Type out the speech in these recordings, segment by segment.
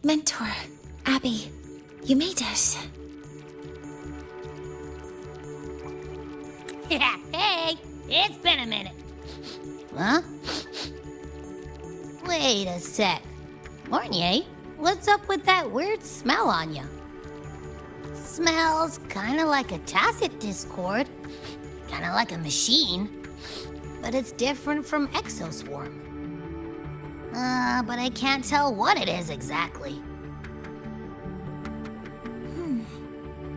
Mentor, Abby, you made it. Hey, it's been a minute. Huh? Wait a sec. Mornier, what's up with that weird smell on you? Smells kinda like a tacit discord. Kinda like a machine. But it's different from Exoswarm. But I can't tell what it is exactly.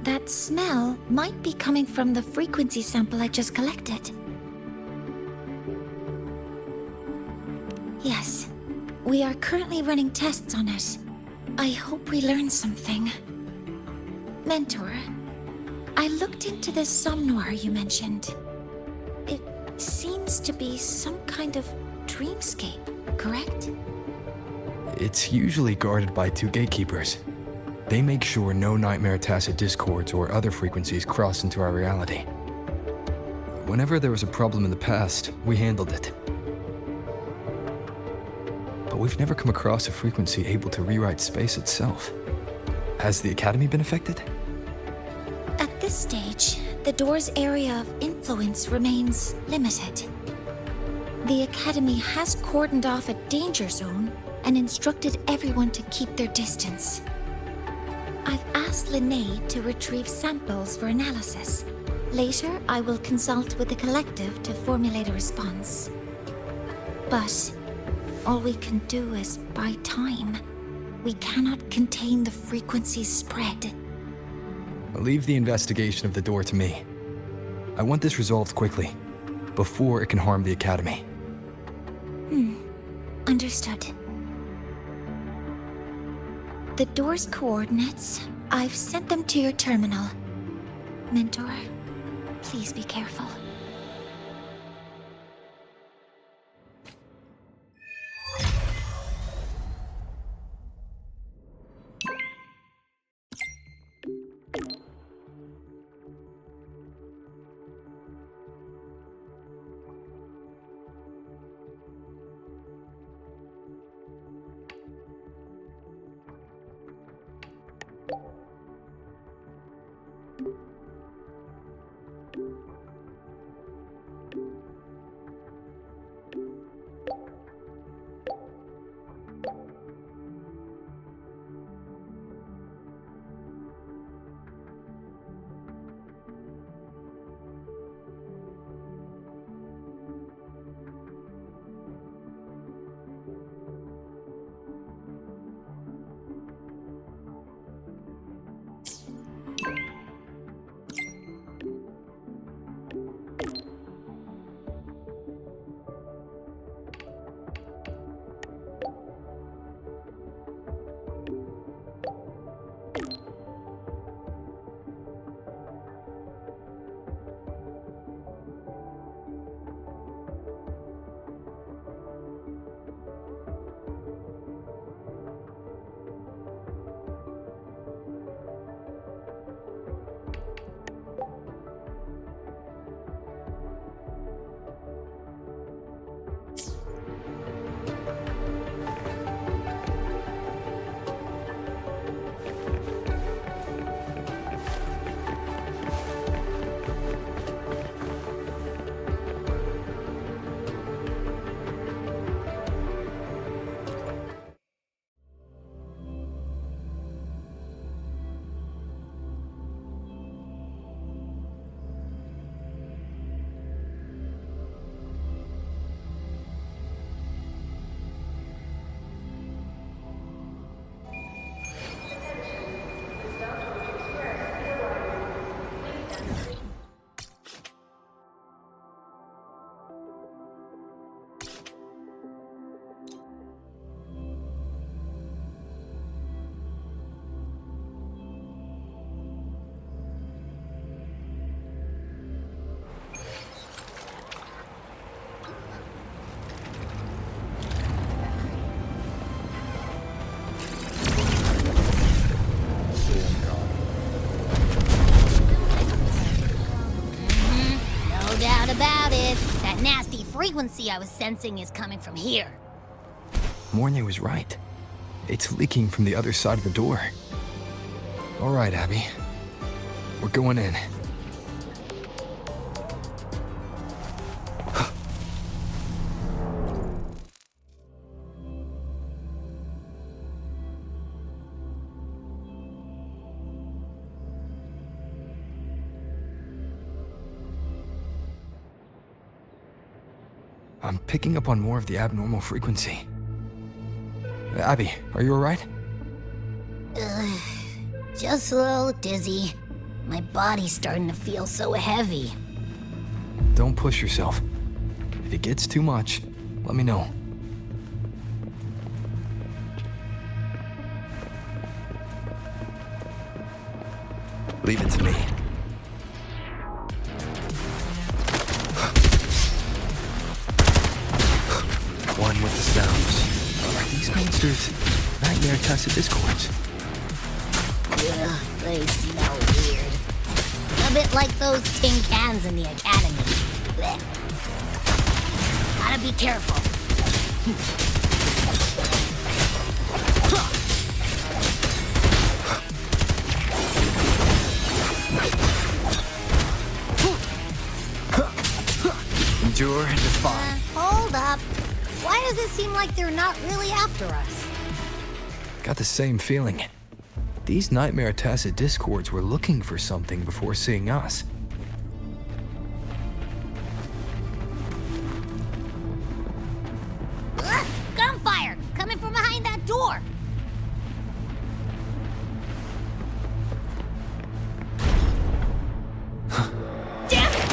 That smell might be coming from the frequency sample I just collected. Yes, we are currently running tests on it. I hope we learn something. Mentor, I looked into this somnoir you mentioned. It seems to be some kind of dreamscape, correct? It's usually guarded by 2 gatekeepers. They make sure no nightmare tacit discords or other frequencies cross into our reality. Whenever there was a problem in the past, we handled it. But we've never come across a frequency able to rewrite space itself. Has the Academy been affected? At this stage, the door's area of influence remains limited. The Academy has cordoned off a danger zone and instructed everyone to keep their distance. I've asked Linnae to retrieve samples for analysis. Later, I will consult with the collective to formulate a response. But all we can do is buy time. We cannot contain the frequency spread. Leave the investigation of the door to me. I want this resolved quickly, before it can harm the Academy. Understood. The door's coordinates, I've sent them to your terminal. Mentor, please be careful. About it. That nasty frequency I was sensing is coming from here. Mornay was right. It's leaking from the other side of the door. All right, Abby. We're going in. I'm picking up on more of the abnormal frequency. Abby, are you alright? Just a little dizzy. My body's starting to feel so heavy. Don't push yourself. If it gets too much, let me know. Leave it to me. One with the sounds. Are these monsters nightmare tested discords? Ugh, they smell weird. A bit like those tin cans in the academy. Blech. Gotta be careful. Endure and defy. Hold up. Why does it seem like they're not really after us? Got the same feeling. These nightmare tacit discords were looking for something before seeing us. Ugh, gunfire! Coming from behind that door! Damn it!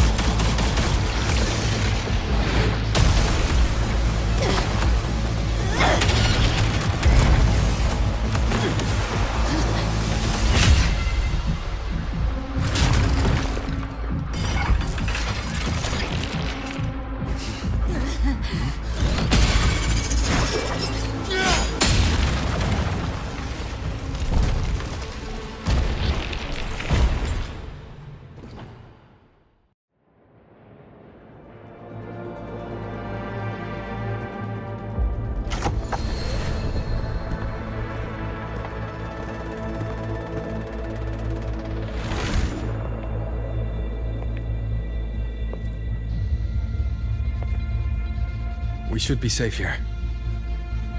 We should be safe here.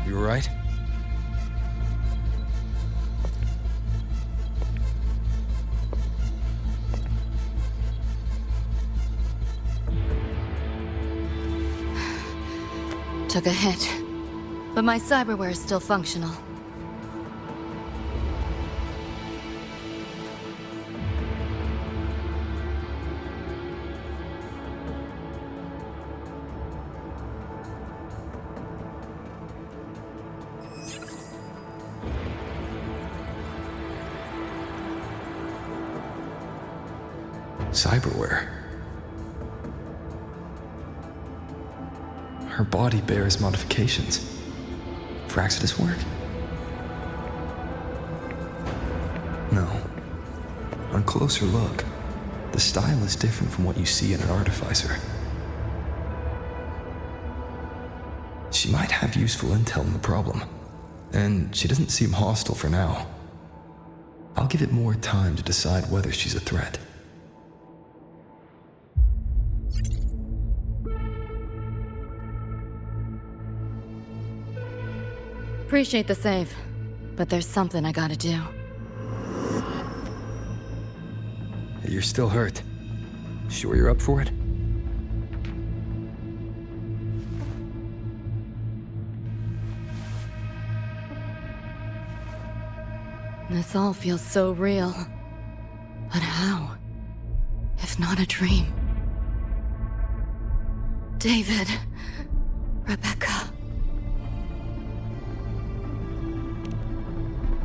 You alright? Took a hit, but my cyberware is still functional. Cyberware. Her body bears modifications. For Exodus work? No. On closer look, the style is different from what you see in an artificer. She might have useful intel on the problem, and she doesn't seem hostile for now. I'll give it more time to decide whether she's a threat. Appreciate the save, but there's something I gotta do. You're still hurt. Sure you're up for it? This all feels so real. But how? If not a dream? David. Rebecca.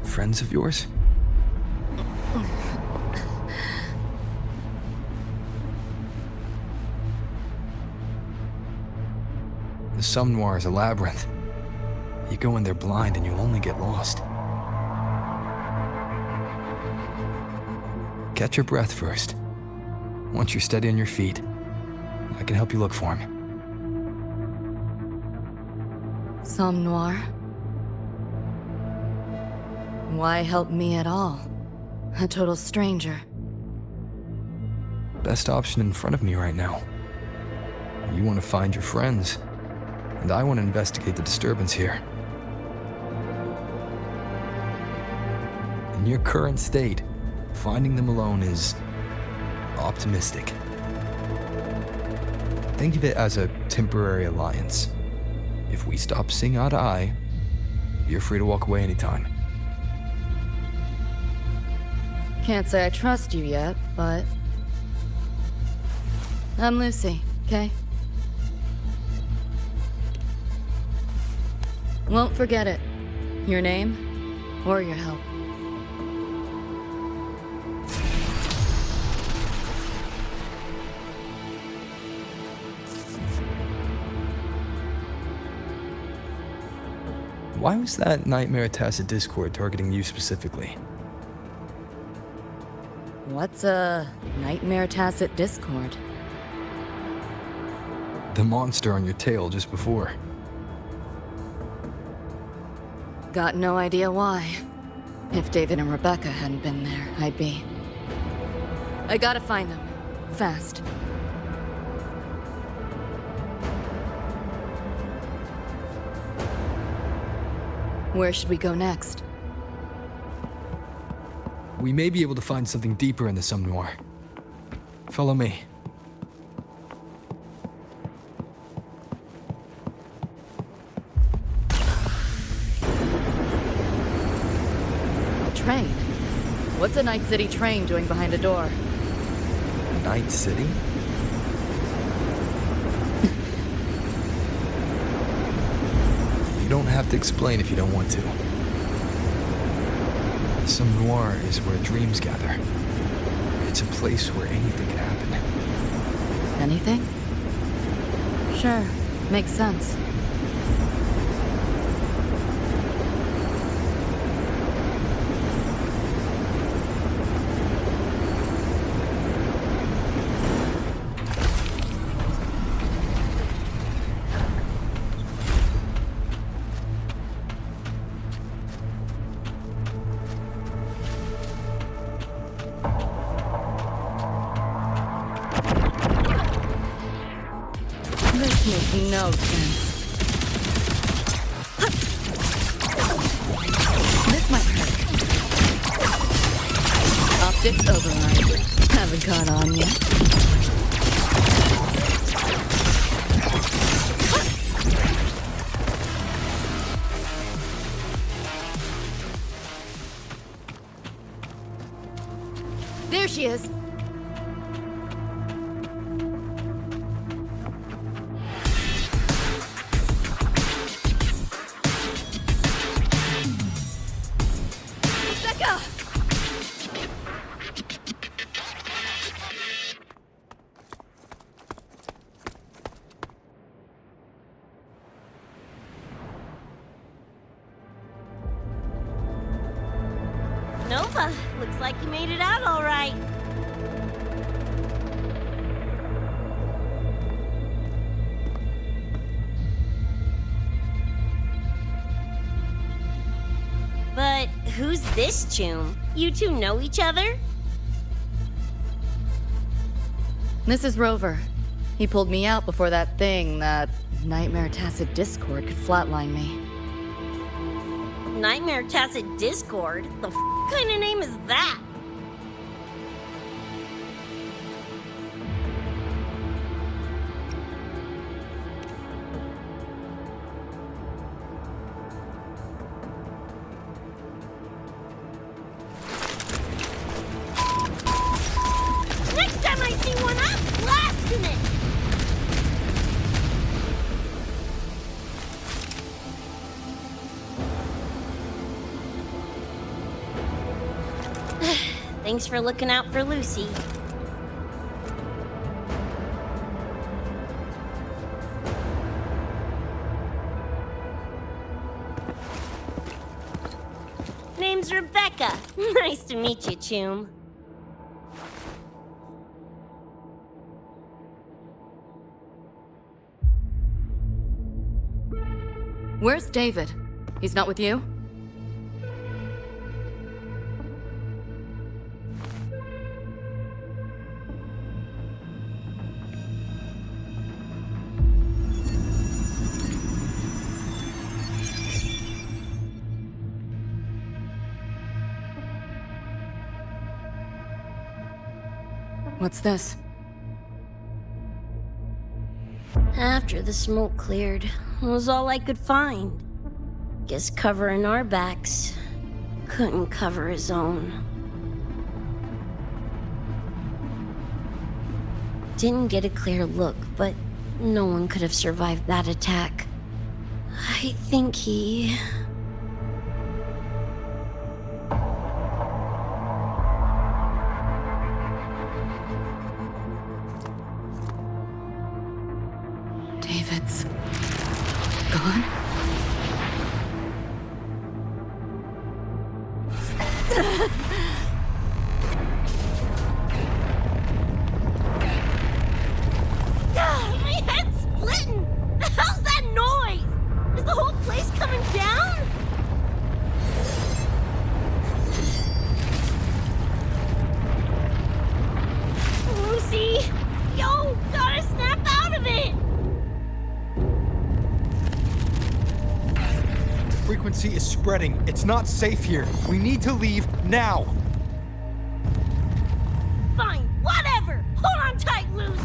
Friends of yours? The Some Noir is a labyrinth. You go in there blind and you'll only get lost. Catch your breath first. Once you're steady on your feet, I can help you look for him. Some Noir. Why help me at all? A total stranger. Best option in front of me right now. You want to find your friends, and I want to investigate the disturbance here. In your current state, finding them alone is optimistic. Think of it as a temporary alliance. If we stop seeing eye to eye, you're free to walk away anytime. Can't say I trust you yet, but... I'm Lucy, okay? Won't forget it. Your name, or your help. Why was that Nightmare Tacit Discord targeting you specifically? What's a Nightmare Tacit Discord? The monster on your tail just before. Got no idea why. If David and Rebecca hadn't been there, I'd be... I gotta find them. Fast. Where should we go next? We may be able to find something deeper in the Somme Noir. Follow me. A train? What's a Night City train doing behind a door? Night City? You don't have to explain if you don't want to. The Somme Noir is where dreams gather. It's a place where anything can happen. Anything? Sure, makes sense. This makes no sense. This might hurt. Optics override. Haven't caught on yet. There she is. Becca! Nova, looks like you made it out all right. But who's this Choom? You two know each other? This is Rover. He pulled me out before that thing, that Nightmare Tacit Discord, could flatline me. Nightmare Tacit Discord? The kind of name is that? Next time I see one, I'm blasting it! Thanks for looking out for Lucy. Name's Rebecca. Nice to meet you, Choom. Where's David? He's not with you? What's this? After the smoke cleared, it was all I could find. Guess covering our backs couldn't cover his own. Didn't get a clear look, but no one could have survived that attack. I think he... David's gone? My head's splitting! The hell's that noise? Is the whole place coming down? Lucy! Yo, gotta snap out of it! The frequency is spreading. It's not safe here. We need to leave now. Fine, whatever! Hold on tight, Luce!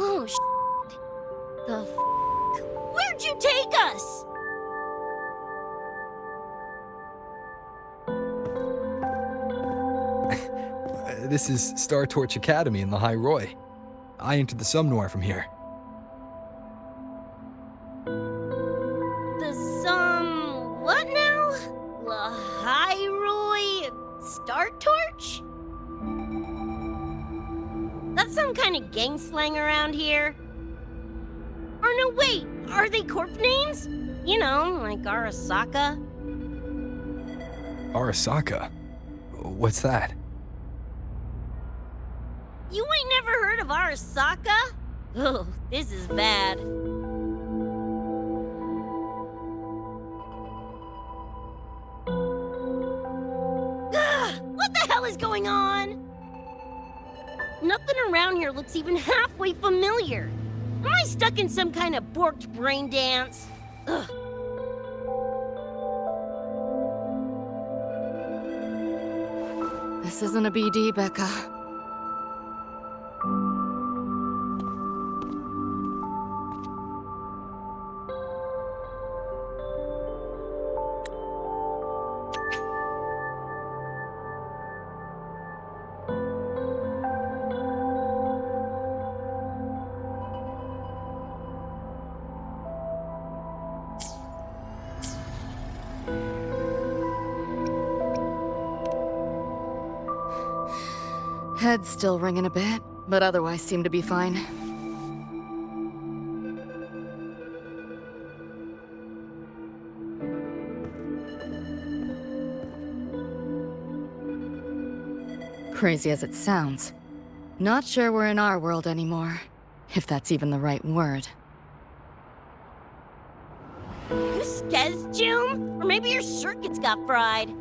Oh, the f***? Where'd you take us? This is Star Torch Academy in the High Roy. I entered the Somnoir from here. The what now? Hyroi Star Torch? That's some kind of gang slang around here. Or no, wait, are they corp names? You know, like Arasaka. Arasaka? What's that? You ain't never heard of Arasaka? Oh, this is bad. What the hell is going on? Nothing around here looks even halfway familiar. Am I stuck in some kind of borked brain dance? Ugh. This isn't a BD, Becca. Head's still ringing a bit, but otherwise seem to be fine. Crazy as it sounds, not sure we're in our world anymore, if that's even the right word. You skez, June? Or maybe your circuits got fried.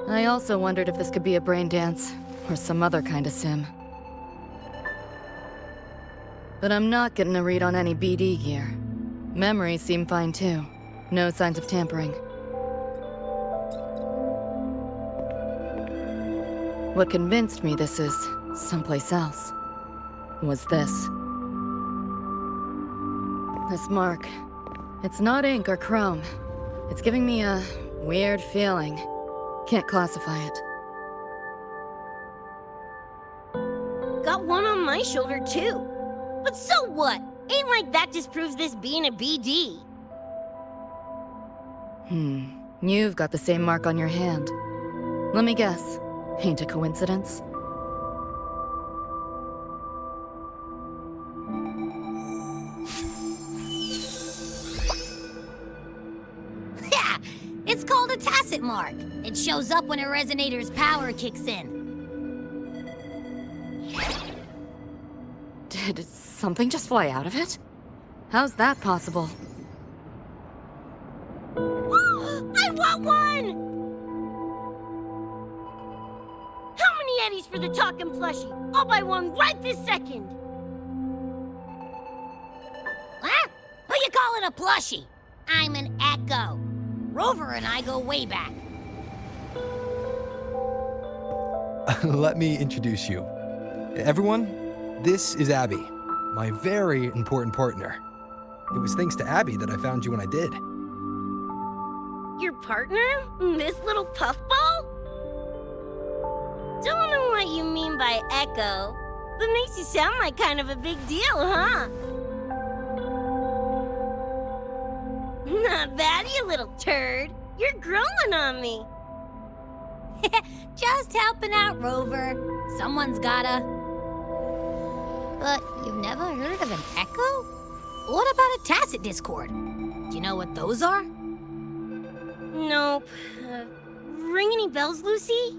I also wondered if this could be a brain dance, or some other kind of sim. But I'm not getting a read on any BD gear. Memories seem fine too. No signs of tampering. What convinced me this is someplace else was this. This mark. It's not ink or chrome. It's giving me a weird feeling. Can't classify it. my shoulder, too. But so what? Ain't like that disproves this being a BD. You've got the same mark on your hand. Let me guess. Ain't a coincidence? Yeah, it's called a tacit mark. It shows up when a resonator's power kicks in. Did something just fly out of it? How's that possible? I want one! How many eddies for the talking plushie? I'll buy one right this second! Huh? Who you calling a plushie? I'm an Echo. Rover and I go way back. Let me introduce you. Everyone, this is Abby, my very important partner. It was thanks to Abby that I found you when I did. Your partner? This little puffball? Don't know what you mean by Echo, but makes you sound like kind of a big deal, huh? Not bad, you little turd. You're growing on me. Just helping out, Rover. Someone's gotta. But you've never heard of an Echo? What about a tacit discord? Do you know what those are? Nope. Ring any bells, Lucy?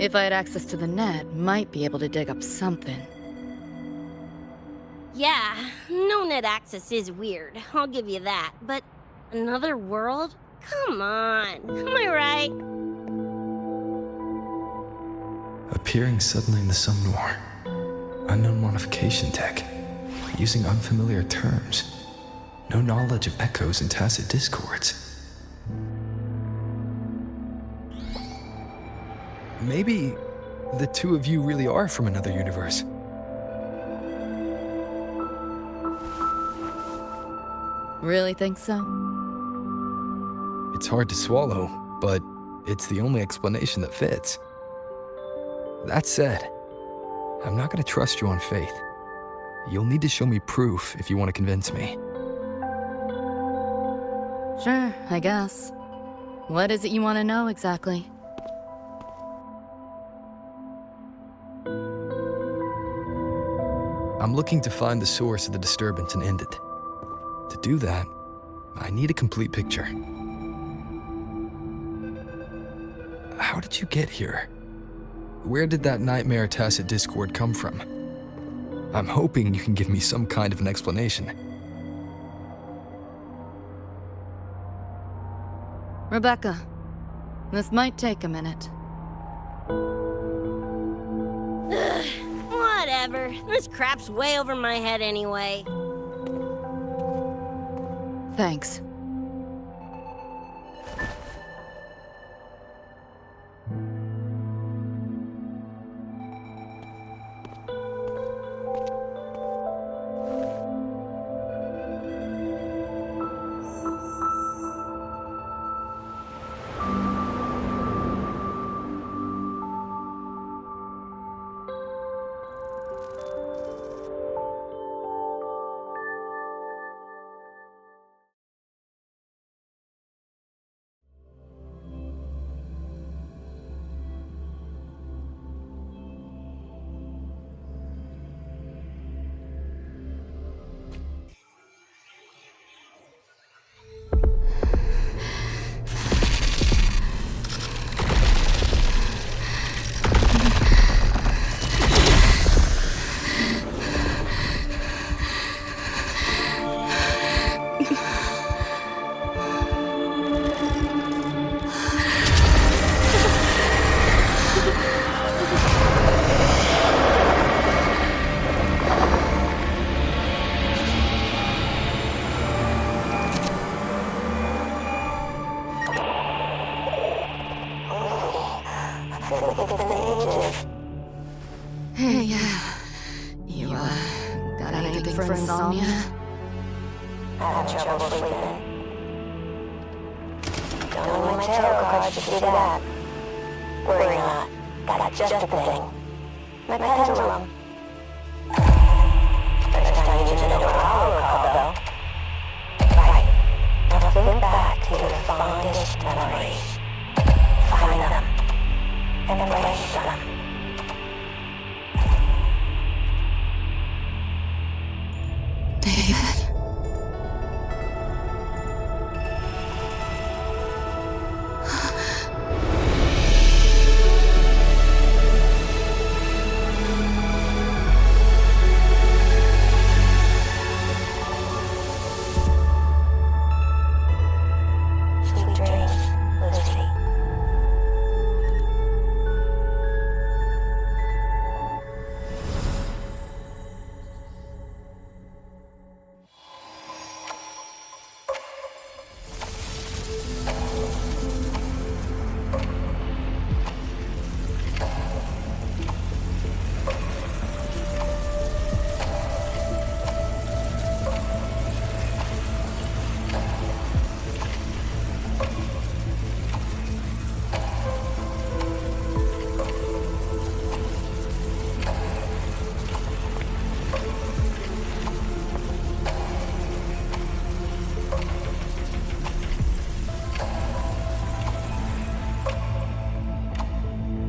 If I had access to the net, might be able to dig up something. Yeah, no net access is weird. I'll give you that. But another world? Come on. Am I right? Appearing suddenly in the Sumnor. Unknown modification tech. Using unfamiliar terms. No knowledge of echoes and tacit discords. Maybe the two of you really are from another universe. Really think so? It's hard to swallow, but it's the only explanation that fits. That said, I'm not going to trust you on faith. You'll need to show me proof if you want to convince me. Sure, I guess. What is it you want to know exactly? I'm looking to find the source of the disturbance and end it. To do that, I need a complete picture. How did you get here? Where did that nightmare tacit discord come from? I'm hoping you can give me some kind of an explanation. Rebecca, this might take a minute. Ugh, whatever. This crap's way over my head anyway. Thanks. Hey, you, got anything for insomnia? Having trouble sleeping. Don't need my tarot cards to see that. Worry not. Got just the thing. The pendulum. First time you used it over hollow call, though. Right. Now think back to your fondest memories. Find them. Embrace them. David. Sweet dreams, Lucy.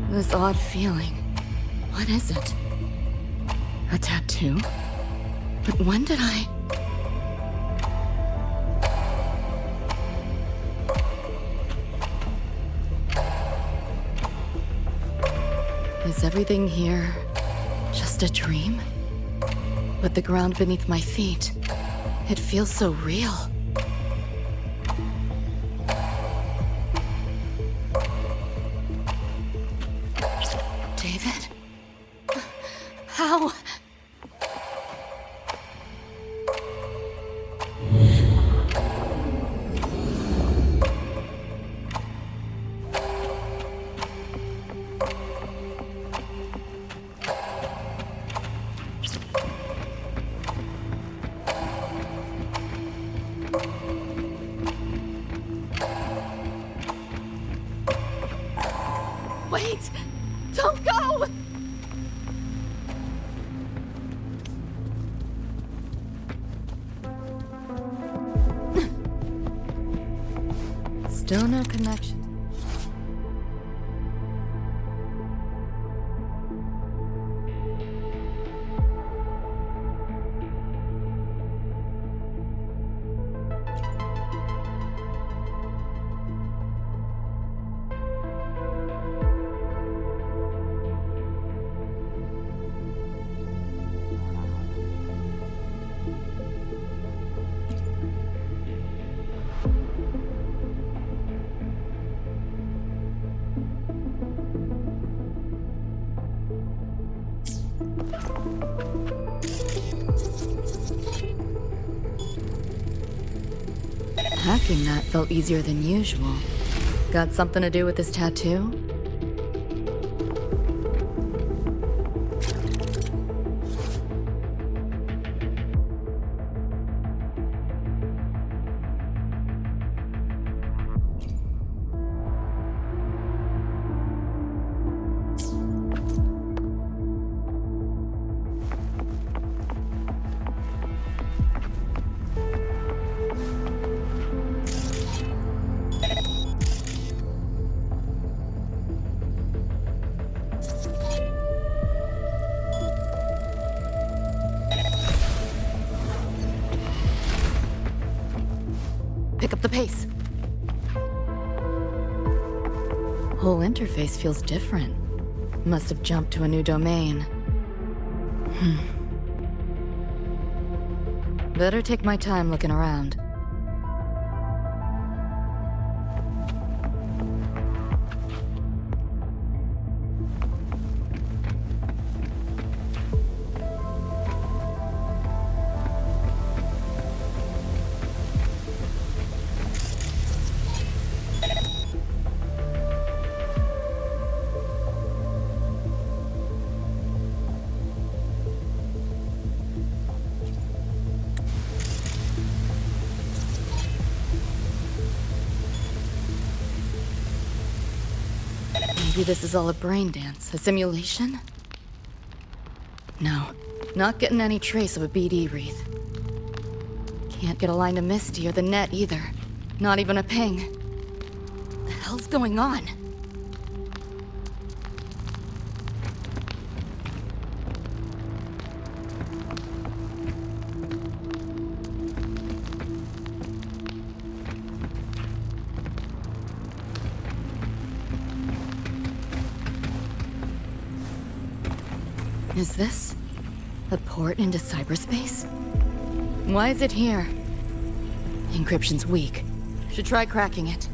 This odd feeling. What is it? A tattoo? But when did I... Is everything here just a dream? But the ground beneath my feet, it feels so real. David? How? Wait! Don't go! Still no connection. Hacking that felt easier than usual. Got something to do with this tattoo? Pick up the pace. Whole interface feels different. Must have jumped to a new domain. Better take my time looking around. Maybe this is all a brain dance, a simulation? Not getting any trace of a BD wreath. Can't get a line to Misty or the net either. Not even a ping. What the hell's going on? Is this a port into cyberspace? Why is it here? Encryption's weak. Should try cracking it.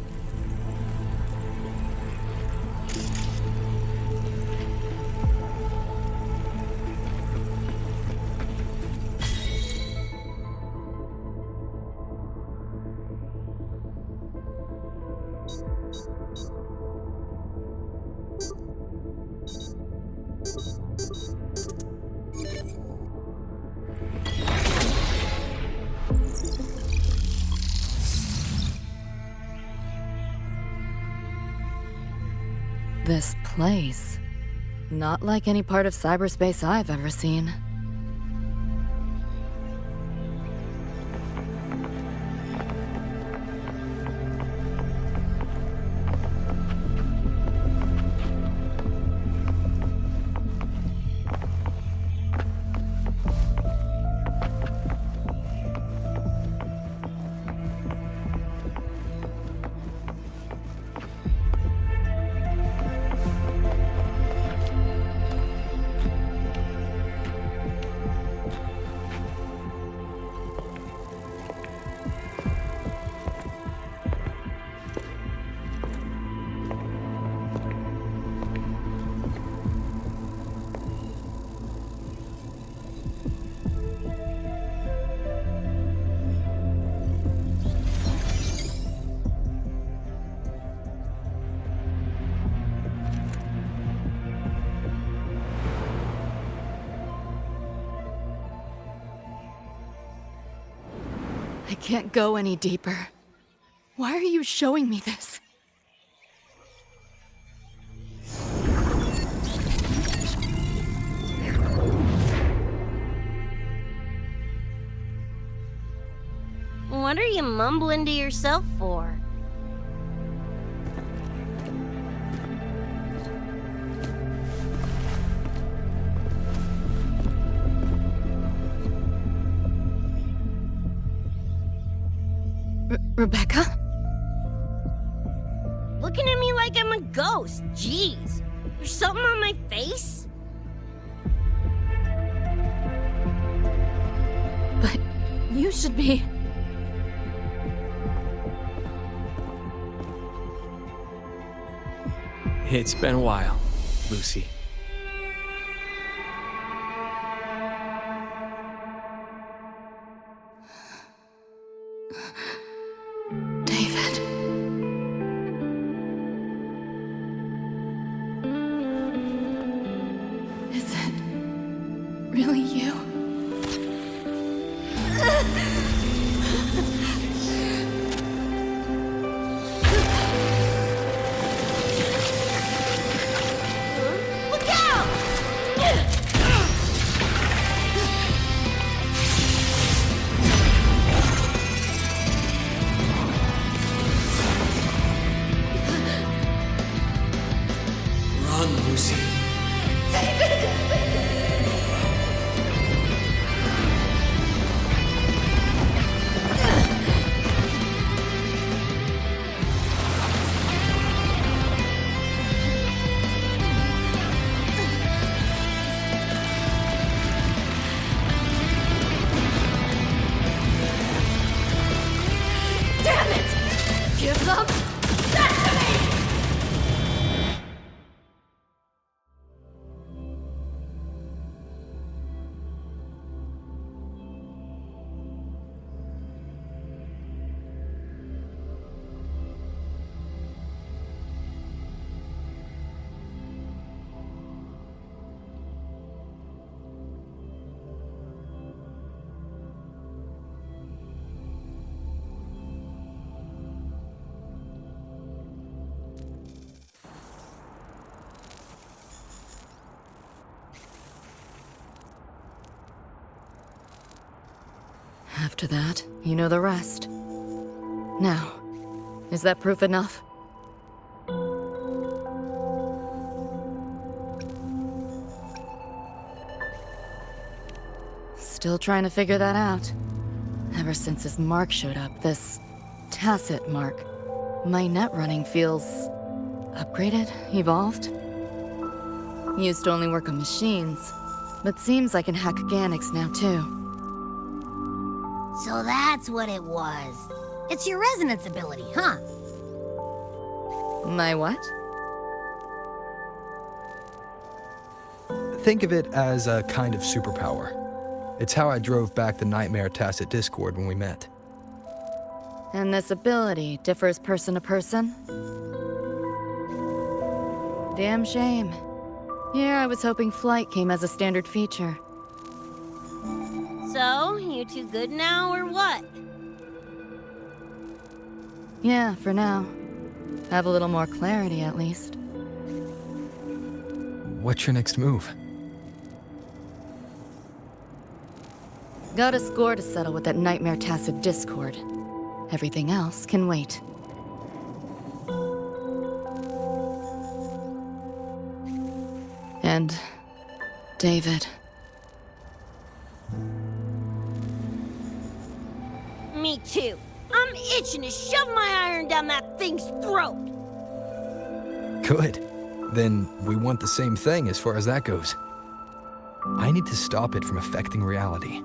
This place. Not like any part of cyberspace I've ever seen. I can't go any deeper. Why are you showing me this? What are you mumbling to yourself for? Rebecca? Looking at me like I'm a ghost. Jeez. There's something on my face? But you should be... It's been a while, Lucy. David. Is it really you? What After that, you know the rest. Now, is that proof enough? Still trying to figure that out. Ever since this mark showed up, this tacit mark, my net running feels upgraded, evolved. Used to only work on machines, but seems I can hack organics now too. So that's what it was. It's your resonance ability, huh? My what? Think of it as a kind of superpower. It's how I drove back the Nightmare Tacit Discord when we met. And this ability differs person to person? Damn shame. Here I was hoping flight came as a standard feature. So, you two good now, or what? Yeah, for now. Have a little more clarity, at least. What's your next move? Got a score to settle with that Nightmare Tacit Discord. Everything else can wait. And David. Me too. I'm itching to shove my iron down that thing's throat. Good. Then we want the same thing as far as that goes. I need to stop it from affecting reality.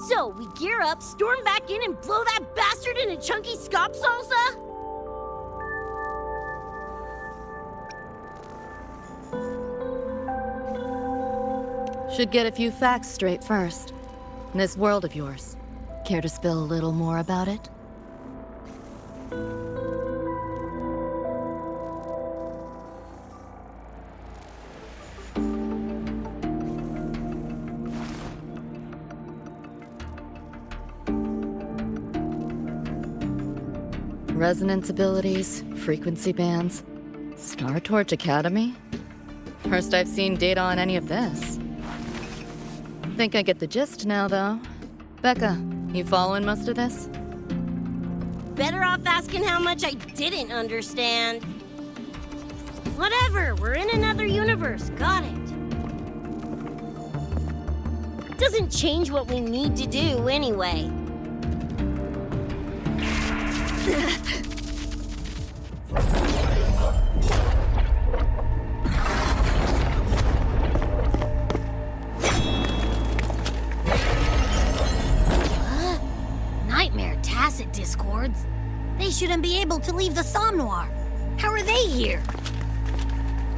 So, we gear up, storm back in, and blow that bastard into chunky scop salsa? Should get a few facts straight first. This world of yours. Care to spill a little more about it? Resonance abilities, frequency bands, Star Torch Academy? First I've seen data on any of this. Think I get the gist now, though. Becca, you following most of this? Better off asking how much I didn't understand. Whatever, we're in another universe, got it. Doesn't change what we need to do anyway. Nightmare Tacit Discords? They shouldn't be able to leave the Somnoir. How are they here?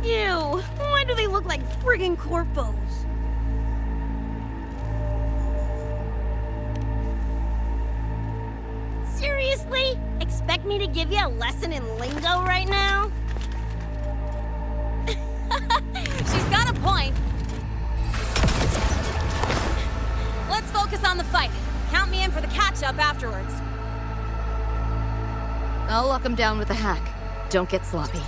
Ew, why do they look like friggin' corpos? Seriously? Expect me to give you a lesson in lingo right now? She's got a point. Let's focus on the fight. Count me in for the catch-up afterwards. I'll lock him down with a hack. Don't get sloppy.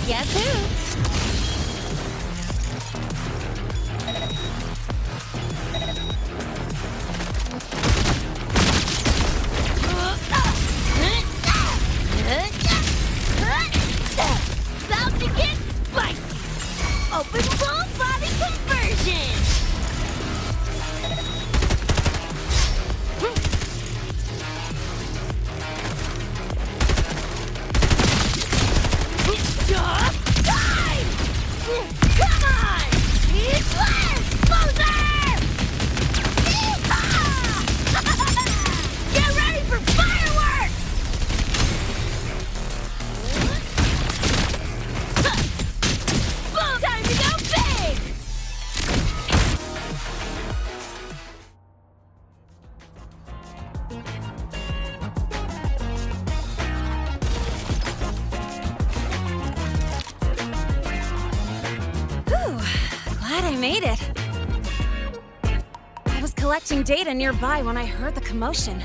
Guess who? About to get spicy! Open full body conversion! Just time! Come on! It's less! Closer! Yeehaw! Get ready for fireworks! Boom! Time to go big! Whew, glad I made it. I was collecting data nearby when I heard the commotion.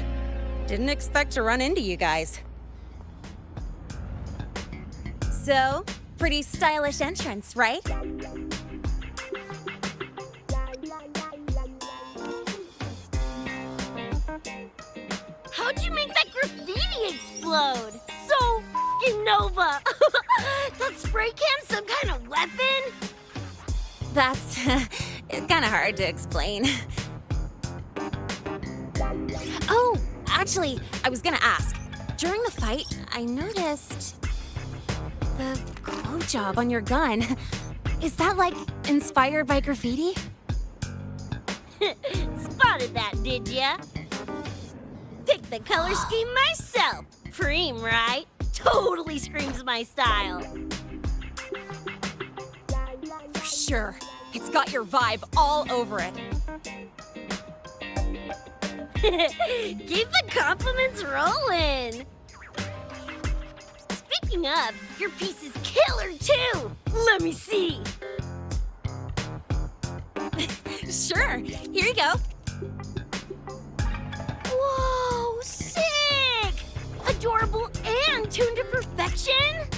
Didn't expect to run into you guys. So, pretty stylish entrance, right? How'd you make that graffiti explode? So f***ing Nova! That spray can some kind of weapon? That's it's kind of hard to explain. Oh, actually, I was gonna ask. During the fight, I noticed the glow job on your gun. Is that like inspired by graffiti? Spotted that, did ya? Picked the color scheme myself. Cream, right? Totally screams my style. For sure. It's got your vibe all over it. Keep the compliments rolling. Speaking of, your piece is killer too. Let me see. Sure. Here you go. Whoa, sick! Adorable and tuned to perfection?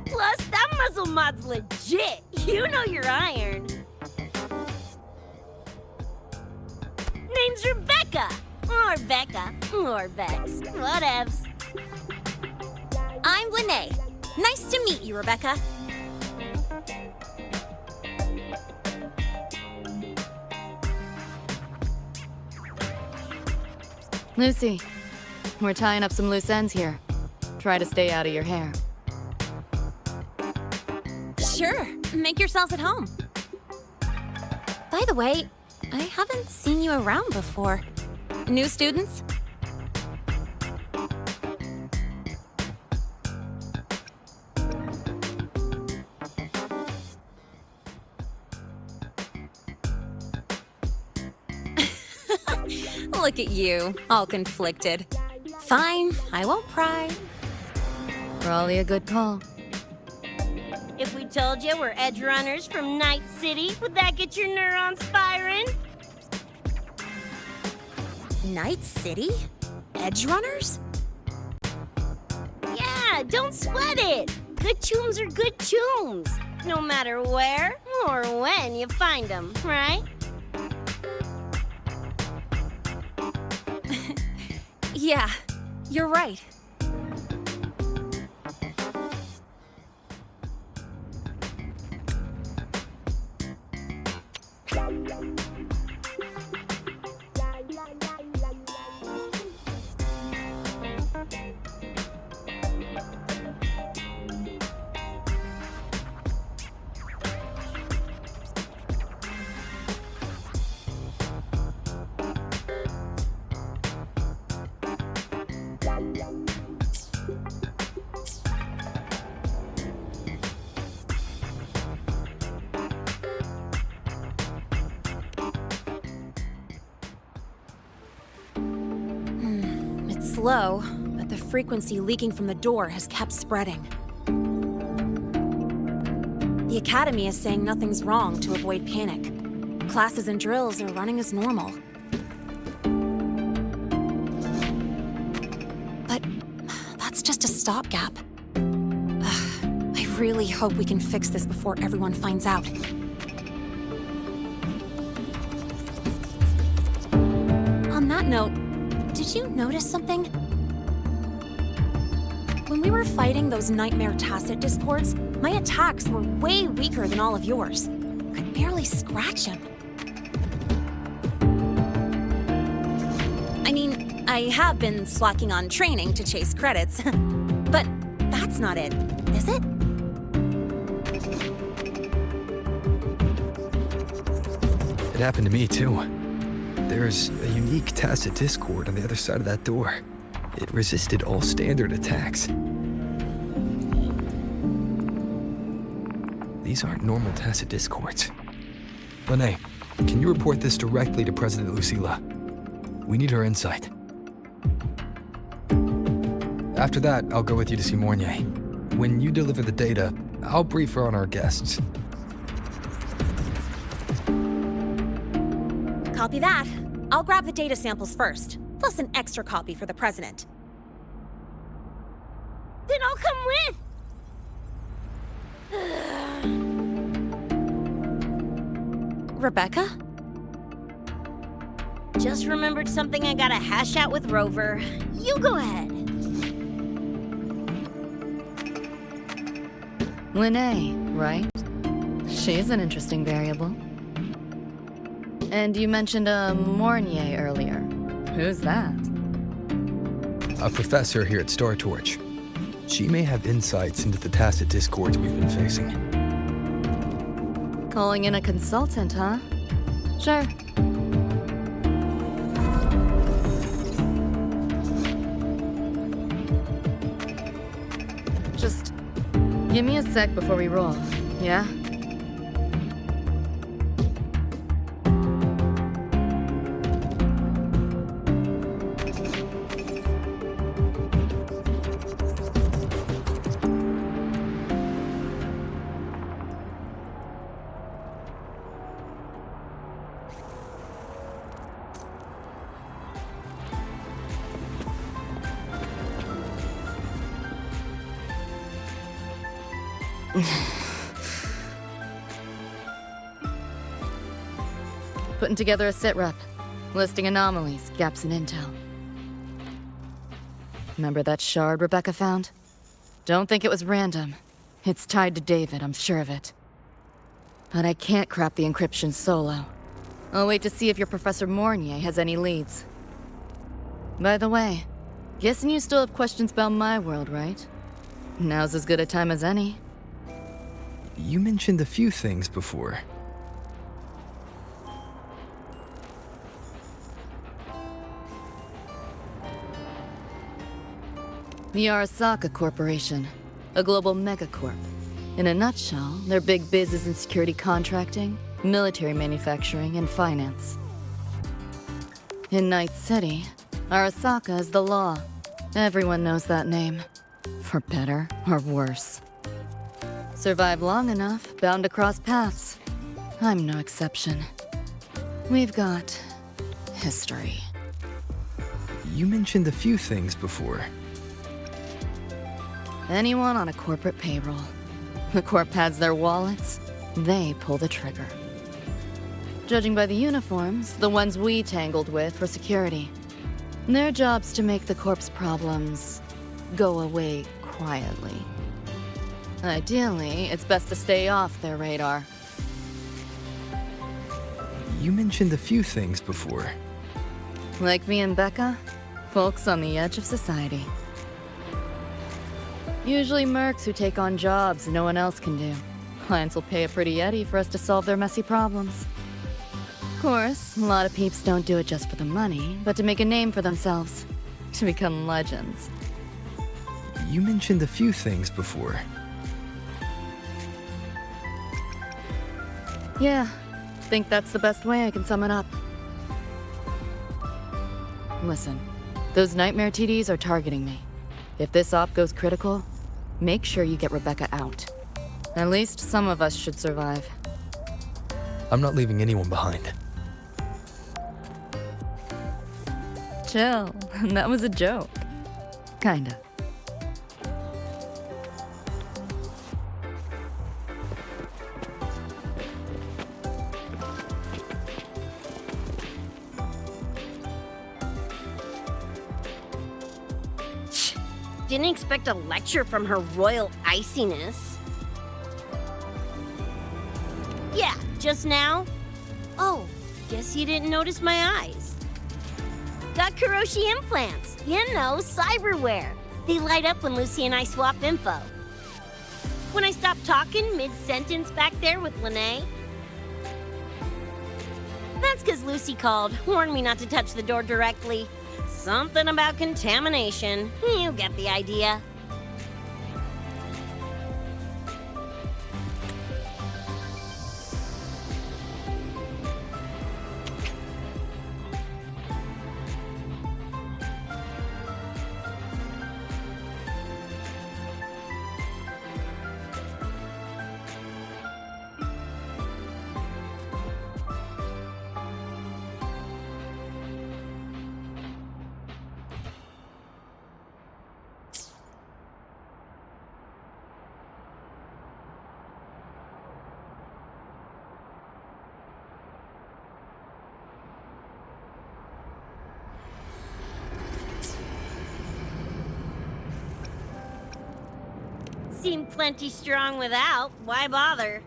Plus, that muzzle mod's legit. You know your iron. Name's Rebecca. Or Becca. Or Bex. Whatevs. I'm Lene. Nice to meet you, Rebecca. Lucy, we're tying up some loose ends here. Try to stay out of your hair. Sure. Make yourselves at home. By the way, I haven't seen you around before. New students? Look at you, all conflicted. Fine, I won't pry. Probably a good call. If we told you we're Edgerunners from Night City, would that get your neurons firing? Night City? Edgerunners? Yeah, don't sweat it. Good tunes are good tunes. No matter where or when you find them, right? Yeah, you're right. It's slow, but the frequency leaking from the door has kept spreading. The Academy is saying nothing's wrong to avoid panic. Classes and drills are running as normal. But that's just a stopgap. I really hope we can fix this before everyone finds out. On that note, did you notice something? When we were fighting those nightmare tacit discords, my attacks were way weaker than all of yours. Could barely scratch him. I mean, I have been slacking on training to chase credits, but that's not it, is it? It happened to me too. There's a unique tacit discord on the other side of that door. It resisted all standard attacks. These aren't normal tacit discords. Lene, can you report this directly to President Lucilla? We need her insight. After that, I'll go with you to see Mornier. When you deliver the data, I'll brief her on our guests. Copy that. I'll grab the data samples first, plus an extra copy for the president. Then I'll come with! Rebecca? Just remembered something I gotta hash out with Rover. You go ahead. Lene, right? She's an interesting variable. And you mentioned a Mornier earlier. Who's that? A professor here at Star Torch. She may have insights into the tacit discords we've been facing. Calling in a consultant, huh? Sure. Just give me a sec before we roll, yeah? Putting together a sit rep, listing anomalies, gaps in intel. Remember that shard Rebecca found? Don't think it was random. It's tied to David, I'm sure of it. But I can't crack the encryption solo. I'll wait to see if your Professor Mornier has any leads. By the way, guessing you still have questions about my world, right? Now's as good a time as any. You mentioned a few things before. The Arasaka Corporation, a global megacorp. In a nutshell, their big biz is in security contracting, military manufacturing, and finance. In Night City, Arasaka is the law. Everyone knows that name, for better or worse. Survive long enough, bound to cross paths. I'm no exception. We've got history. You mentioned a few things before. Anyone on a corporate payroll. The corp pads their wallets, they pull the trigger. Judging by the uniforms, the ones we tangled with were security. Their job's to make the corp's problems go away quietly. Ideally, it's best to stay off their radar. You mentioned a few things before. Like me and Becca, folks on the edge of society. Usually mercs who take on jobs no one else can do. Clients will pay a pretty eddy for us to solve their messy problems. Of course, a lot of peeps don't do it just for the money, but to make a name for themselves. To become legends. You mentioned a few things before. Yeah, think that's the best way I can sum it up. Listen, those nightmare TDs are targeting me. If this op goes critical, make sure you get Rebecca out. At least some of us should survive. I'm not leaving anyone behind. Chill, that was a joke. Kinda. Didn't expect a lecture from her royal iciness. Yeah, just now? Oh, guess you didn't notice my eyes. Got Kuroshi implants. You know, cyberware. They light up when Lucy and I swap info. When I stop talking mid-sentence back there with Lene. That's because Lucy called, warned me not to touch the door directly. Something about contamination. You get the idea. Seemed plenty strong without. Why bother?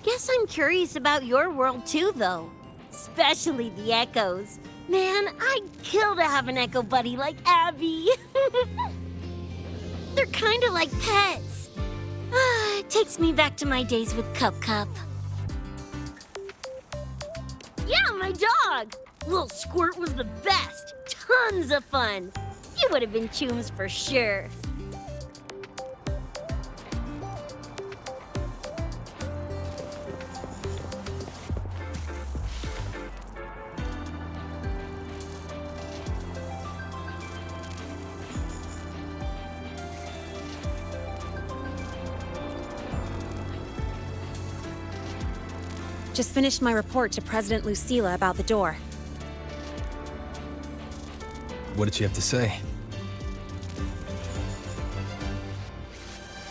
Guess I'm curious about your world too, though. Especially the echoes. Man, I'd kill to have an echo buddy like Abby. They're kinda like pets. It takes me back to my days with Cup Cup. Yeah, my dog! Little Squirt was the best. Tons of fun. You would have been chooms for sure. Just finished my report to President Lucilla about the door. What did she have to say?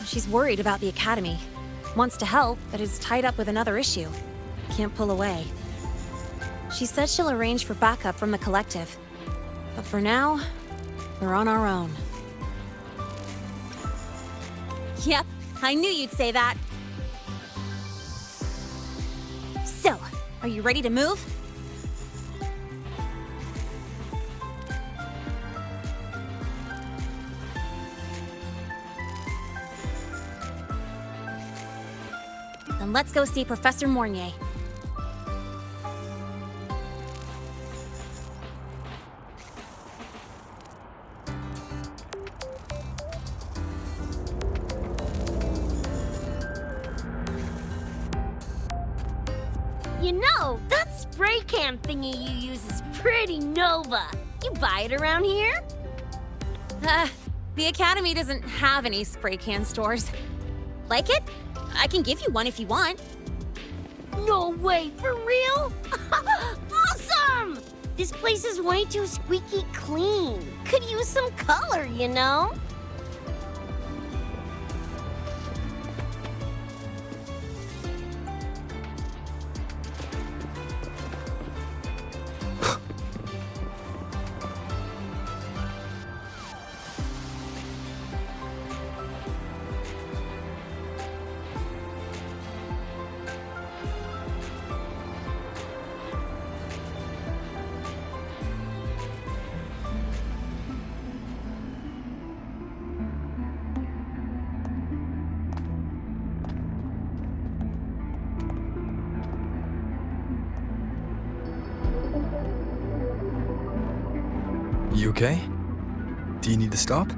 She's worried about the Academy. Wants to help, but is tied up with another issue. Can't pull away. She says she'll arrange for backup from the collective. But for now, we're on our own. Yep, I knew you'd say that. So, are you ready to move? Then let's go see Professor Mornier. You know, that spray can thingy you use is pretty Nova. You buy it around here? The Academy doesn't have any spray can stores. Like it? I can give you one if you want. No way, for real? Awesome! This place is way too squeaky clean. Could use some color, you know? You okay? Do you need to stop?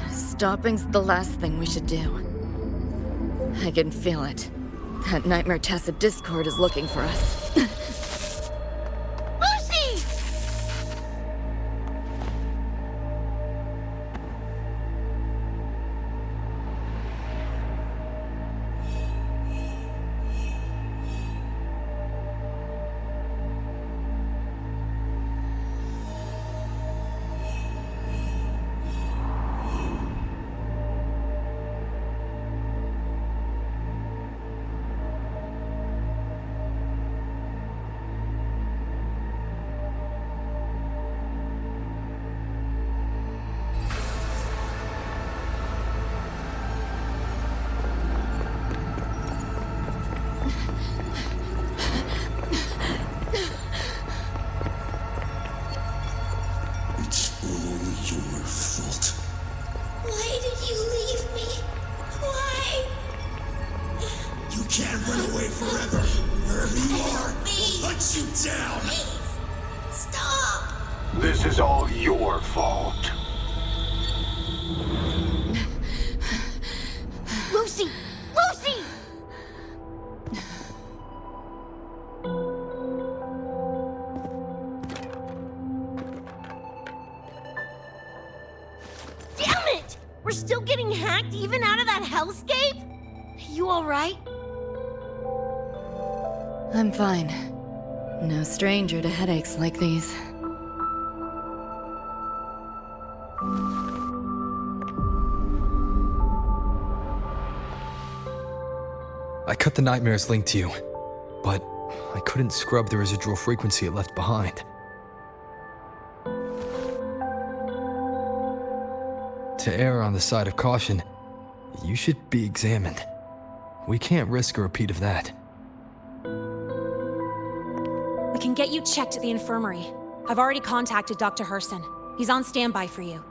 Stopping's the last thing we should do. I can feel it. That Nightmare Tacit Discord is looking for us. Lucy! Why did you leave me? Why? You can't run away forever. Wherever you are, we'll hunt you down. Please, stop! This is all your fault. Lucy! Lucy! Damn it! We're still getting hacked even out of that hellscape? You alright? I'm fine. No stranger to headaches like these. I cut the nightmares linked to you, but I couldn't scrub the residual frequency it left behind. To err on the side of caution, you should be examined. We can't risk a repeat of that. We can get you checked at the infirmary. I've already contacted Dr. Herson. He's on standby for you.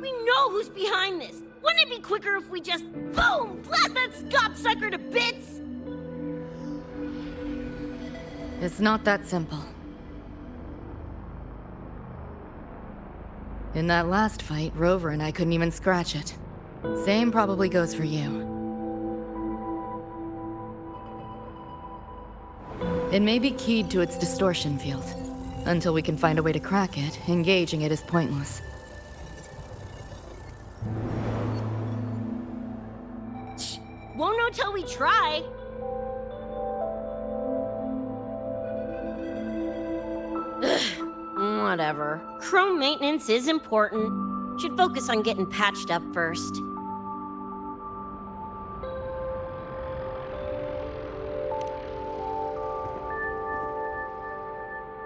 We know who's behind this! Wouldn't it be quicker if we just, boom, blast that gobsucker to bits? It's not that simple. In that last fight, Rover and I couldn't even scratch it. Same probably goes for you. It may be keyed to its distortion field. Until we can find a way to crack it, engaging it is pointless. Won't know till we try. Whatever. Chrome maintenance is important. Should focus on getting patched up first.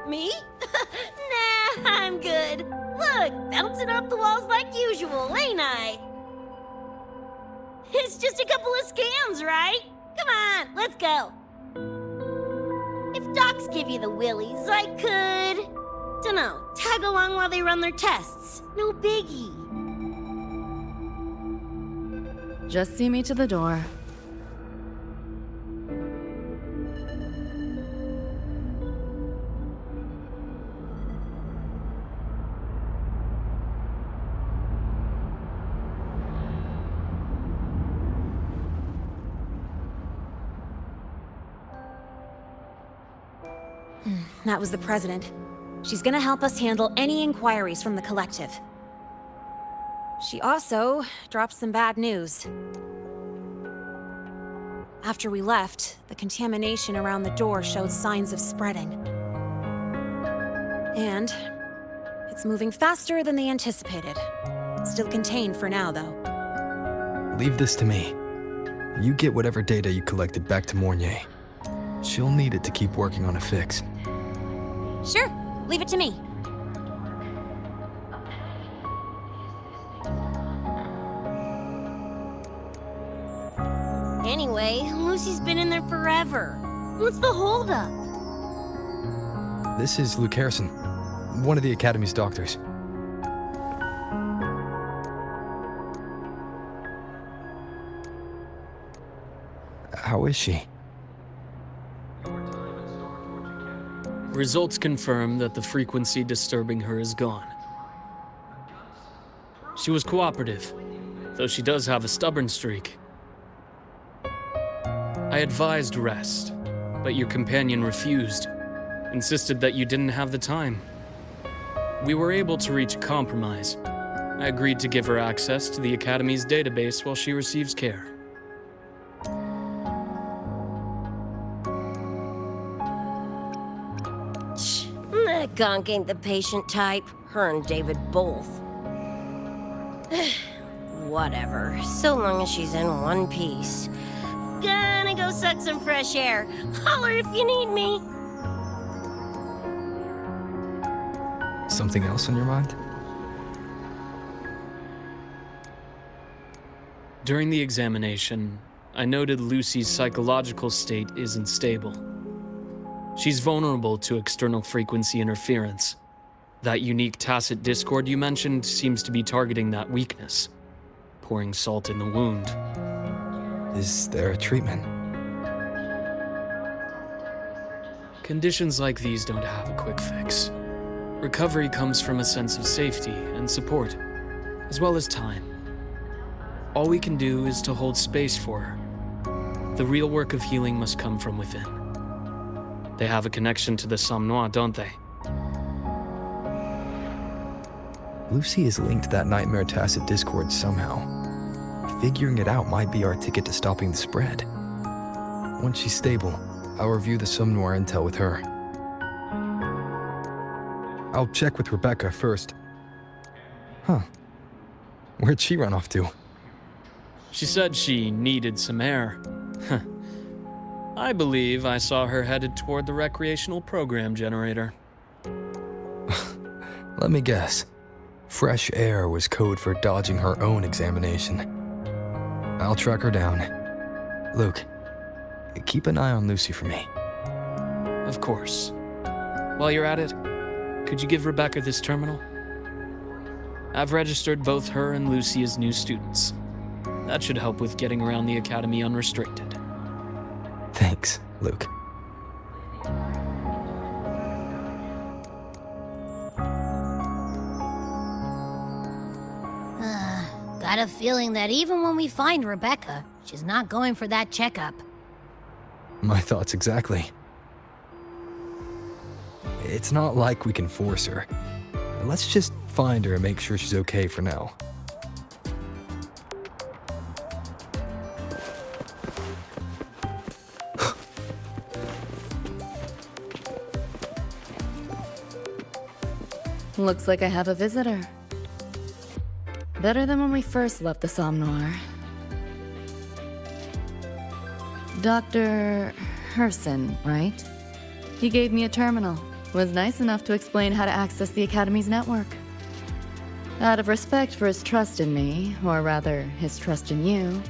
Me? Nah, I'm good. Look, bouncing off the walls like usual, ain't I? It's just a couple of scams, right? Come on, let's go. If docs give you the willies, I could... dunno, tag along while they run their tests. No biggie. Just see me to the door. That was the president. She's gonna help us handle any inquiries from the collective. She also dropped some bad news. After we left, the contamination around the door showed signs of spreading. And it's moving faster than they anticipated. Still contained for now, though. Leave this to me. You get whatever data you collected back to Mornier. She'll need it to keep working on a fix. Sure, leave it to me. Anyway, Lucy's been in there forever. What's the holdup? This is Luke Harrison, one of the Academy's doctors. How is she? Results confirm that the frequency disturbing her is gone. She was cooperative, though she does have a stubborn streak. I advised rest, but your companion refused, insisted that you didn't have the time. We were able to reach a compromise. I agreed to give her access to the Academy's database while she receives care. That gonk ain't the patient type. Her and David both. Whatever, so long as she's in one piece. Gonna go suck some fresh air. Holler if you need me. Something else on your mind? During the examination, I noted Lucy's psychological state isn't stable. She's vulnerable to external frequency interference. That unique tacit discord you mentioned seems to be targeting that weakness, pouring salt in the wound. Is there a treatment? Conditions like these don't have a quick fix. Recovery comes from a sense of safety and support, as well as time. All we can do is to hold space for her. The real work of healing must come from within. They have a connection to the Somme Noire, don't they? Lucy is linked to that Nightmare Tacit Discord somehow. Figuring it out might be our ticket to stopping the spread. Once she's stable, I'll review the Somme Noire intel with her. I'll check with Rebecca first. Huh. Where'd she run off to? She said she needed some air. I believe I saw her headed toward the recreational program generator. Let me guess. Fresh air was code for dodging her own examination. I'll track her down. Luke, keep an eye on Lucy for me. Of course. While you're at it, could you give Rebecca this terminal? I've registered both her and Lucy as new students. That should help with getting around the academy unrestricted. Thanks, Luke. Got a feeling that even when we find Rebecca, she's not going for that checkup. My thoughts exactly. It's not like we can force her. Let's just find her and make sure she's okay for now. Looks like I have a visitor. Better than when we first left the Somme Noire. Dr. Herson, right? He gave me a terminal. Was nice enough to explain how to access the Academy's network. Out of respect for his trust in me, or rather, his trust in you,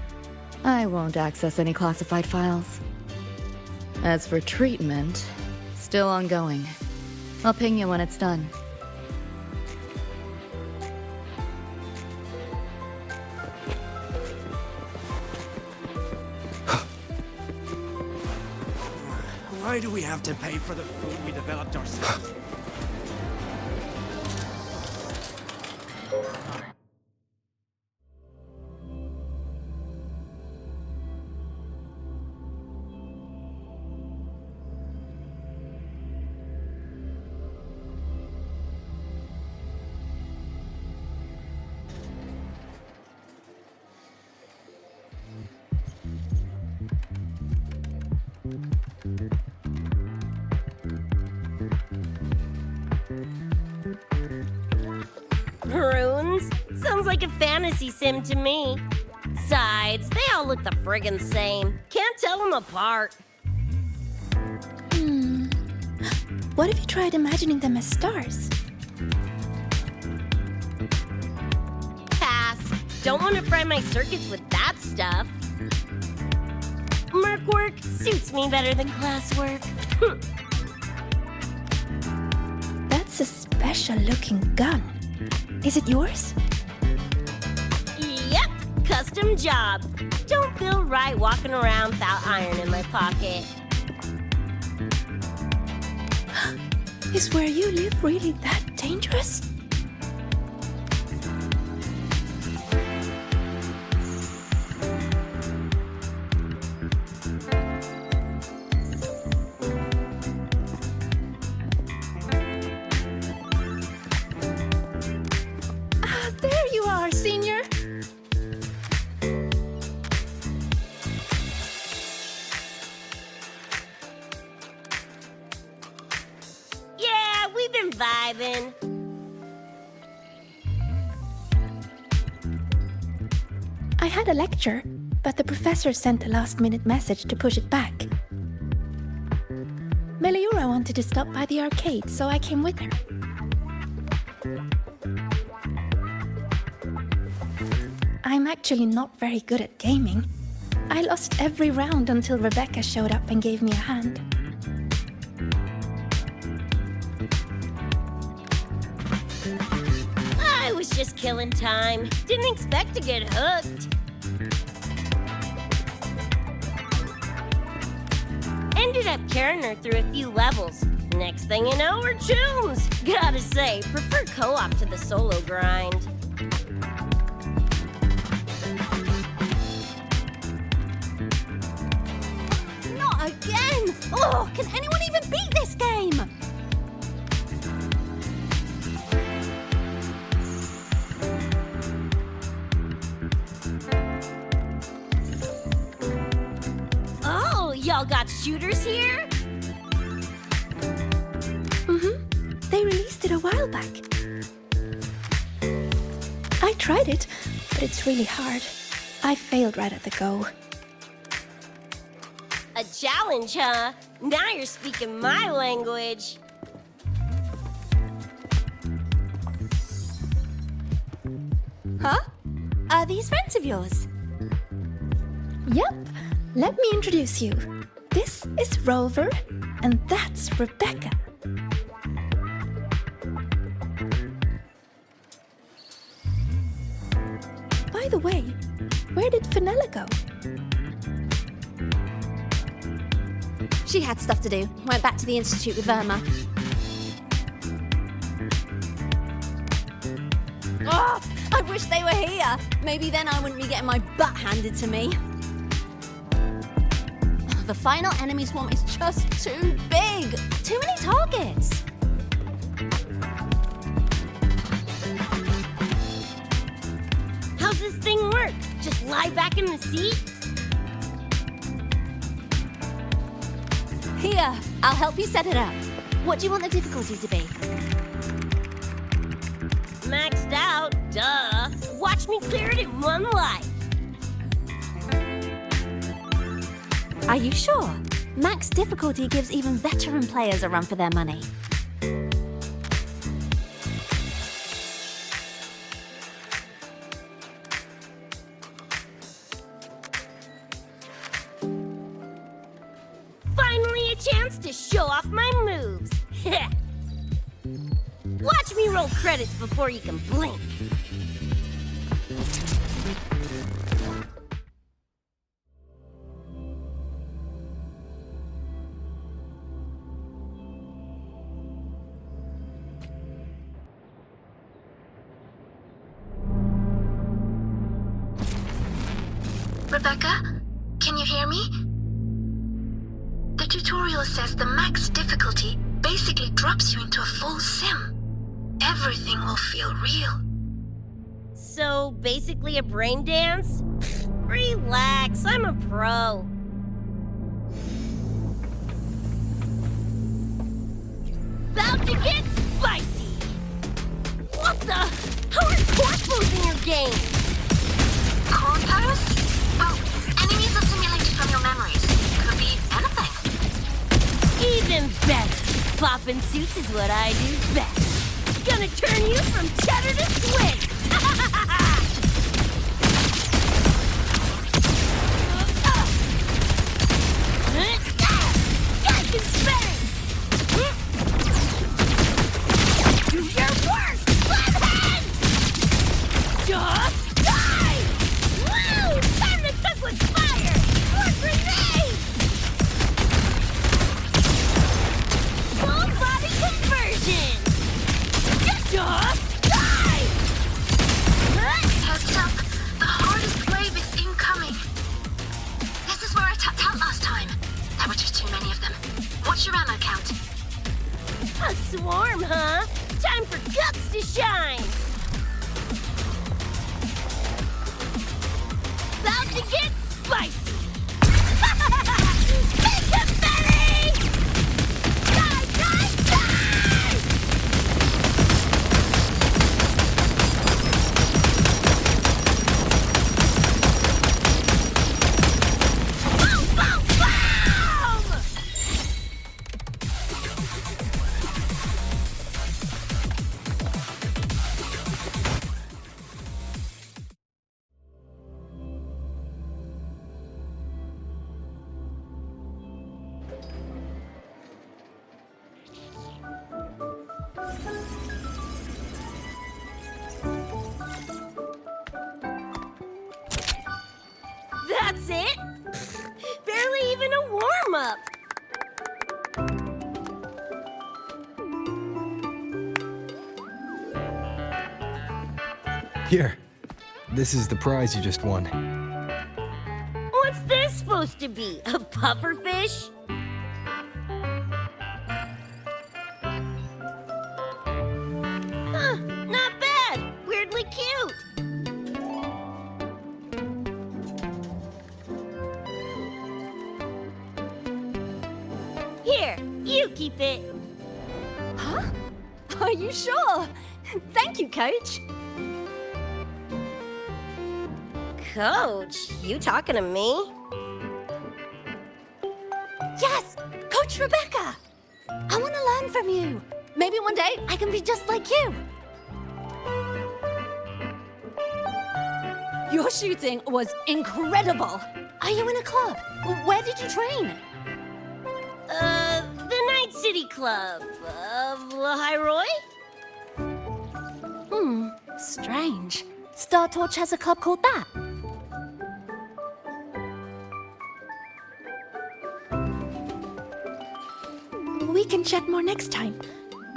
I won't access any classified files. As for treatment, still ongoing. I'll ping you when it's done. Why do we have to pay for the food we developed ourselves? Maroons? Sounds like a fantasy sim to me. Besides, they all look the friggin' same. Can't tell them apart. What if you tried imagining them as stars? Pass. Don't want to fry my circuits with that stuff. Merc work suits me better than classwork. That's a special-looking gun. Is it yours? Yep, custom job. Don't feel right walking around without iron in my pocket. Is where you live really that dangerous? There you are, Senior. Yeah, we've been vibing. I had a lecture, but the professor sent a last-minute message to push it back. Meliora wanted to stop by the arcade, so I came with her. I'm actually not very good at gaming. I lost every round until Rebecca showed up and gave me a hand. was just killing time. Didn't expect to get hooked. Ended up carrying her through a few levels. Next thing you know, we're chums. Gotta say, prefer co-op to the solo grind. Not again! Oh, can anyone even beat this game? Oh, y'all got shooters here? They released it a while back. I tried it, but it's really hard. I failed right at the go. A challenge, huh? Now you're speaking my language. Huh? Are these friends of yours? Yep, let me introduce you. This is Rover, and that's Rebecca. By the way, where did Fenella go? She had stuff to do. Went back to the Institute with Verma. Oh, I wish they were here. Maybe then I wouldn't be getting my butt handed to me. The final enemy swarm is just too big. Too many targets. How's this thing work? Just lie back in the seat? Here, I'll help you set it up. What do you want the difficulty to be? Maxed out, duh. Watch me clear it in one life. Are you sure? Max difficulty gives even veteran players a run for their money. Finally a chance to show off my moves. Watch me roll credits before you can blink. Rebecca, can you hear me? The tutorial says the max difficulty basically drops you into a full sim. Everything will feel real. So, basically a brain dance? Relax, I'm a pro. About to get spicy! What the? How are corpos in your game? Corpos? Well, enemies are simulated from your memories. Could be anything. Even better. Poppin' suits is what I do best. Gonna turn you from cheddar to Swiss. Got you spinning. Do your work, flathead! Just die! Woo! Time to cook with fire! More grenades! Full body conversion! Just die! Here. This is the prize you just won. What's this supposed to be? A pufferfish? Huh, not bad. Weirdly cute. Here, you keep it. Huh? Are you sure? Thank you, Coach. Coach, you talking to me? Yes! Coach Rebecca! I want to learn from you. Maybe one day I can be just like you. Your shooting was incredible. Are you in a club? Where did you train? The Night City Club of Lahiroy? Strange. Star Torch has a club called that. We can chat more next time.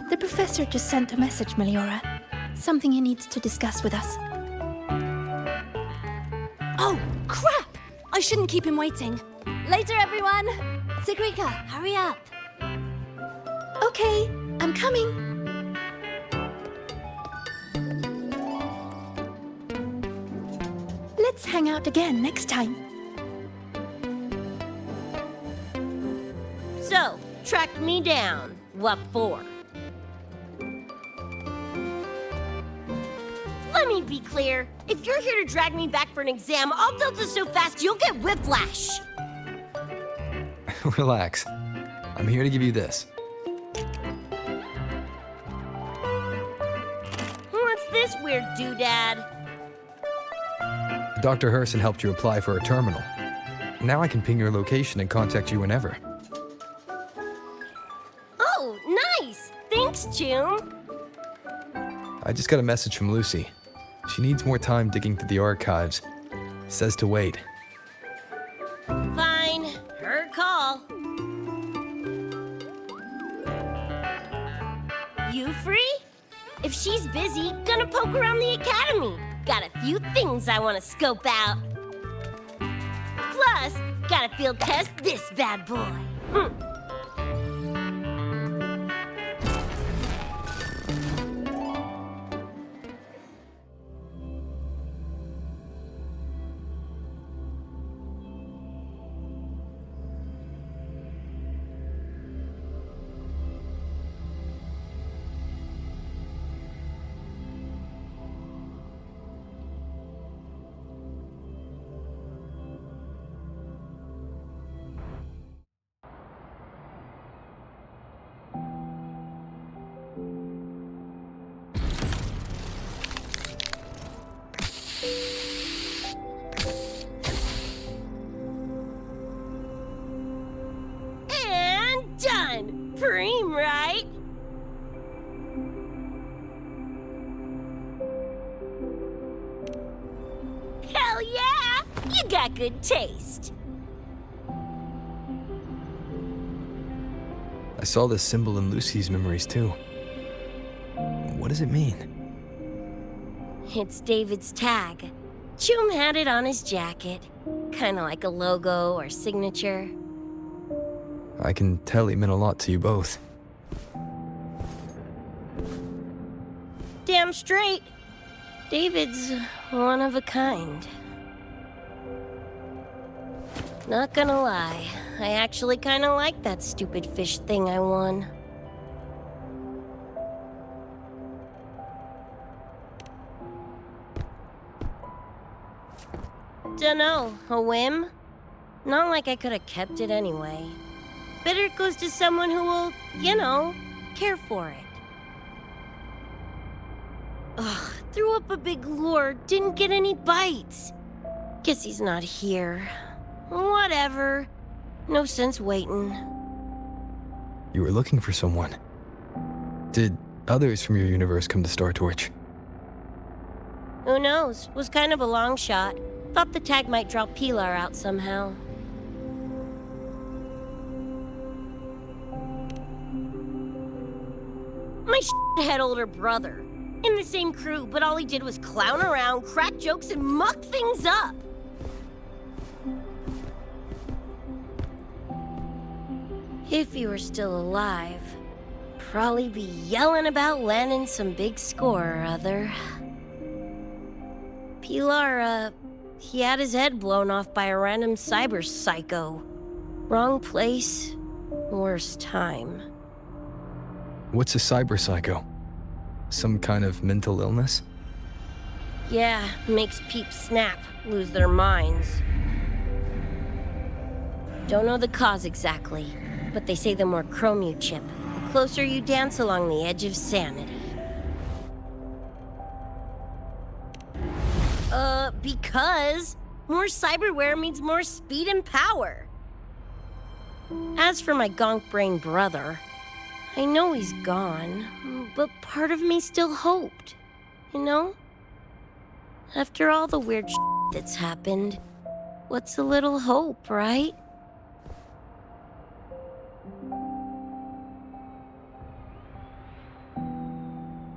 The professor just sent a message, Meliora. Something he needs to discuss with us. Oh, crap! I shouldn't keep him waiting. Later, everyone! Sigrika, hurry up. Okay, I'm coming. Let's hang out again next time. So, track me down. What for? Let me be clear. If you're here to drag me back for an exam, I'll delta so fast you'll get whiplash. Relax. I'm here to give you this. What's this weird doodad? Dr. Herson helped you apply for a terminal. Now I can ping your location and contact you whenever. Oh, nice! Thanks, June. I just got a message from Lucy. She needs more time digging through the archives. Says to wait. Fine. Her call. You free? If she's busy, gonna poke around the academy. Got a few things I want to scope out. Plus, gotta field test this bad boy. And done! Preem, right? Hell yeah! You got good taste. I saw this symbol in Lucy's memories too. What does it mean? It's David's tag. Chum had it on his jacket. Kinda like a logo or signature. I can tell he meant a lot to you both. Damn straight. David's one of a kind. Not gonna lie, I actually kinda like that stupid fish thing I won. Dunno, a whim? Not like I could have kept it anyway. Better it goes to someone who will, you know, care for it. Ugh, threw up a big lure, didn't get any bites. Guess he's not here. Whatever. No sense waiting. You were looking for someone. Did others from your universe come to Star Torch? Who knows? Was kind of a long shot. Thought the tag might draw Pilar out somehow. My shithead older brother. In the same crew, but all he did was clown around, crack jokes, and muck things up. If he were still alive, probably be yelling about landing some big score or other. Pilar, he had his head blown off by a random cyber psycho. Wrong place, worst time. What's a cyber psycho? Some kind of mental illness? Yeah, makes peeps snap, lose their minds. Don't know the cause exactly, but they say the more chrome you chip, the closer you dance along the edge of sanity. Because more cyberware means more speed and power. As for my gonk brain brother, I know he's gone, but part of me still hoped, you know? After all the weird that's happened, what's a little hope, right?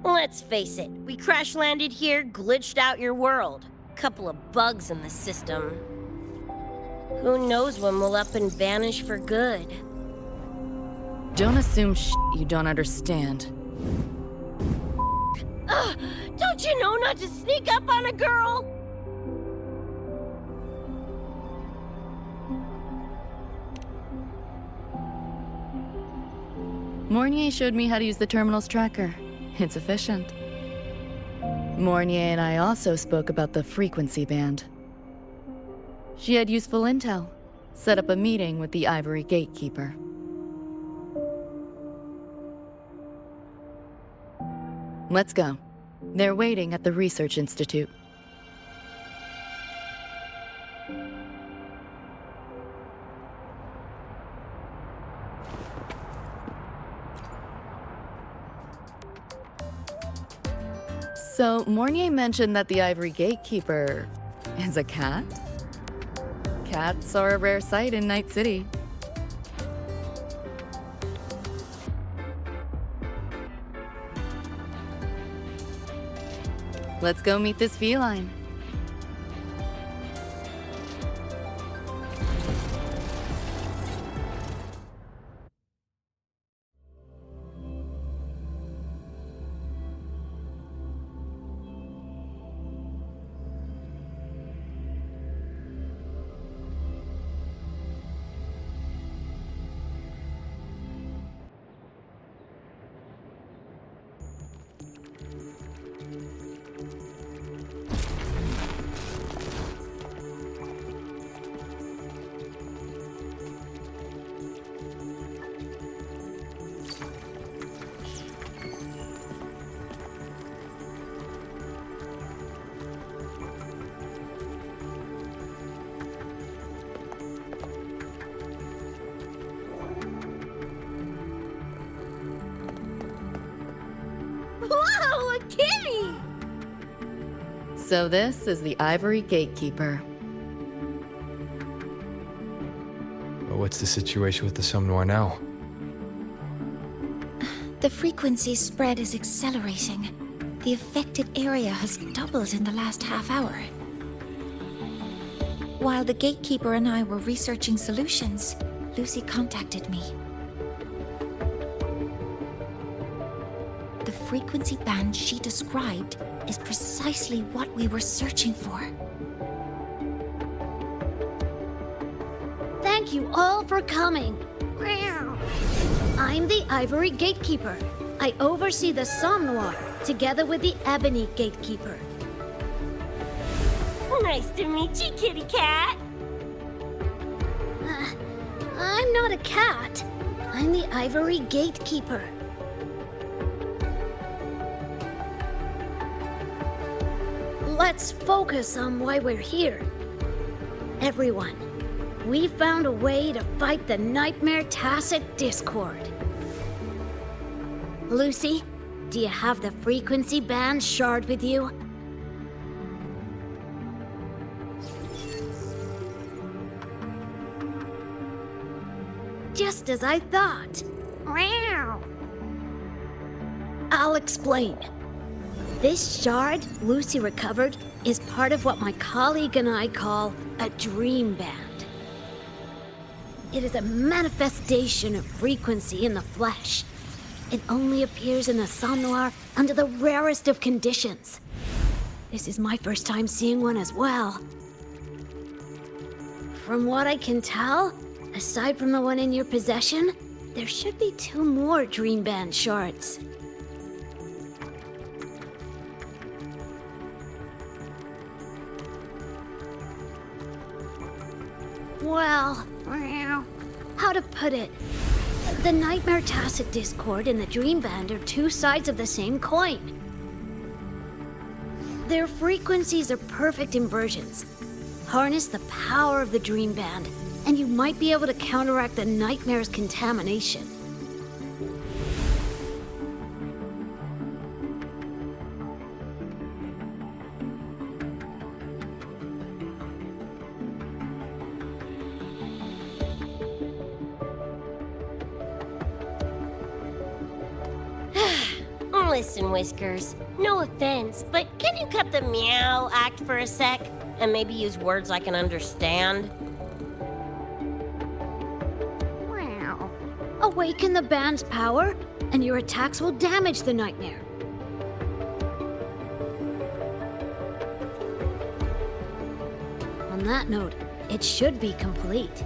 Let's face it, we crash-landed here, glitched out your world. Couple of bugs in the system. Who knows when we'll up and vanish for good? Don't assume you don't understand. Don't you know not to sneak up on a girl? Mornier showed me how to use the terminal's tracker. It's efficient. Mornier and I also spoke about the frequency band. She had useful intel. Set up a meeting with the Ivory Gatekeeper. Let's go. They're waiting at the Research Institute. So, Mornier mentioned that the Ivory Gatekeeper is a cat? Cats are a rare sight in Night City. Let's go meet this feline. Whoa, a kitty! So this is the Ivory Gatekeeper. Well, what's the situation with the Somme Noir now? The frequency spread is accelerating. The affected area has doubled in the last half hour. While the Gatekeeper and I were researching solutions, Lucy contacted me. The frequency band she described is precisely what we were searching for. Thank you all for coming. I'm the Ivory Gatekeeper. I oversee the Somme Noir, together with the Ebony Gatekeeper. Nice to meet you, kitty cat. I'm not a cat. I'm the Ivory Gatekeeper. Let's focus on why we're here. Everyone, we found a way to fight the Nightmare Tacit Discord. Lucy, do you have the frequency band shard with you? Just as I thought. I'll explain. This shard Lucy recovered is part of what my colleague and I call a dream band. It is a manifestation of frequency in the flesh. It only appears in the somnoir under the rarest of conditions. This is my first time seeing one as well. From what I can tell, aside from the one in your possession, there should be 2 more dream band shards. Well, how to put it? The Nightmare Tacit Discord and the Dream Band are 2 sides of the same coin. Their frequencies are perfect inversions. Harness the power of the Dream Band, and you might be able to counteract the Nightmare's contamination. Listen, Whiskers, no offense, but can you cut the meow act for a sec? And maybe use words I can understand? Wow. Awaken the band's power, and your attacks will damage the Nightmare. On that note, it should be complete.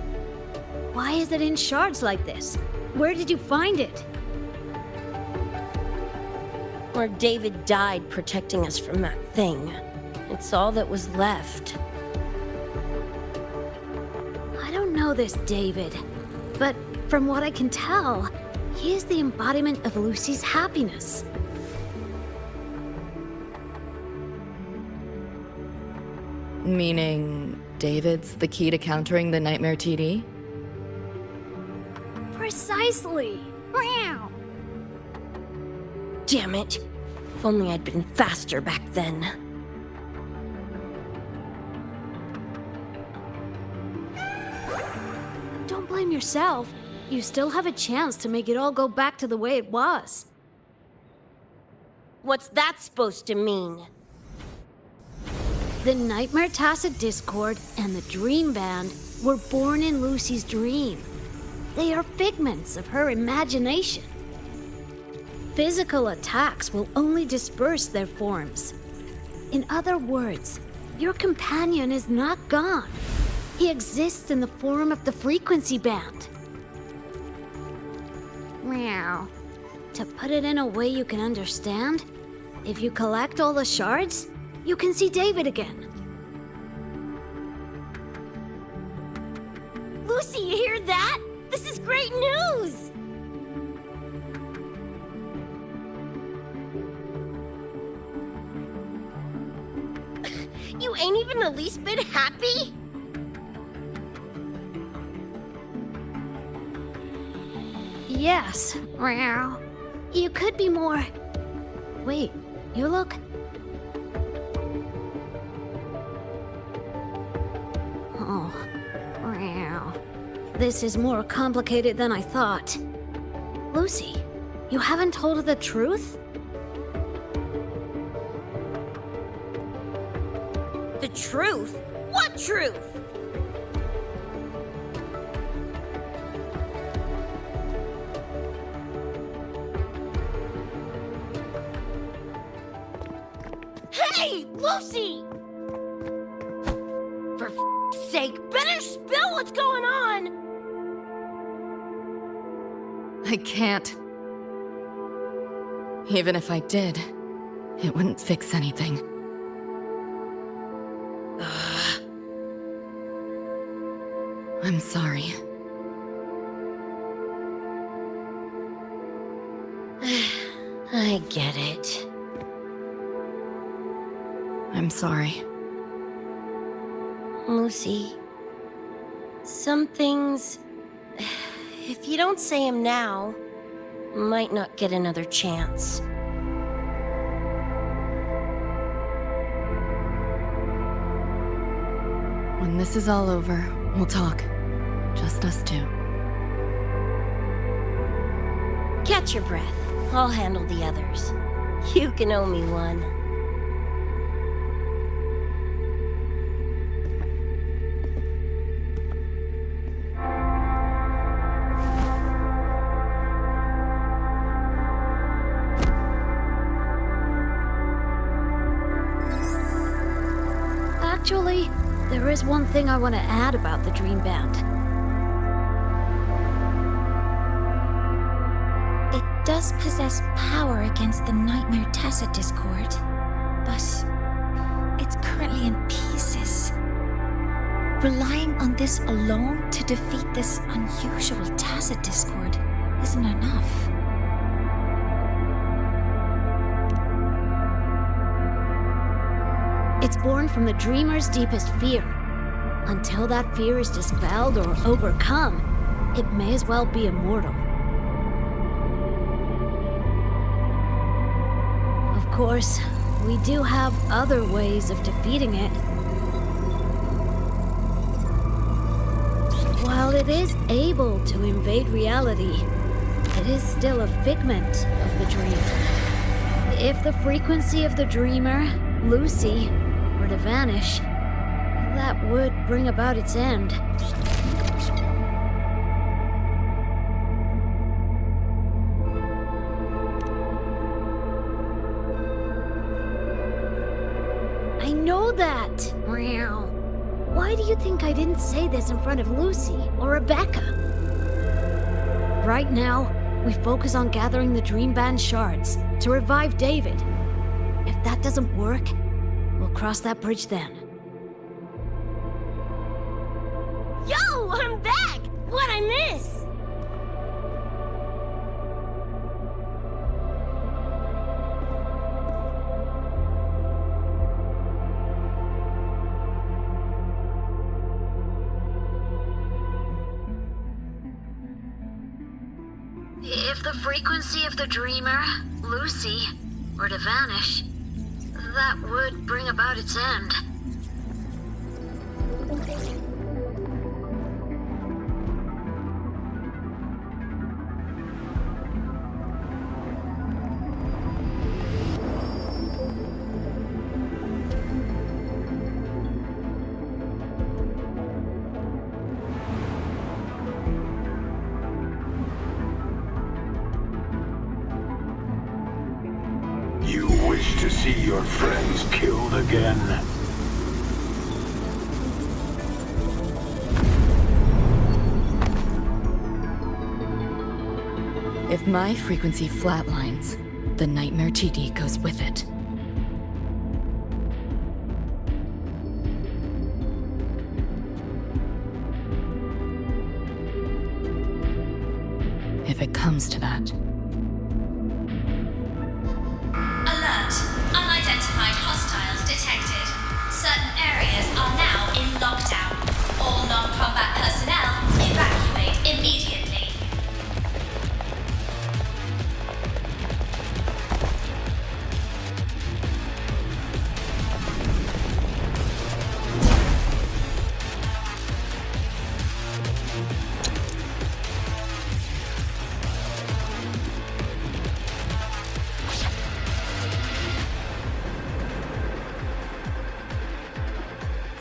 Why is it in shards like this? Where did you find it? Where David died protecting us from that thing. It's all that was left. I don't know this David, but from what I can tell, he is the embodiment of Lucy's happiness. Meaning, David's the key to countering the Nightmare TD? Precisely! Meow. Damn it. If only I'd been faster back then. Don't blame yourself. You still have a chance to make it all go back to the way it was. What's that supposed to mean? The Nightmare Tacit Discord and the Dream Band were born in Lucy's dream. They are figments of her imagination. Physical attacks will only disperse their forms. In other words, your companion is not gone. He exists in the form of the frequency band. Meow. To put it in a way you can understand, if you collect all the shards, you can see David again. Lucy, you hear that? This is great news! You ain't even the least bit happy? Yes. Meow. You could be more... Wait, you look... Oh. Meow. This is more complicated than I thought. Lucy, you haven't told her the truth? The truth? What truth? Hey, Lucy! For f***'s sake, better spill what's going on! I can't. Even if I did, it wouldn't fix anything. I'm sorry. I get it. I'm sorry. Lucy, some things, if you don't say them now, might not get another chance. When this is all over, we'll talk. Just us two. Catch your breath. I'll handle the others. You can owe me one. Actually, there is one thing I want to add about the Dream Band. It does possess power against the Nightmare Tacit Discord, but it's currently in pieces. Relying on this alone to defeat this unusual Tacit Discord isn't enough. It's born from the dreamer's deepest fear. Until that fear is dispelled or overcome, it may as well be immortal. Of course, we do have other ways of defeating it. While it is able to invade reality, it is still a figment of the dream. If the frequency of the dreamer, Lucy, were to vanish, that would bring about its end. I know that! Meow. Why do you think I didn't say this in front of Lucy or Rebecca? Right now, we focus on gathering the Dream Band shards to revive David. If that doesn't work, we'll cross that bridge then. Yo, I'm back! What'd I miss? If the frequency of the dreamer, Lucy, were to vanish, that would bring about its end. You wish to see your friends killed again? If my frequency flatlines, the Nightmare TD goes with it. If it comes to that. Alert! Unidentified hostiles detected. Certain areas are now in lockdown. All non-combat personnel evacuate immediately.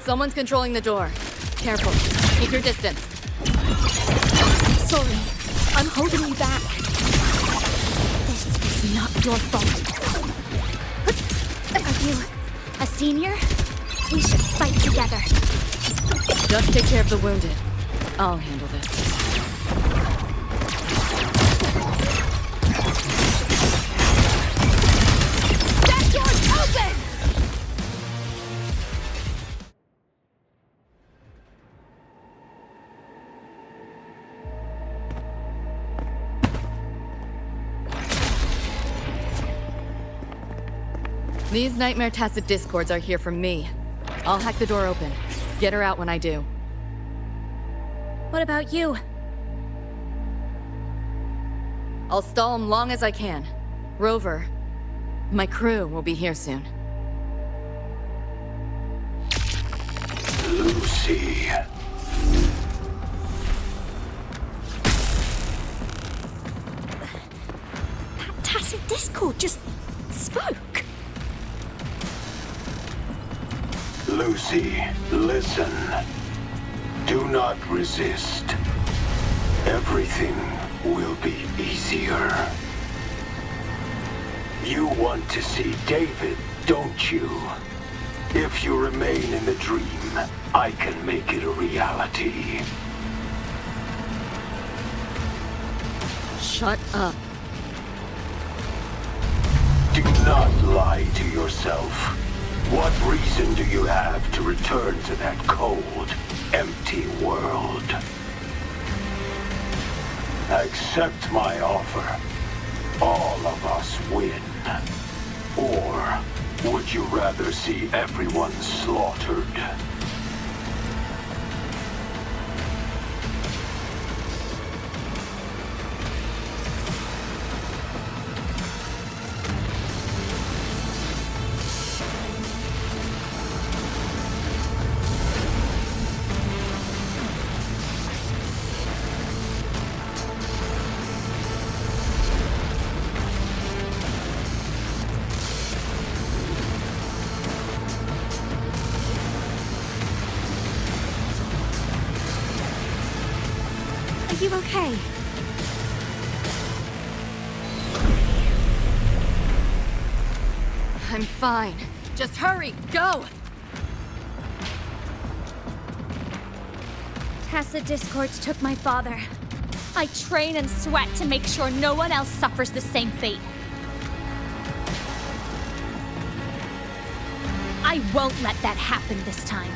Someone's controlling the door. Careful. Keep your distance. Sorry, I'm holding you back. This is not your fault. Are you a senior? We should fight together. Just take care of the wounded. I'll handle this. That door's open! These Nightmare Tacit Discords are here from me. I'll hack the door open. Get her out when I do. What about you? I'll stall them long as I can. Rover, my crew will be here soon. Lucy. That Tacit Discord just spoke. Lucy, listen. Do not resist. Everything will be easier. You want to see David, don't you? If you remain in the dream, I can make it a reality. Shut up. Do not lie to yourself. What reason do you have to return to that cold, empty world? Accept my offer. All of us win. Or would you rather see everyone slaughtered? Are you okay? I'm fine. Just hurry, go! Tacit discords took my father. I train and sweat to make sure no one else suffers the same fate. I won't let that happen this time.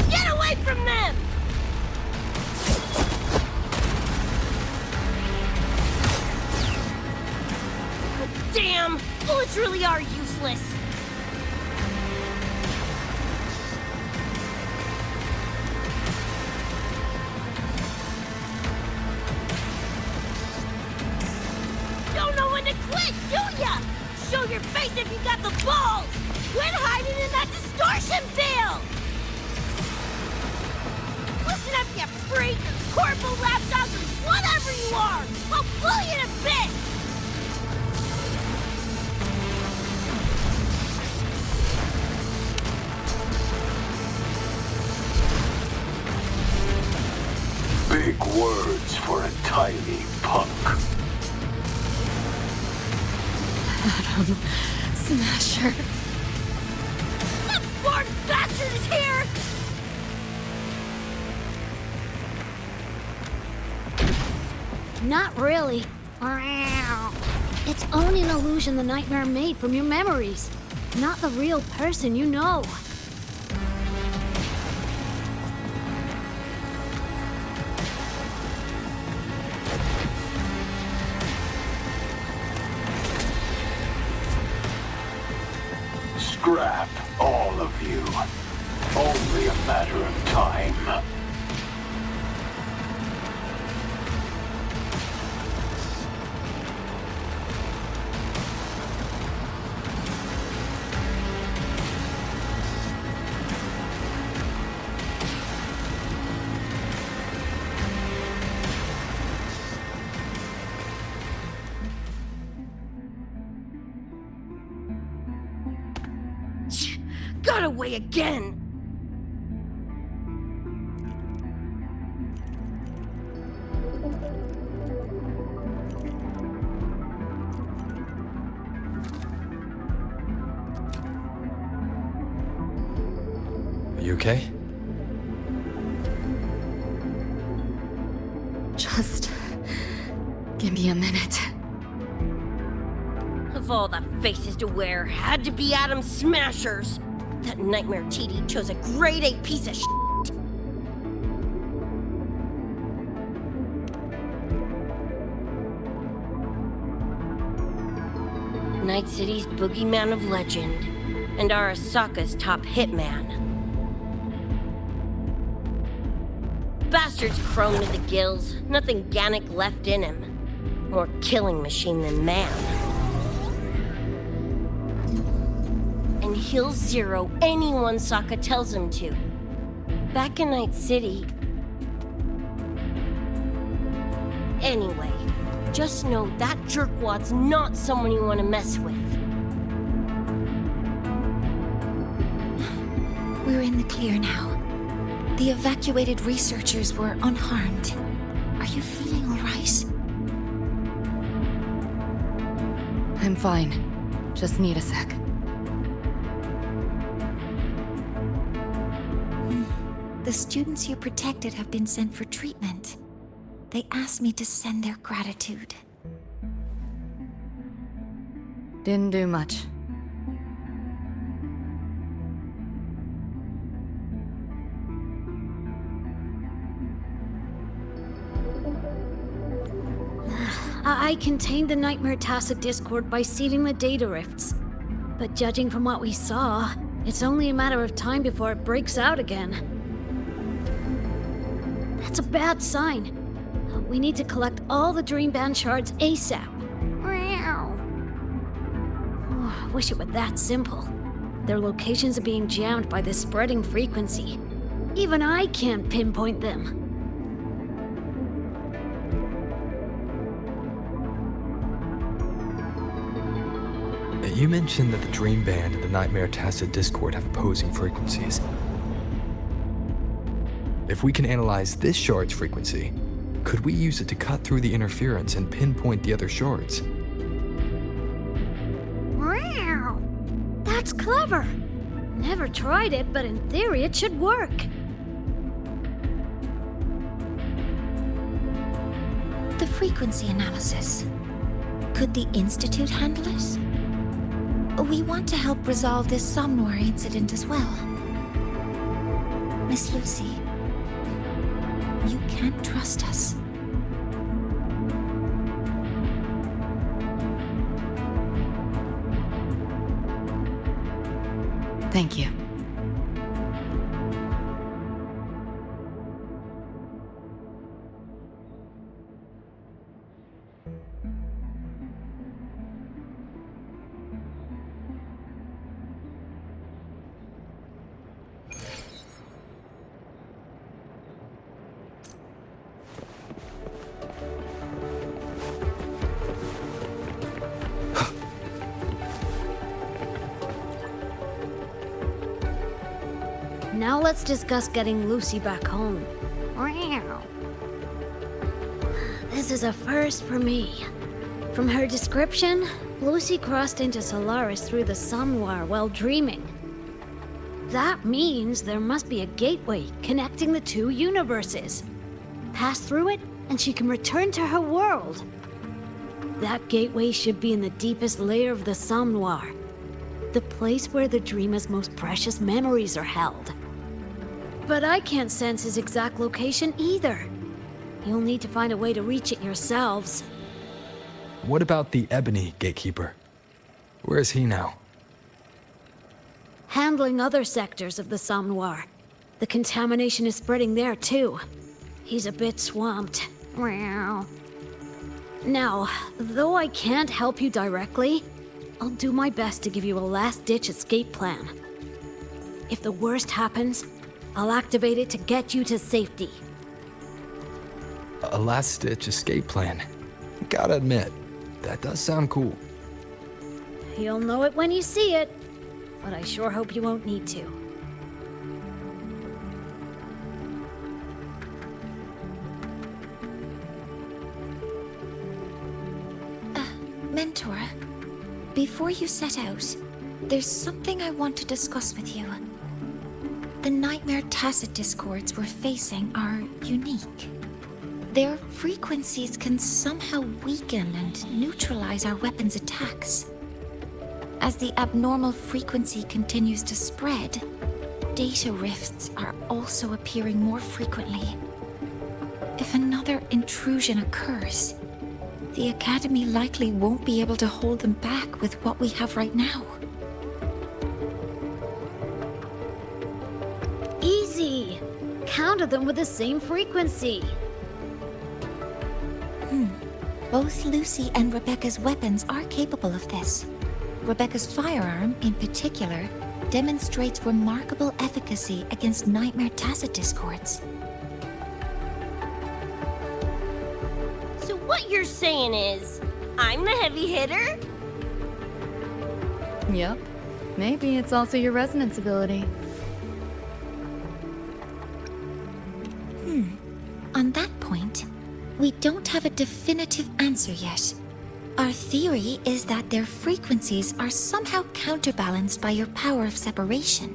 Get away from them! Damn! Bullets really are useless. Don't know when to quit, do ya? Show your face if you got the balls! Quit hiding in that distortion field! Listen up, you freak! Corporal, lapdog, or whatever you are! I'll blow you to bits! Big words for a tiny punk. Adam Smasher. That born bastard is here! Not really. It's only an illusion the nightmare made from your memories, not the real person you know. Scrap, all of you. Only a matter of time. Got away again! Are you okay? Just give me a minute. Of all the faces to wear, had to be Adam Smashers. That nightmare TD chose a grade A piece of shit. Night City's boogeyman of legend, and Arasaka's top hitman. Bastard's chrome to the gills, nothing Gannic left in him. More killing machine than man. And he'll zero anyone Sokka tells him to. Back in Night City. Anyway, just know that jerkwad's not someone you want to mess with. We're in the clear now. The evacuated researchers were unharmed. Are you feeling all right? I'm fine. Just need a sec. The students you protected have been sent for treatment. They asked me to send their gratitude. Didn't do much. I contained the Nightmare Tacit Discord by sealing the data rifts. But judging from what we saw, it's only a matter of time before it breaks out again. That's a bad sign. We need to collect all the Dream Band shards ASAP. Oh, I wish it were that simple. Their locations are being jammed by this spreading frequency. Even I can't pinpoint them. You mentioned that the Dream Band and the Nightmare Tacit Discord have opposing frequencies. If we can analyze this shard's frequency, could we use it to cut through the interference and pinpoint the other shards? Wow! That's clever! Never tried it, but in theory it should work. The frequency analysis. Could the Institute handle it? We want to help resolve this Somnoir incident as well. Miss Lucy, you can't trust us. Thank you. Now let's discuss getting Lucy back home. This is a first for me. From her description, Lucy crossed into Solaris through the Somnoir while dreaming. That means there must be a gateway connecting the two universes. Pass through it, and she can return to her world. That gateway should be in the deepest layer of the Somnoir, the place where the dreamer's most precious memories are held. But I can't sense his exact location either. You'll need to find a way to reach it yourselves. What about the Ebony Gatekeeper? Where is he now? Handling other sectors of the Somnoir. The contamination is spreading there too. He's a bit swamped. Now, though I can't help you directly, I'll do my best to give you a last-ditch escape plan. If the worst happens, I'll activate it to get you to safety. A last-ditch escape plan. Gotta admit, that does sound cool. You'll know it when you see it, but I sure hope you won't need to. Mentor, before you set out, there's something I want to discuss with you. The Nightmare Tacit Discords we're facing are unique. Their frequencies can somehow weaken and neutralize our weapons' attacks. As the abnormal frequency continues to spread, data rifts are also appearing more frequently. If another intrusion occurs, the Academy likely won't be able to hold them back with what we have right now. Easy! Counter them with the same frequency. Both Lucy and Rebecca's weapons are capable of this. Rebecca's firearm, in particular, demonstrates remarkable efficacy against Nightmare Tacit Discords. So what you're saying is, I'm the heavy hitter? Yep. Maybe it's also your resonance ability. On that point, we don't have a definitive answer yet. Our theory is that their frequencies are somehow counterbalanced by your power of separation.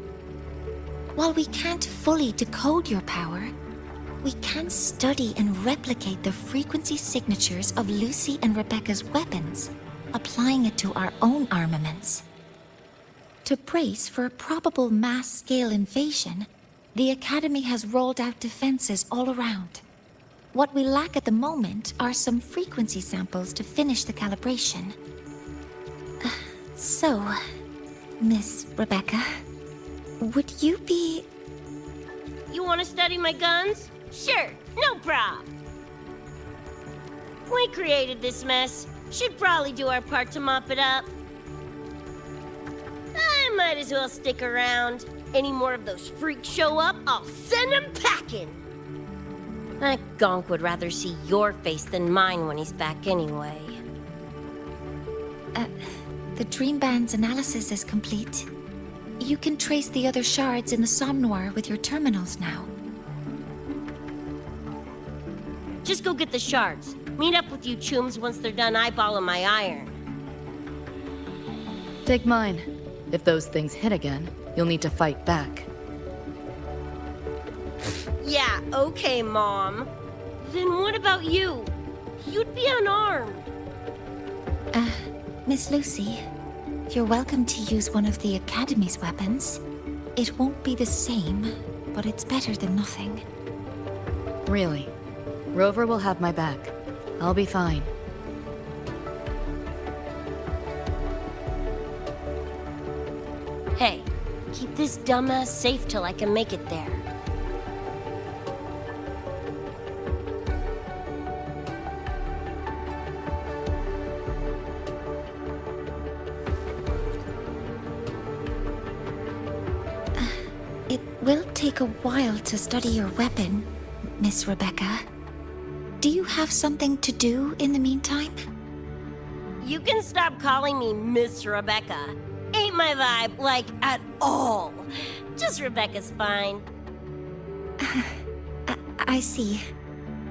While we can't fully decode your power, we can study and replicate the frequency signatures of Lucy and Rebecca's weapons, applying it to our own armaments. To brace for a probable mass-scale invasion, the Academy has rolled out defenses all around. What we lack at the moment are some frequency samples to finish the calibration. So, Miss Rebecca, would you be... You want to study my guns? Sure, no prob. We created this mess. Should probably do our part to mop it up. I might as well stick around. Any more of those freaks show up, I'll send them packing. That gonk would rather see your face than mine when he's back anyway. The Dream Band's analysis is complete. You can trace the other shards in the Somnoir with your terminals now. Just go get the shards. Meet up with you chooms once they're done eyeballing my iron. Take mine. If those things hit again, you'll need to fight back. Yeah, okay, Mom. Then what about you? You'd be unarmed. Miss Lucy, you're welcome to use one of the Academy's weapons. It won't be the same, but it's better than nothing. Really? Rover will have my back. I'll be fine. Hey, keep this dumbass safe till I can make it there. It will take a while to study your weapon, Miss Rebecca. Do you have something to do in the meantime? You can stop calling me Miss Rebecca. Ain't my vibe, like, at all. Just Rebecca's fine. I see.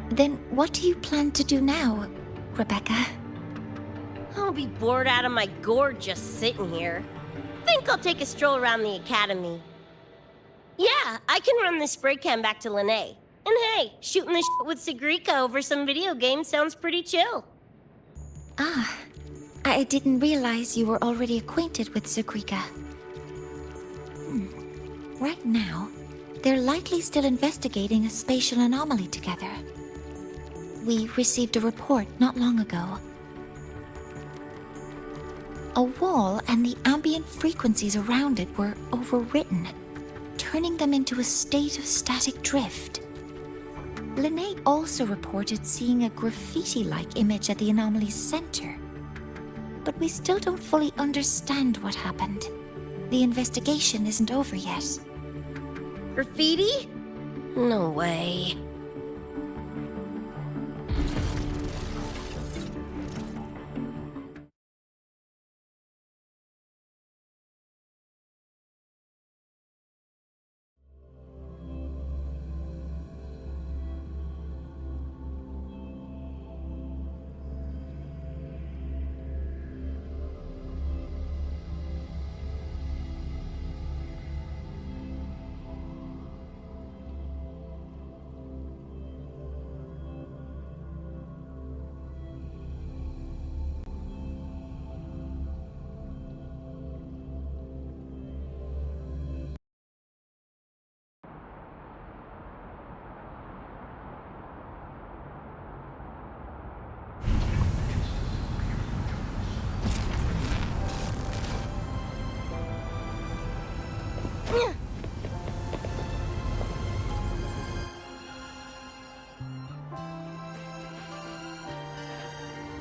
Then what do you plan to do now, Rebecca? I'll be bored out of my gourd just sitting here. Think I'll take a stroll around the Academy. Yeah, I can run this spray can back to Lene. And hey, shooting the shit with Sigrika over some video games sounds pretty chill. Ah, I didn't realize you were already acquainted with Sigrika. Right now, they're likely still investigating a spatial anomaly together. We received a report not long ago. A wall and the ambient frequencies around it were overwritten, turning them into a state of static drift. Lene also reported seeing a graffiti-like image at the anomaly's center. But we still don't fully understand what happened. The investigation isn't over yet. Graffiti? No way.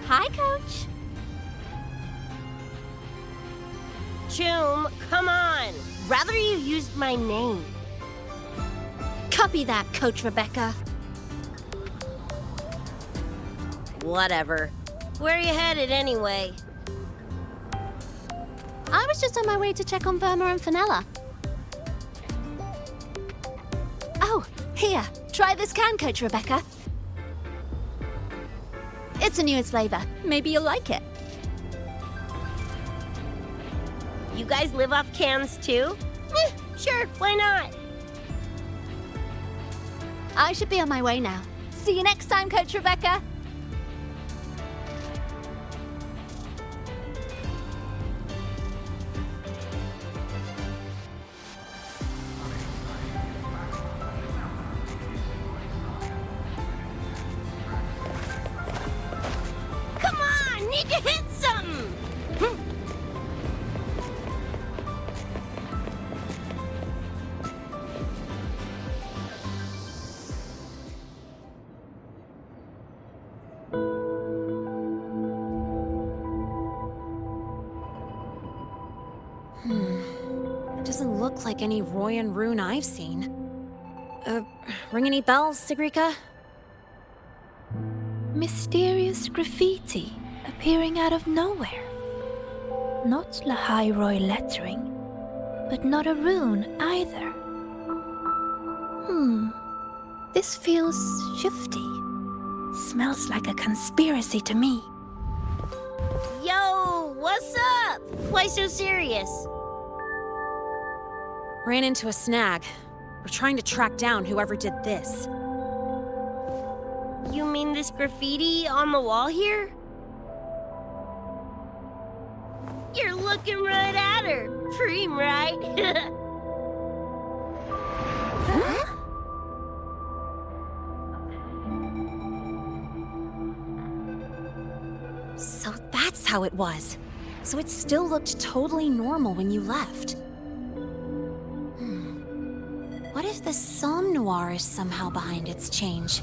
Hi, Coach. Choom, come on. Rather you used my name. Copy that, Coach Rebecca. Whatever. Where are you headed anyway? I was just on my way to check on Verma and Fenella. Oh, here. Try this can, Coach Rebecca. It's a newest flavor. Maybe you'll like it. You guys live off cans too? Sure, why not? I should be on my way now. See you next time, Coach Rebecca. Come on, need to hit something! Doesn't look like any Royan rune I've seen. Ring any bells, Sigrika? Mysterious graffiti appearing out of nowhere. Not Lahai Roy lettering, but not a rune either. This feels shifty. Smells like a conspiracy to me. Yo, what's up? Why so serious? Ran into a snag. We're trying to track down whoever did this. You mean this graffiti on the wall here? You're looking right at her. Preem, right? Huh? So that's how it was. So it still looked totally normal when you left. What if the Somme Noir is somehow behind its change?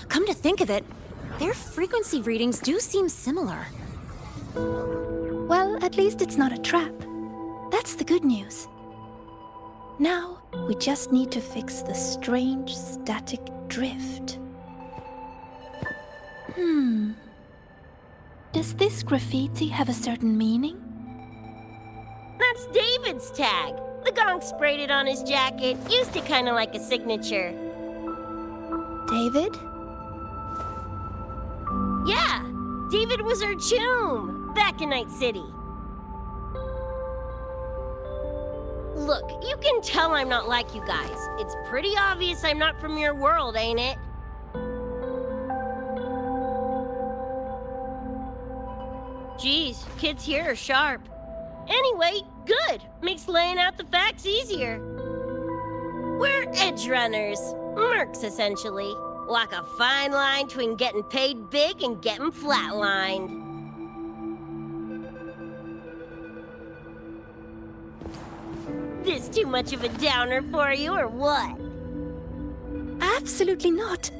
Come to think of it, their frequency readings do seem similar. Well, at least it's not a trap. That's the good news. Now, we just need to fix the strange static drift. Does this graffiti have a certain meaning? That's David's tag. The gonk sprayed it on his jacket. Used it kind of like a signature. David? Yeah, David was our choom back in Night City. Look, you can tell I'm not like you guys. It's pretty obvious I'm not from your world, ain't it? Geez, kids here are sharp. Anyway, good. Makes laying out the facts easier. We're Edgerunners. Mercs, essentially. Walk a fine line between getting paid big and getting flatlined. This too much of a downer for you, or what? Absolutely not.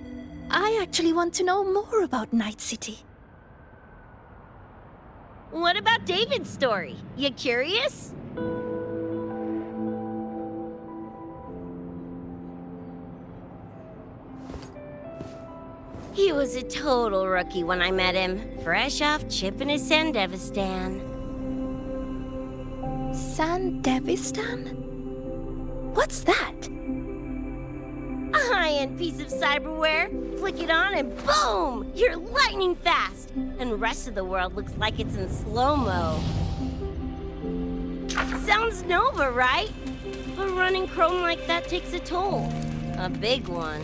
I actually want to know more about Night City. What about David's story? You curious? He was a total rookie when I met him, fresh off chipping his Sandevistan. Sandevistan? What's that? A high-end piece of cyberware. Flick it on and boom! You're lightning fast! And the rest of the world looks like it's in slow-mo. Sounds Nova, right? But running chrome like that takes a toll. A big one.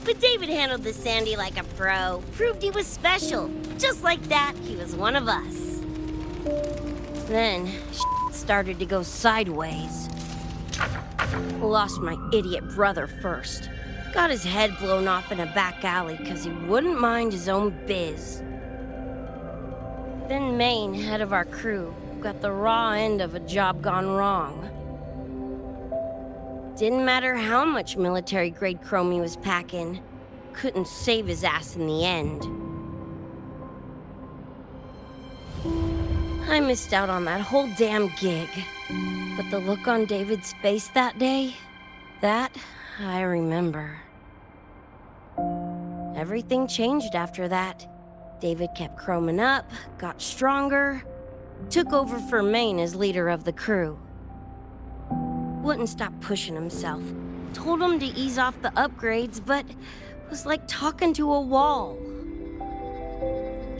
But David handled the Sandy like a pro. Proved he was special. Just like that, he was one of us. Then, shit started to go sideways. Lost my idiot brother first. Got his head blown off in a back alley because he wouldn't mind his own biz. Then Maine, head of our crew, got the raw end of a job gone wrong. Didn't matter how much military-grade chrome he was packing. Couldn't save his ass in the end. I missed out on that whole damn gig. But the look on David's face that day, that I remember. Everything changed after that. David kept chroming up, got stronger, took over for Maine as leader of the crew. Wouldn't stop pushing himself. Told him to ease off the upgrades, but was like talking to a wall.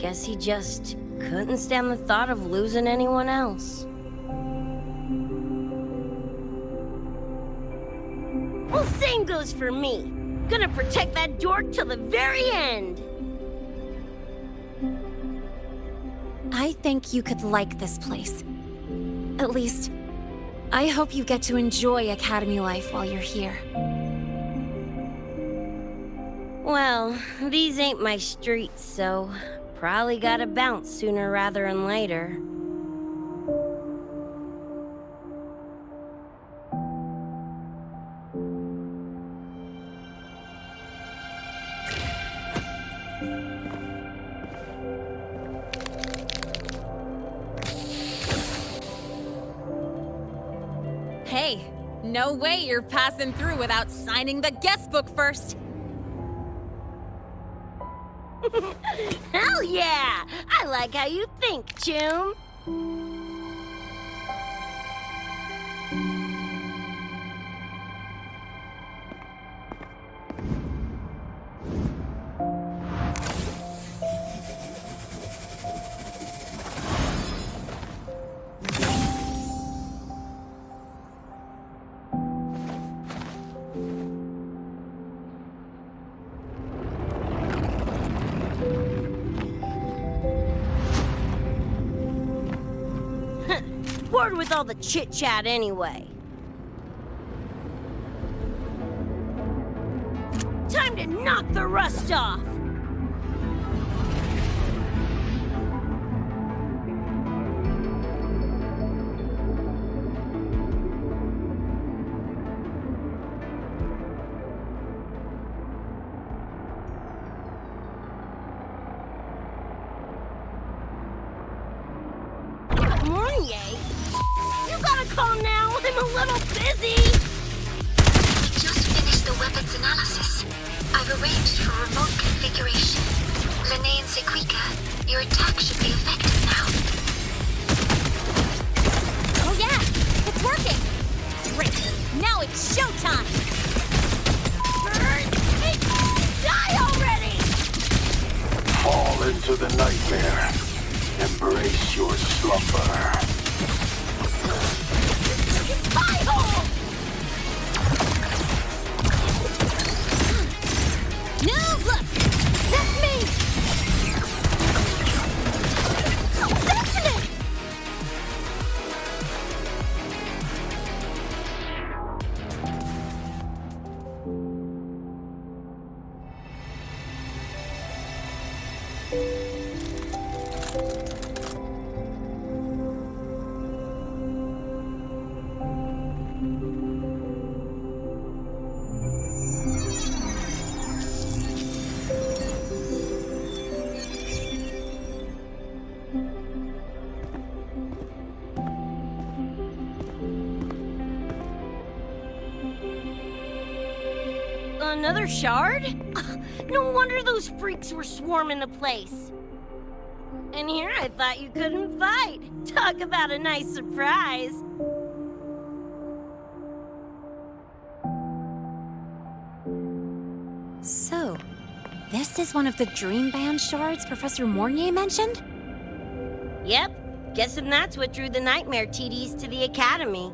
Guess he just couldn't stand the thought of losing anyone else. Well, same goes for me. Gonna protect that dork till the very end. I think you could like this place. At least, I hope you get to enjoy Academy life while you're here. Well, these ain't my streets, so probably gotta bounce sooner rather than later. Hey, no way you're passing through without signing the guest book first. Hell yeah! I like how you think, Choom. Bored with all the chit-chat anyway. Time to knock the rust off! You gotta call now, I'm a little busy! We just finished the weapons analysis. I've arranged for remote configuration. Lene and Sequika, your attack should be effective now. Oh yeah, it's working! Great, now it's showtime! Die already! Fall into the nightmare. Embrace your slumber. Now look! That's me! That's it! Another shard? No wonder those freaks were swarming the place. And here I thought you couldn't fight. Talk about a nice surprise. So, this is one of the Dream Band shards Professor Mornier mentioned? Yep, guessing that's what drew the Nightmare TDs to the Academy.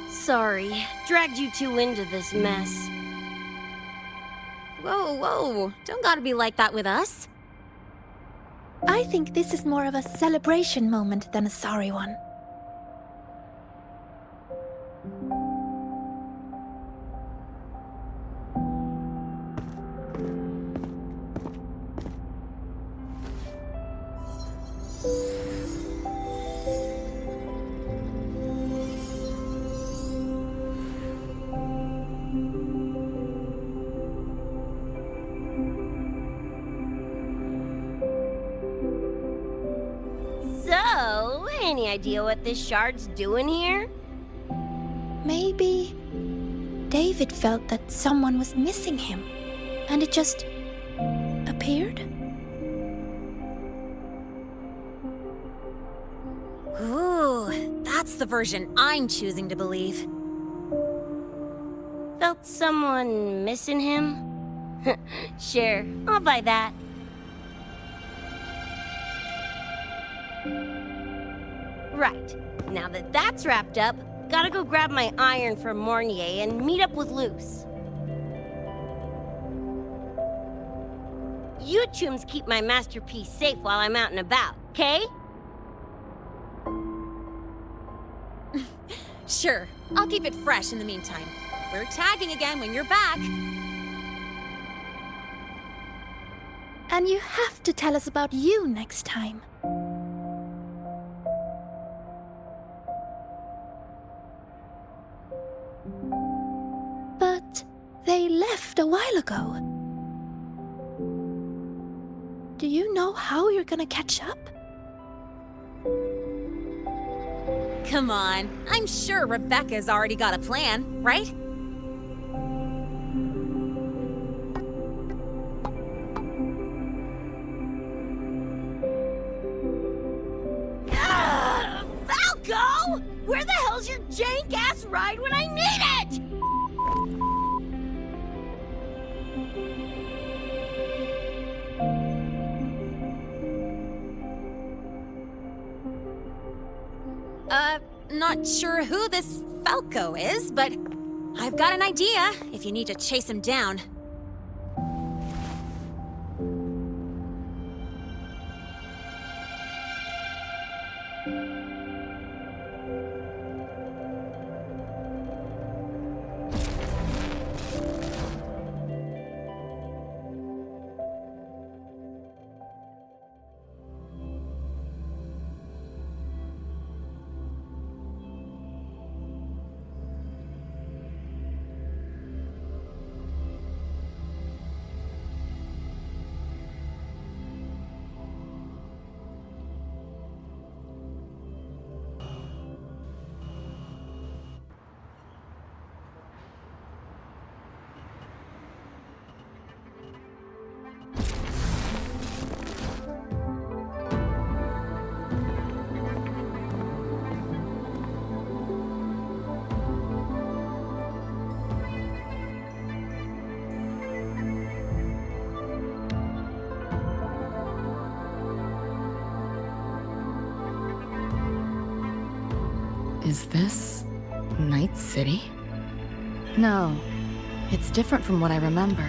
Sorry, dragged you two into this mess. Whoa, whoa, don't gotta be like that with us. I think this is more of a celebration moment than a sorry one. So, any idea what this shard's doing here? Maybe David felt that someone was missing him, and it just appeared? That's the version I'm choosing to believe. Felt someone missing him? Sure, I'll buy that. Right, now that that's wrapped up, gotta go grab my iron from Mornier and meet up with Luce. You chooms keep my masterpiece safe while I'm out and about, okay? Sure, I'll keep it fresh in the meantime. We're tagging again when you're back. And you have to tell us about you next time. But they left a while ago. Do you know how you're gonna catch up? Come on, I'm sure Rebecca's already got a plan, right? Falco! Where the hell's your jank-ass ride when I need it? Not sure who this Falco is, but I've got an idea if you need to chase him down. Is this Night City? No, it's different from what I remember.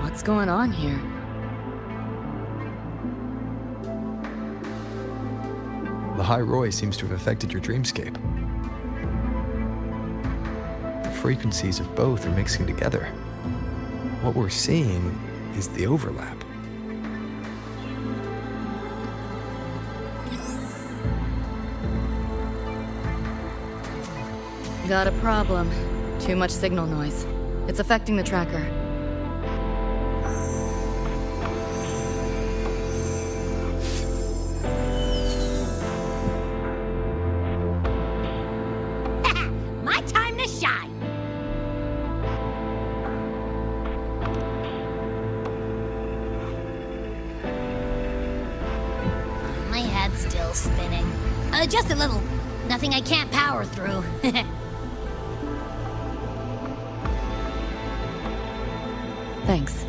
What's going on here? The High Roy seems to have affected your dreamscape. The frequencies of both are mixing together. What we're seeing is the overlap. Got a problem. Too much signal noise. It's affecting the tracker. My time to shine! My head's still spinning. Just a little. Nothing I can't power through. Thanks.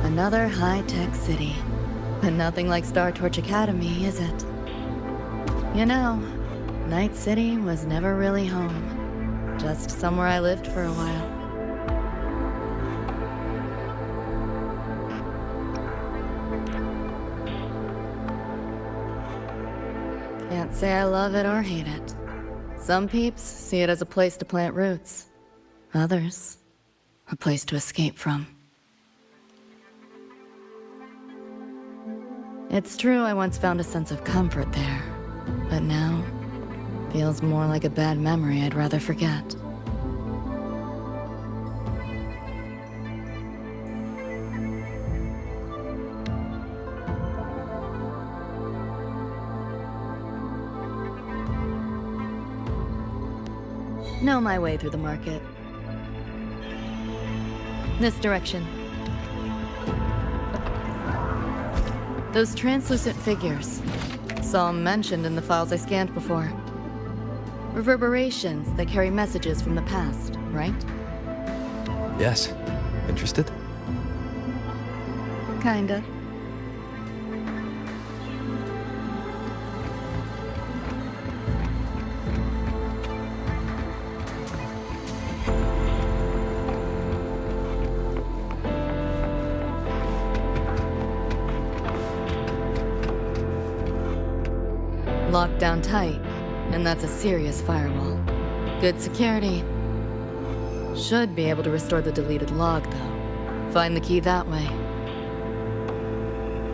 Another high-tech city. But nothing like Star Torch Academy, is it? You know, Night City was never really home. Just somewhere I lived for a while. Can't say I love it or hate it. Some peeps see it as a place to plant roots. Others, a place to escape from. It's true I once found a sense of comfort there, but now, feels more like a bad memory I'd rather forget. Know my way through the market. This direction. Those translucent figures. Saw 'em mentioned in the files I scanned before. Reverberations that carry messages from the past, right? Yes. Interested? Kinda. Locked down tight, and that's a serious firewall. Good security. Should be able to restore the deleted log, though. Find the key that way.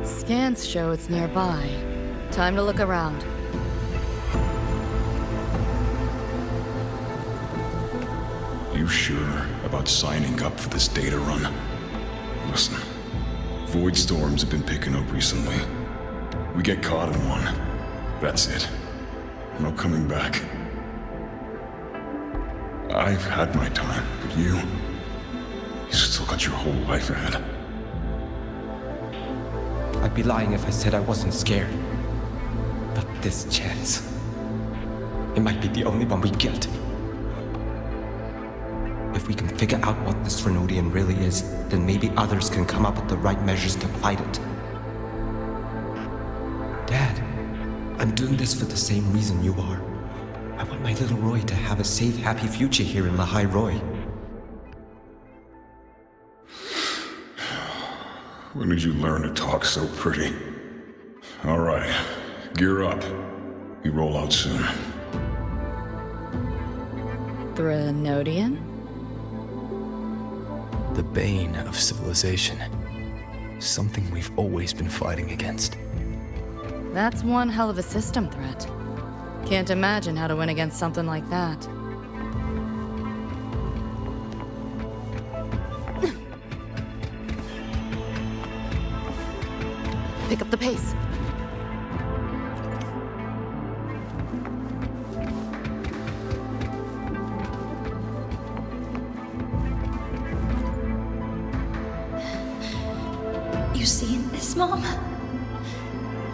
Scans show it's nearby. Time to look around. You sure about signing up for this data run? Listen, void storms have been picking up recently. We get caught in one. That's it. No coming back. I've had my time, but you still got your whole life ahead. I'd be lying if I said I wasn't scared. But this chance, it might be the only one we get. If we can figure out what this Renodian really is, then maybe others can come up with the right measures to fight it. Dad, I'm doing this for the same reason you are. I want my little Roy to have a safe, happy future here in Lahai Roy. When did you learn to talk so pretty? All right, gear up. We roll out soon. Renodian? The bane of civilization. Something we've always been fighting against. That's one hell of a system threat. Can't imagine how to win against something like that. Pick up the pace. You seeing this, Mom?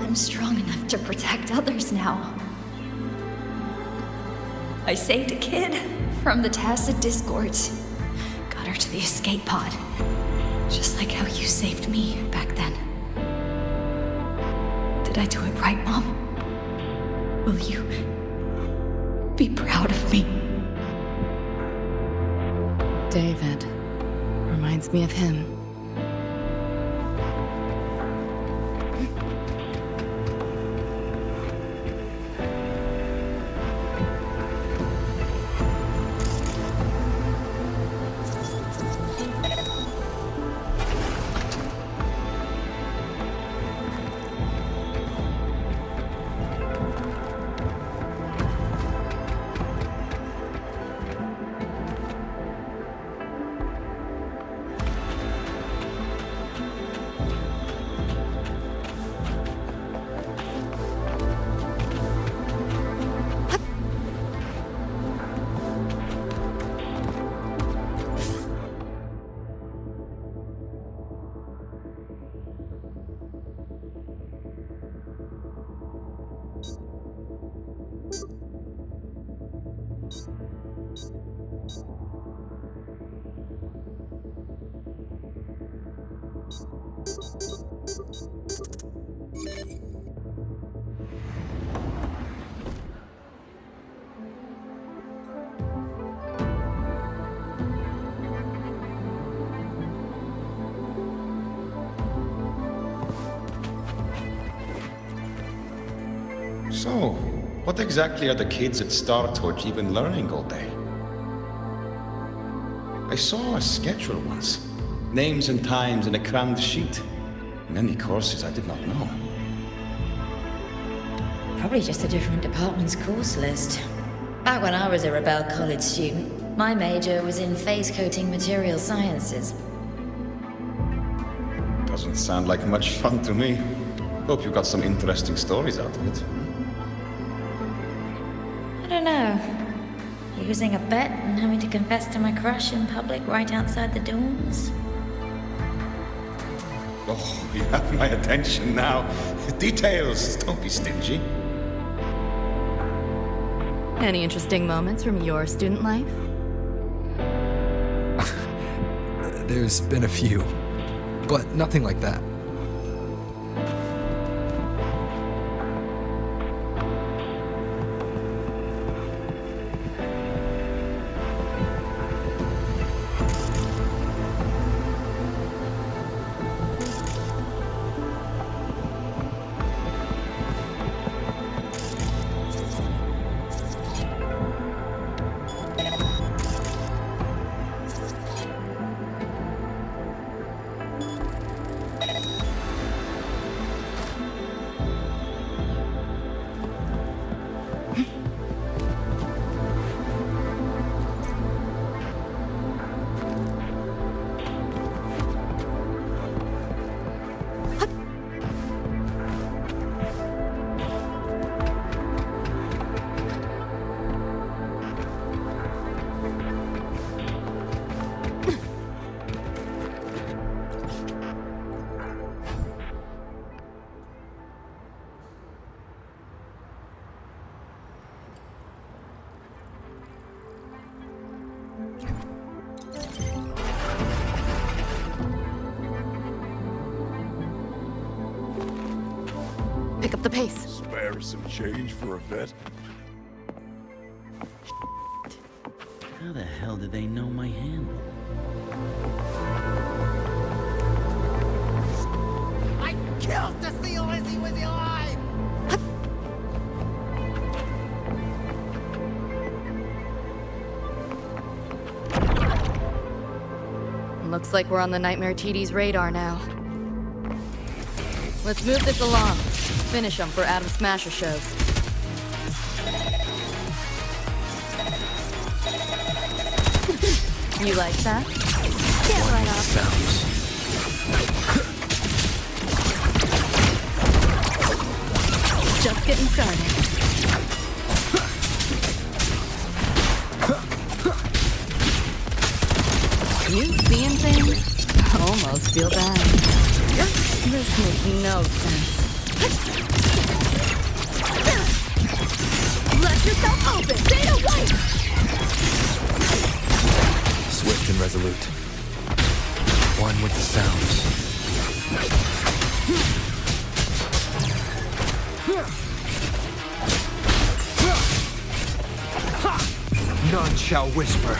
I'm strong enough to protect others now. I saved a kid from the Tacit Discords. Got her to the escape pod. Just like how you saved me back then. Did I do it right, Mom? Will you be proud of me? David. Reminds me of him. So, what exactly are the kids at Star Torch even learning all day? I saw a schedule once. Names and times in a crammed sheet. Many courses I did not know. Probably just a different department's course list. Back when I was a Rebel College student, my major was in phase coating material sciences. Doesn't sound like much fun to me. Hope you got some interesting stories out of it. I don't know. We Losing a bet and having to confess to my crush in public right outside the dorms? Oh, you have my attention now. Details, don't be stingy. Any interesting moments from your student life? There's been a few, but nothing like that. Pick up the pace. Spare some change for a vet. How the hell did they know my handle? I killed to see Lizzie was alive! Looks like we're on the Nightmare TD's radar now. Let's move this along. Finish them for Adam Smasher shows. You like that? Get right off. Sounds. Just getting started. You seeing things? Almost feel bad. This makes no sense. Let yourself open! Data white! Swift and resolute. One with the sounds. None shall whisper.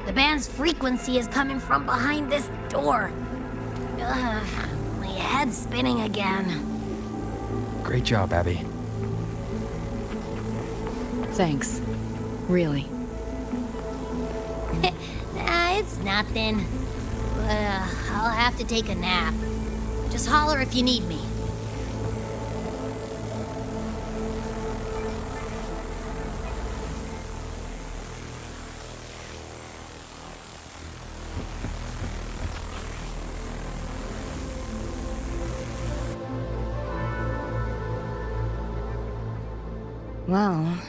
The band's frequency is coming from behind this door. Ugh, my head's spinning again. Great job, Abby. Thanks. Really. Nah, it's nothing. But I'll have to take a nap. Just holler if you need me. Well,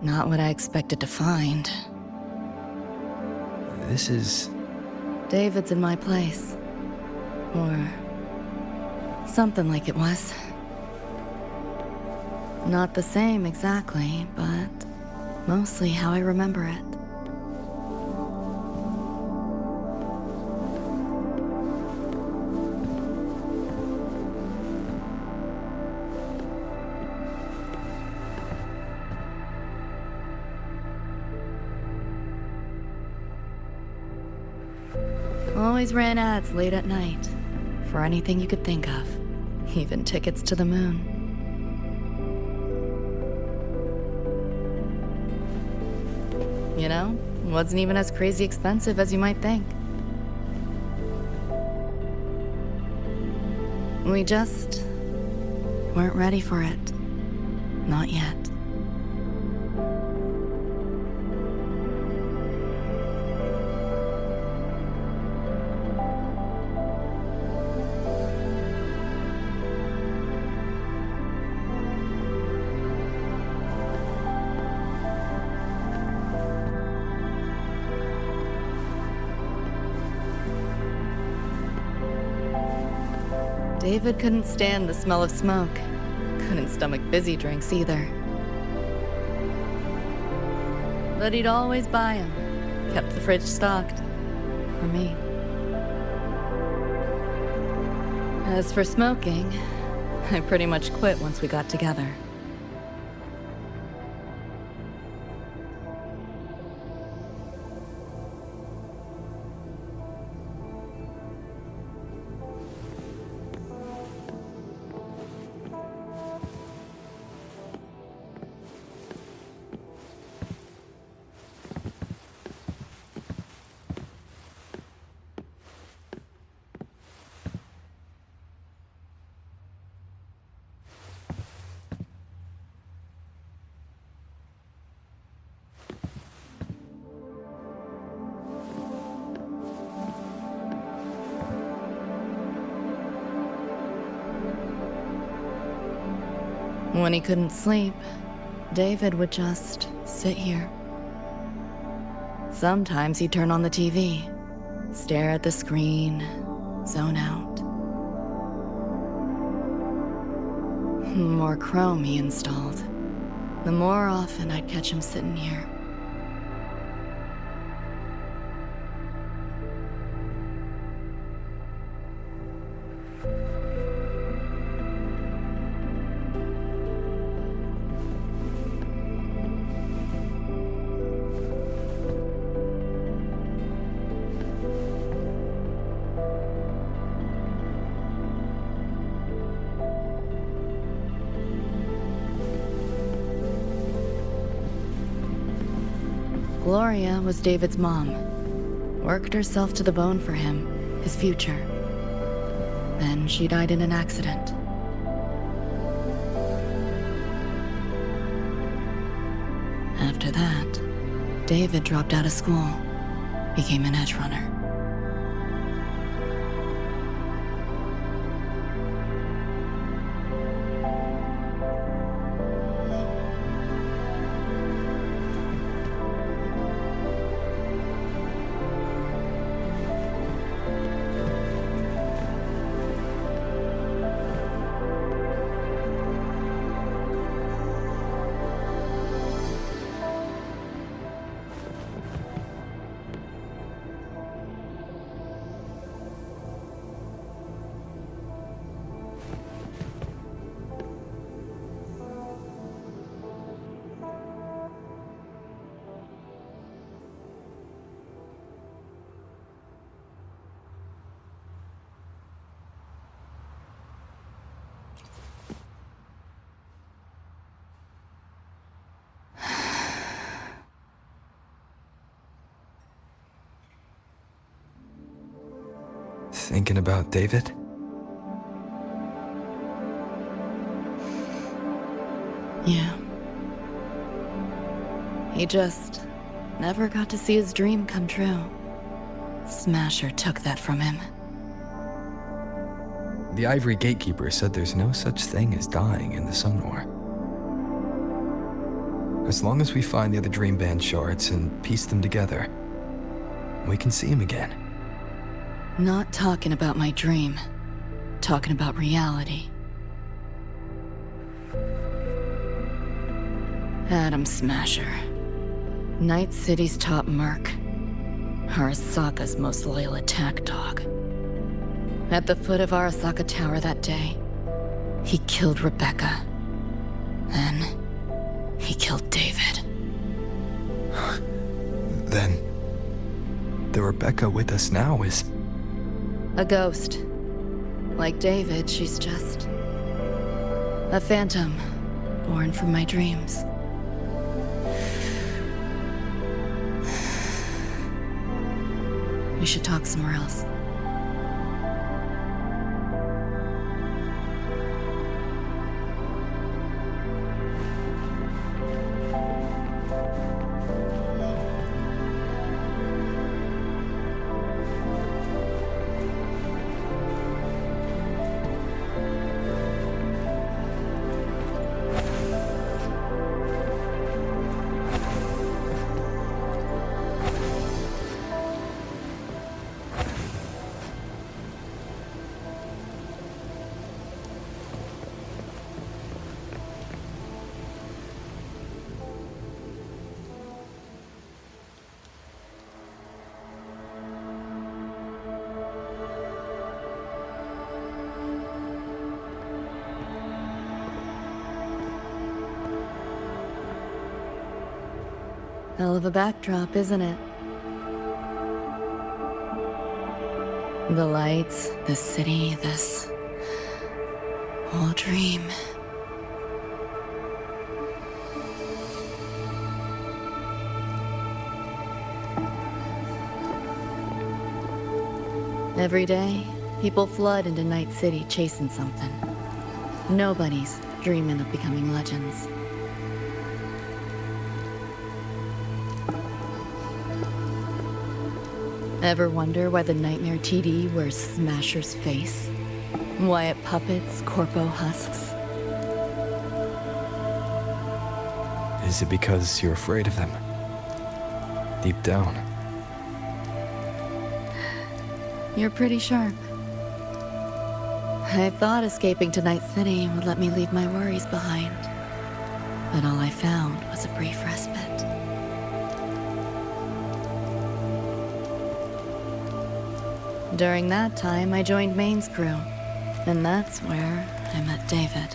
not what I expected to find. This is... David's in my place. Or... something like it was. Not the same exactly, but mostly how I remember it. Always ran ads late at night. For anything you could think of. Even tickets to the moon. You know, wasn't even as crazy expensive as you might think. We just weren't ready for it. Not yet. David couldn't stand the smell of smoke. Couldn't stomach fizzy drinks either. But he'd always buy them. Kept the fridge stocked. For me. As for smoking, I pretty much quit once we got together. When he couldn't sleep, David would just sit here. Sometimes he'd turn on the TV, stare at the screen, zone out. The more Chrome he installed, the more often I'd catch him sitting here. Gloria was David's mom. Worked herself to the bone for him, his future. Then she died in an accident. After that, David dropped out of school, became an Edgerunner. Thinking about David? Yeah. He just never got to see his dream come true. Smasher took that from him. The Ivory Gatekeeper said there's no such thing as dying in the Sun War. As long as we find the other Dream Band shards and piece them together, we can see him again. Not talking about my dream. Talking about reality. Adam Smasher. Night City's top merc. Arasaka's most loyal attack dog. At the foot of Arasaka Tower that day, he killed Rebecca. Then, he killed David. Then, the Rebecca with us now is... a ghost. Like David, she's just... a phantom, born from my dreams. We should talk somewhere else. Hell of a backdrop, isn't it? The lights, the city, this whole dream. Every day, people flood into Night City chasing something. Nobody's dreaming of becoming legends. Ever wonder why the Nightmare TD wears Smasher's face? Why it puppets Corpo husks? Is it because you're afraid of them? Deep down. You're pretty sharp. I thought escaping to Night City would let me leave my worries behind. But all I found was a brief respite. During that time, I joined Maine's crew. And that's where I met David.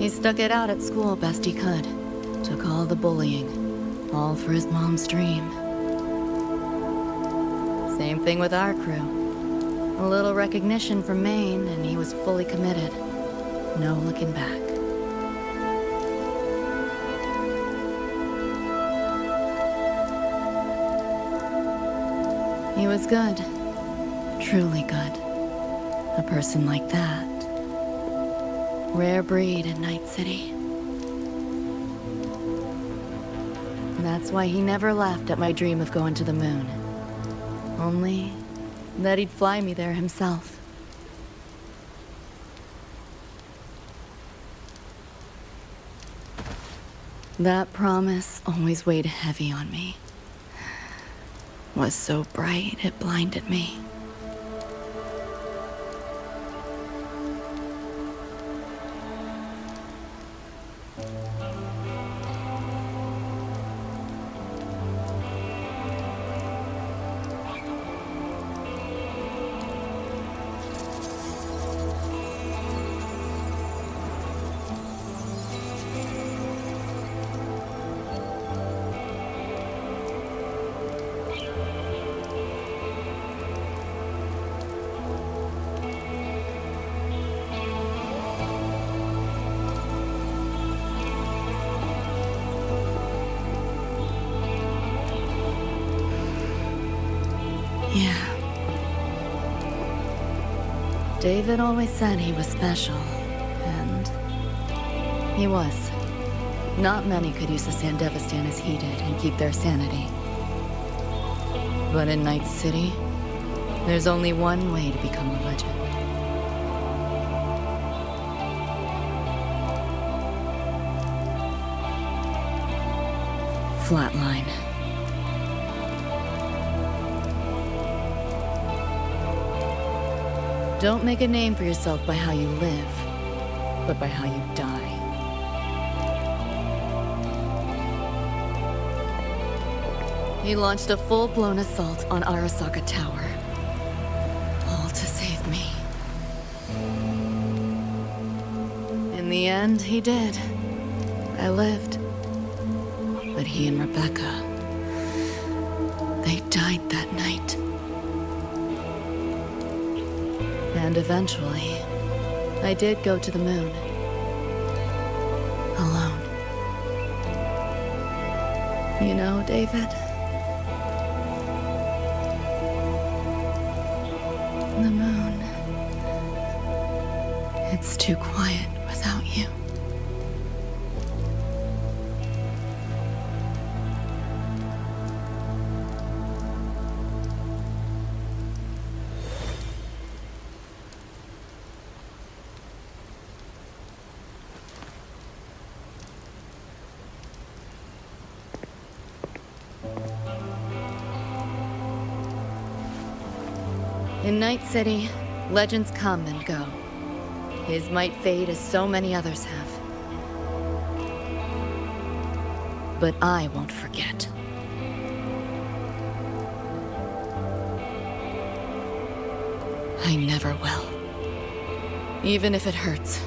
He stuck it out at school best he could. Took all the bullying. All for his mom's dream. Same thing with our crew. A little recognition from Maine, and he was fully committed. No looking back. He was good. Truly good. A person like that. Rare breed in Night City. That's why he never laughed at my dream of going to the moon. Only that he'd fly me there himself. That promise always weighed heavy on me. Was so bright it blinded me. Yeah. David always said he was special, and he was. Not many could use the Sandevistan as he did and keep their sanity. But in Night City, there's only one way to become a legend. Flatline. Don't make a name for yourself by how you live, but by how you die. He launched a full-blown assault on Arasaka Tower. All to save me. In the end, he did. I lived. But he and Rebecca, they died that night. And eventually, I did go to the moon. Alone. You know, David? The moon. It's too quiet without you. In Night City, legends come and go. His might fade as so many others have. But I won't forget. I never will. Even if it hurts.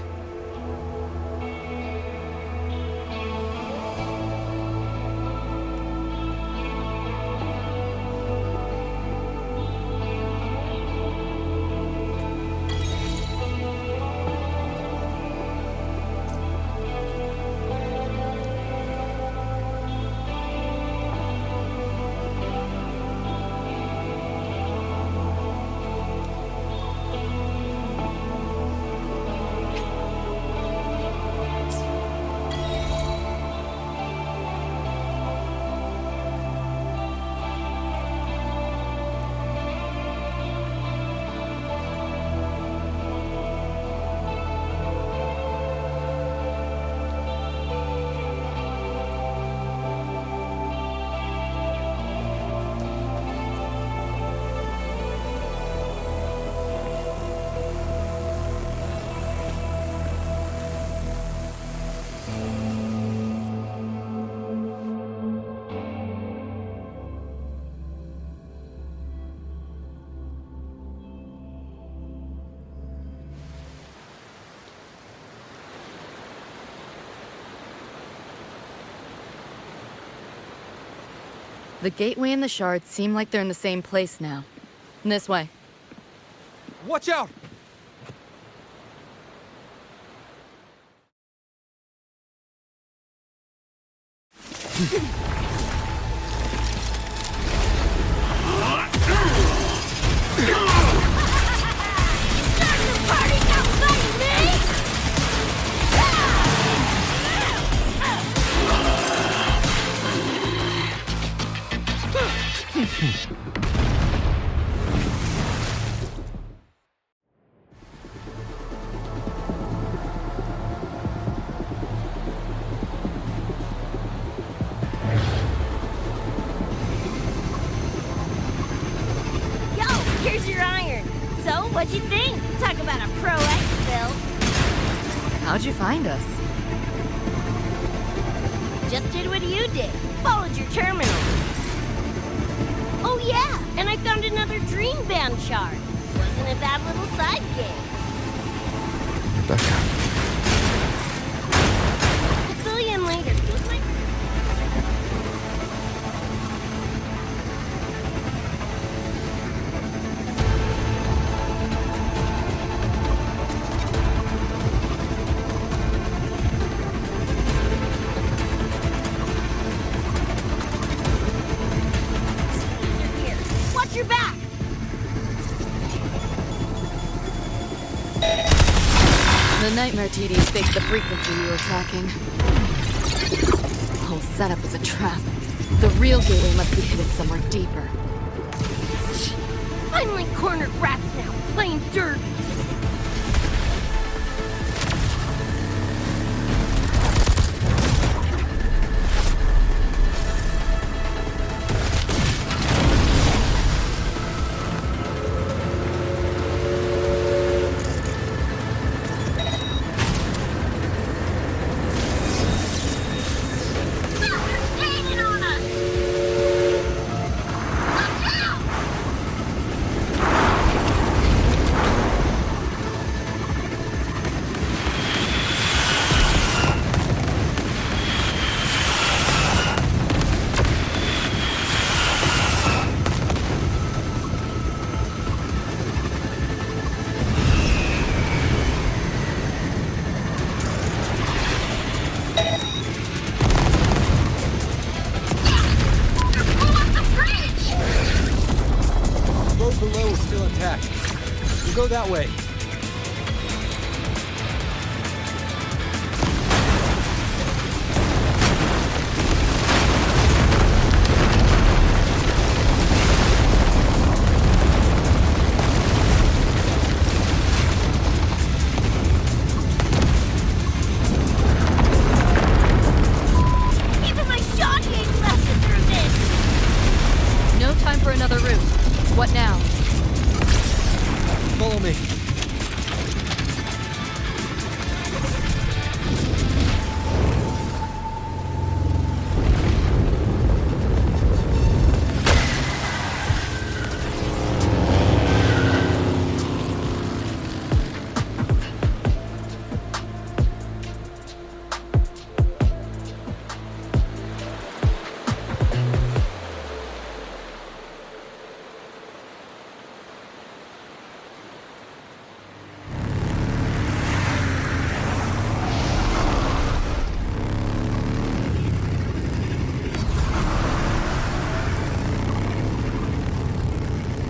The gateway and the shards seem like they're in the same place now. This way. Watch out! Here's your iron. So, what'd you think? Talk about a pro exfil. How'd you find us? Just did what you did. Followed your terminal. Oh yeah, and I found another dream band shard. Wasn't a bad little side gig. Becca. I'll fill you in later. Who's my... Watch your back! The Nightmare TDs faked the frequency we were tracking. The whole setup was a trap. The real gateway must be hidden somewhere deeper. I'm like cornered rats now, playing dirt. Below is still intact. We'll go that way. Even my shot gauge lasted through this. No time for another route. What now? Follow me.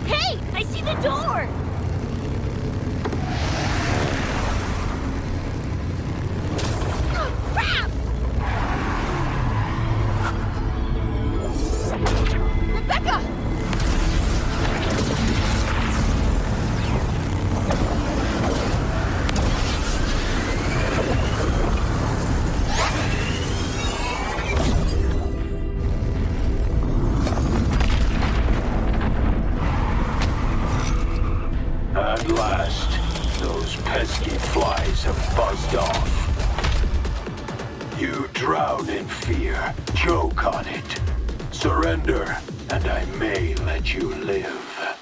Hey, I see the door. Oh, crap! Rebecca! At last, those pesky flies have buzzed off. You drown in fear, choke on it. Surrender, and I may let you live.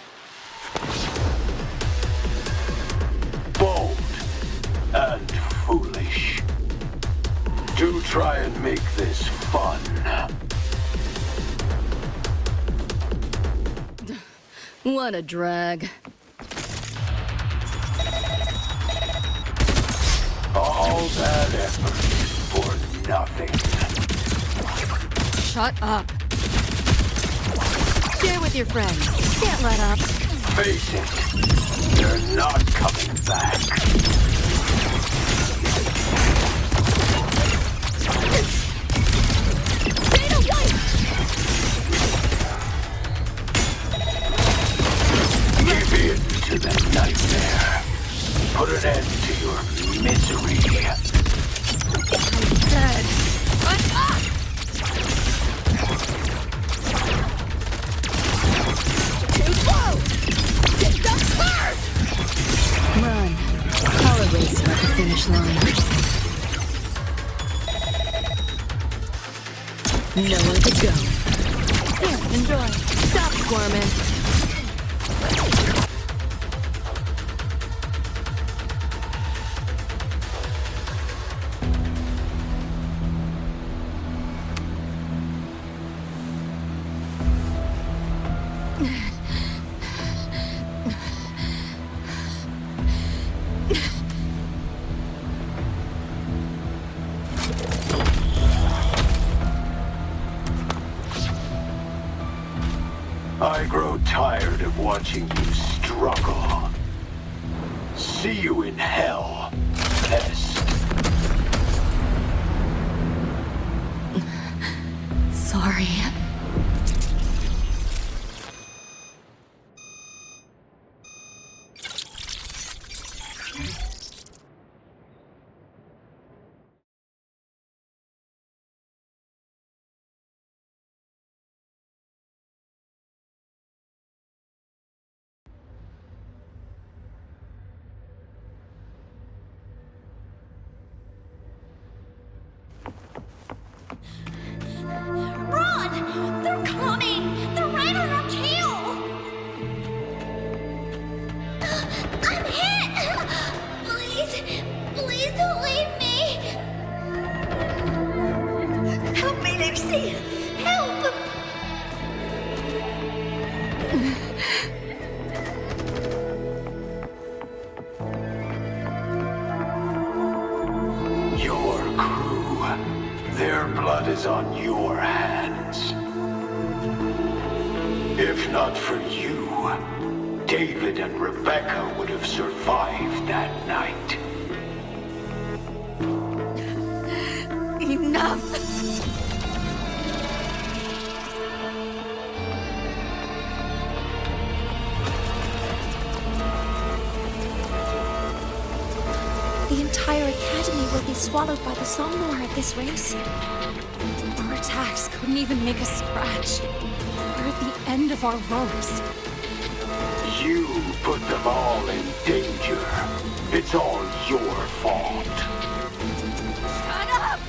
Bold and foolish. Do try and make this fun. What a drag. All that effort for nothing. Shut up. Share with your friends. Can't let up. Face it, they're not coming back. Give in to the nightmare. Put an end to your misery. Dead. Too slow! Take the first! Run. Call a racer at the finish line. Nowhere to go. Here, enjoy. Stop squirming. I grow tired of watching you struggle. See you in hell, pest. Sorry. Run! They're coming! They're right on our tail! I'm hit! Please, please don't leave me! Help me, Lucy! Help! Your crew, their blood is on your hands. If not for you, David and Rebecca would have survived that night. Enough! The entire academy will be swallowed by the Somnor at this race. Our attacks couldn't even make a scratch. We're at the end of our ropes. You put them all in danger. It's all your fault. Shut up!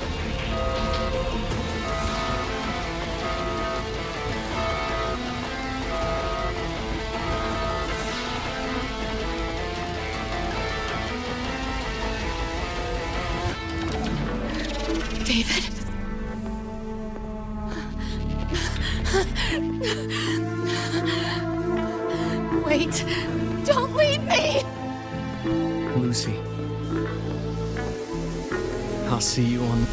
David. Wait. Don't leave me! Lucy. I'll see you on...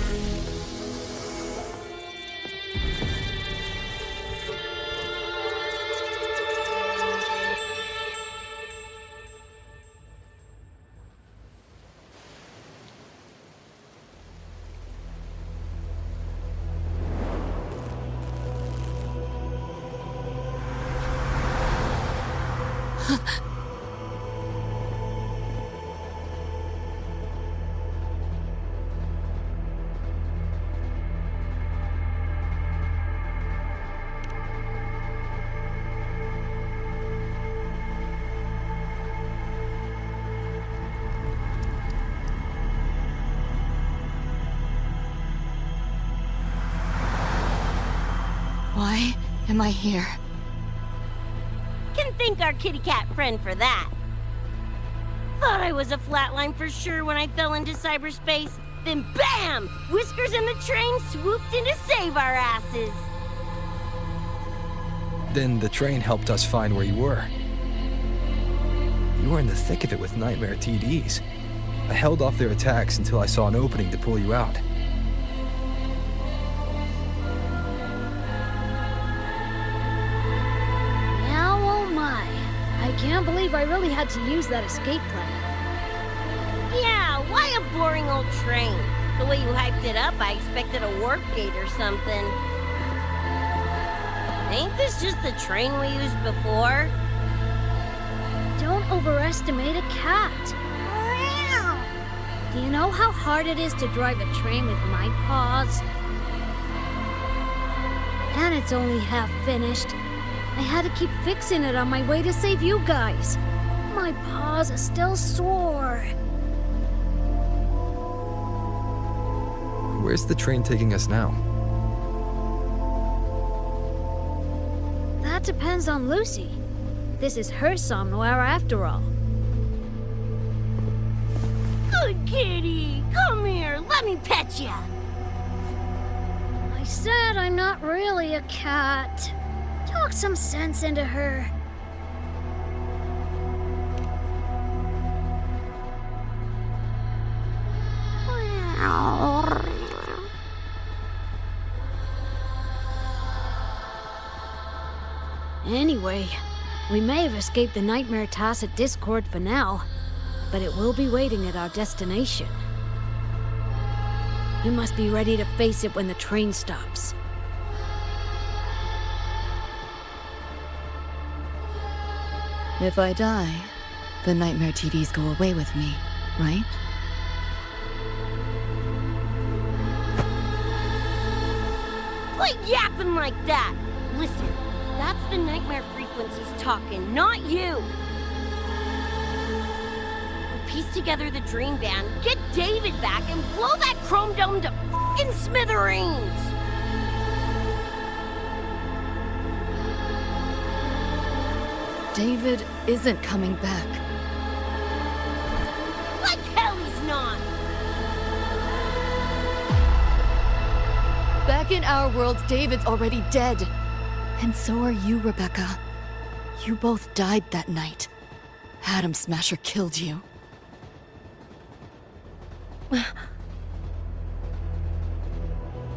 Why am I here? Can thank our kitty cat friend for that. Thought I was a flatline for sure when I fell into cyberspace. Then BAM! Whiskers and the train swooped in to save our asses. Then the train helped us find where you were. You were in the thick of it with Nightmare TDs. I held off their attacks until I saw an opening to pull you out. Now, oh my. I can't believe I really had to use that escape plan. Yeah, why a boring old train? The way you hyped it up, I expected a warp gate or something. Ain't this just the train we used before? Don't overestimate a cat. Do you know how hard it is to drive a train with my paws? And it's only half finished. I had to keep fixing it on my way to save you guys. My paws are still sore. Where's the train taking us now? That depends on Lucy. This is her somewhere after all. Good kitty! Come here, let me pet ya! I said I'm not really a cat. Talk some sense into her. Anyway, we may have escaped the Nightmare Tacit Discord for now, but it will be waiting at our destination. You must be ready to face it when the train stops. If I die, the Nightmare TDs go away with me, right? Quit yapping like that! Listen, that's the nightmare frequencies talking, not you! We'll piece together the dream band, get David back, and blow that chrome dome to f***ing smithereens! David isn't coming back. Like hell he's not! Back in our world, David's already dead. And so are you, Rebecca. You both died that night. Atom Smasher killed you.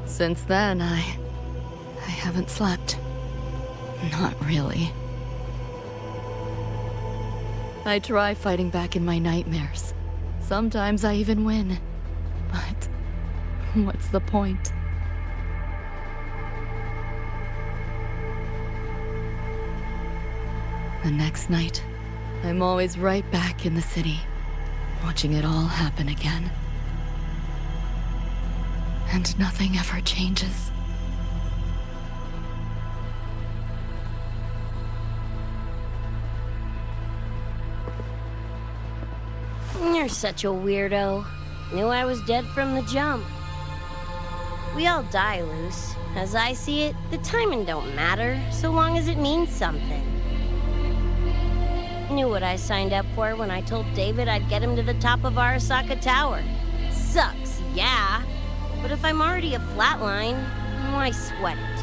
Since then, I haven't slept. Not really. I try fighting back in my nightmares. Sometimes I even win. But what's the point? The next night, I'm always right back in the city, watching it all happen again. And nothing ever changes. You're such a weirdo. Knew I was dead from the jump. We all die, Luce. As I see it, the timing don't matter, so long as it means something. Knew what I signed up for when I told David I'd get him to the top of Arasaka Tower. Sucks, yeah. But if I'm already a flatline, why sweat it?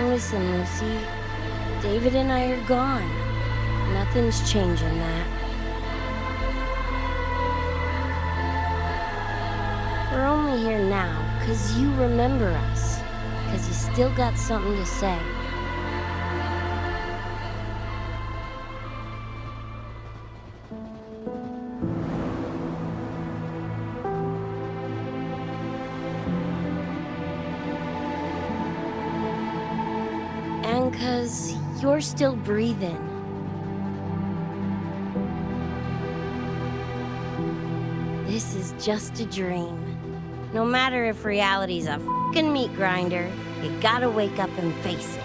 Listen, Lucy. David and I are gone. Nothing's changing that. We're only here now because you remember us. Because you still got something to say. And because you're still breathing. This is just a dream. No matter if reality's a f***ing meat grinder, you gotta wake up and face it.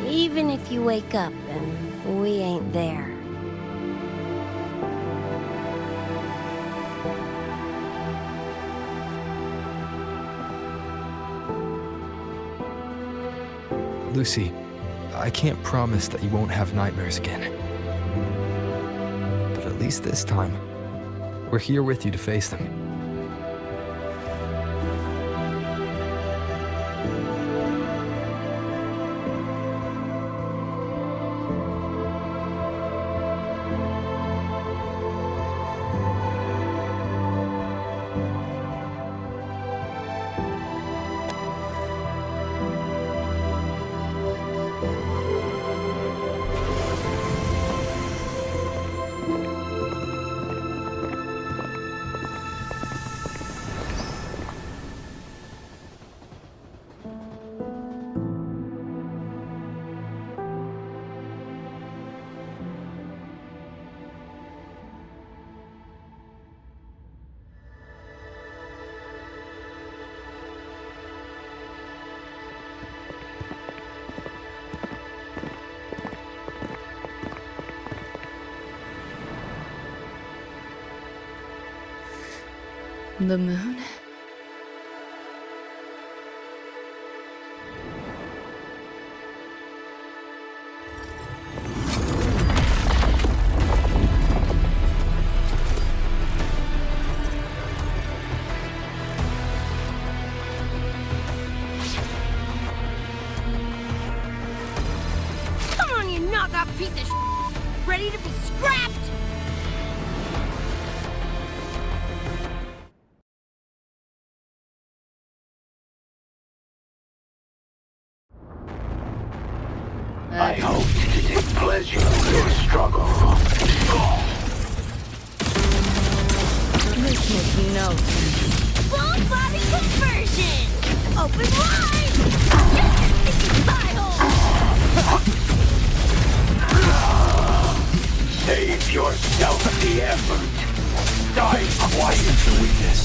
Even if you wake up and we ain't there. Lucy, I can't promise that you won't have nightmares again. But at least this time, we're here with you to face them. The moon? Come on, you knockoff piece of ready to be scrapped! I hope to take pleasure in your struggle. This makes no sense. Full body conversion! Open wide! Get your sticky thigh hole! Save yourself the effort. Die quiet. The weakness.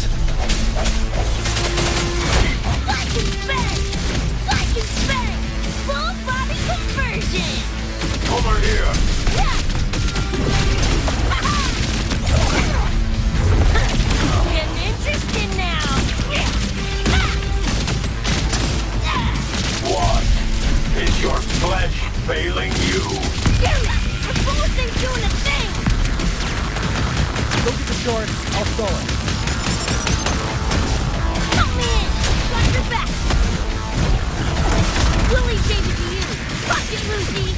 Like and spang! Like and spang! Full body conversion! Over here. Getting interested now! What? Is your flesh failing you? Damn it! The bullet ain't doing a thing! Go get the short. I'll throw it. Come in! Got your back! Willie gave it to you! Fuck it, Lucy!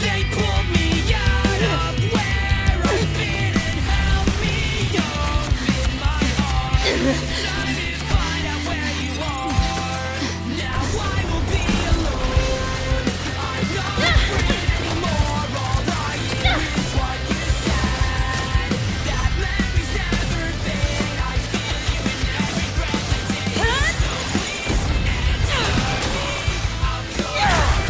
They pulled me out of where I've been and held me up in my heart. Time to find out where you are. Now I will be alone. I'm not afraid anymore. All I hear is what you said. That memories never fade. I feel you in every breath I take. So please answer me. I'll go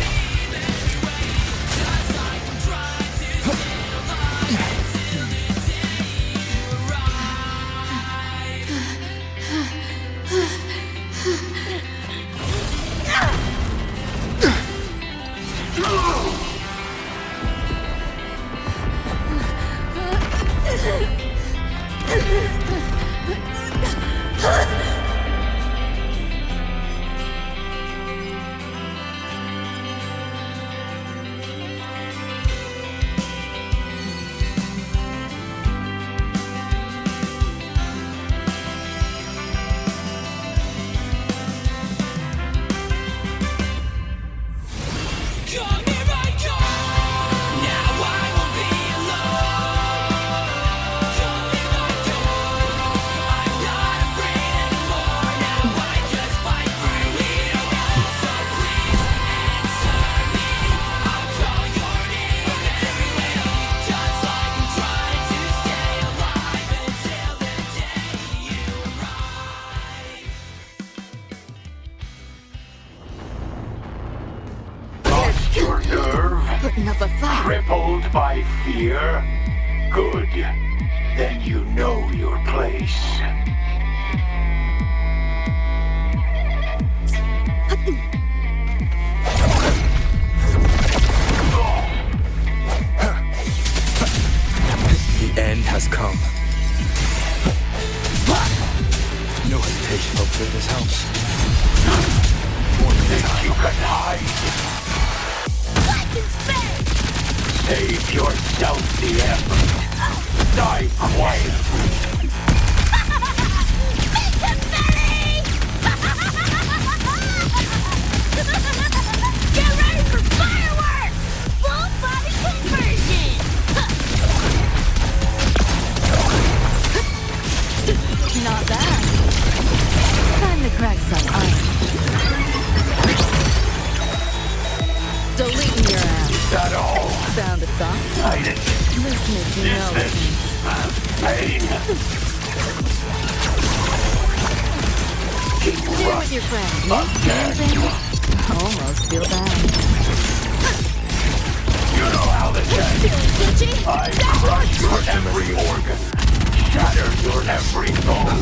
leave anyway. Just like I'm trying to stay alive until the day you Come here I come. Now I won't be alone. Come here I come. I'm not afraid anymore. Now I just fight through it all. So please answer me. I'll call your name everywhere. Just like I'm trying to stay alive until the day you arrive. Lost your nerve? Putting up a fight. Crippled by fear? Good. Then you know your place. The end has come. No hesitation. Hopefully this helps. Think you can hide? Like and spang! Save yourself the effort. Die quietly. Make him belly! Get ready for fireworks! Full body conversion! Not bad. Time to crack some ice. Deleting your ass. Is that all? Sound a song? I didn't. This makes no sense. Pain. Keep Share with your friends. Almost feel bad. You know how this ends. I crush your every organ, shatter your every bone.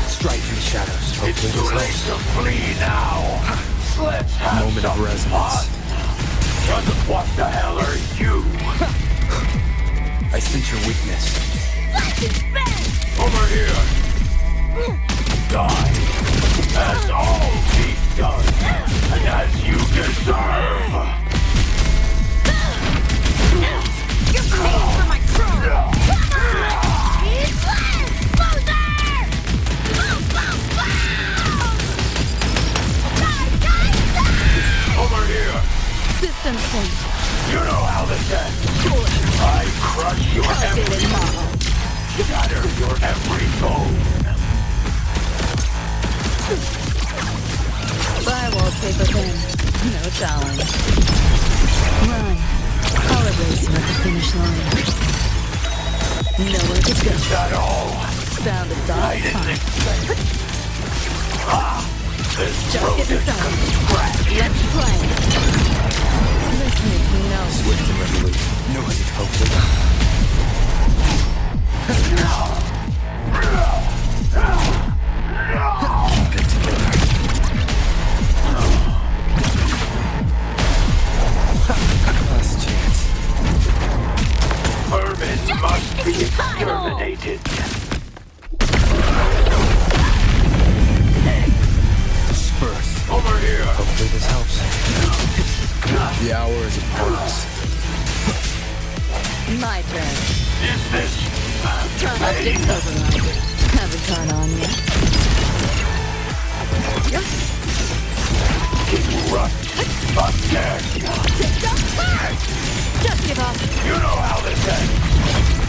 Strike in the shadows. It's Hopefully too this late helps. to flee now. Let's have Moment of some resonance. fun. Just what the hell are you? I sense your weakness. Over here. Die. As all be done. And as you deserve. You're paying for my crow! Over here. System sync. You know how this ends. I crush your every bone. Shatter your every bone. Firewall paper thin. No challenge. Run. I'll erase you at the finish line. Nowhere to go. Is that all? Sound a dog I didn't expect. This Just road get is inside. from scratch. Let's play. This makes me no Swift and resolute. No hesitation. Keep it together. Last chance. Vermin must be exterminated. Disperse. Over here. Hopefully this helps. The hour is upon us. My turn. Is this Turn up dick override. Have a turn on me. erupt again? Just give up. You know how this ends.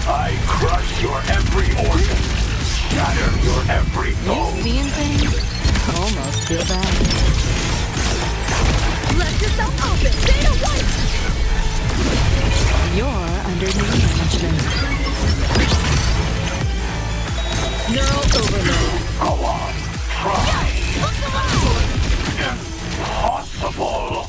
I crush your every organ, shatter your every bone. You seeing things? Almost feel bad. Let yourself open. Data white. You're under new management. Neural overload. Go on, try. Impossible.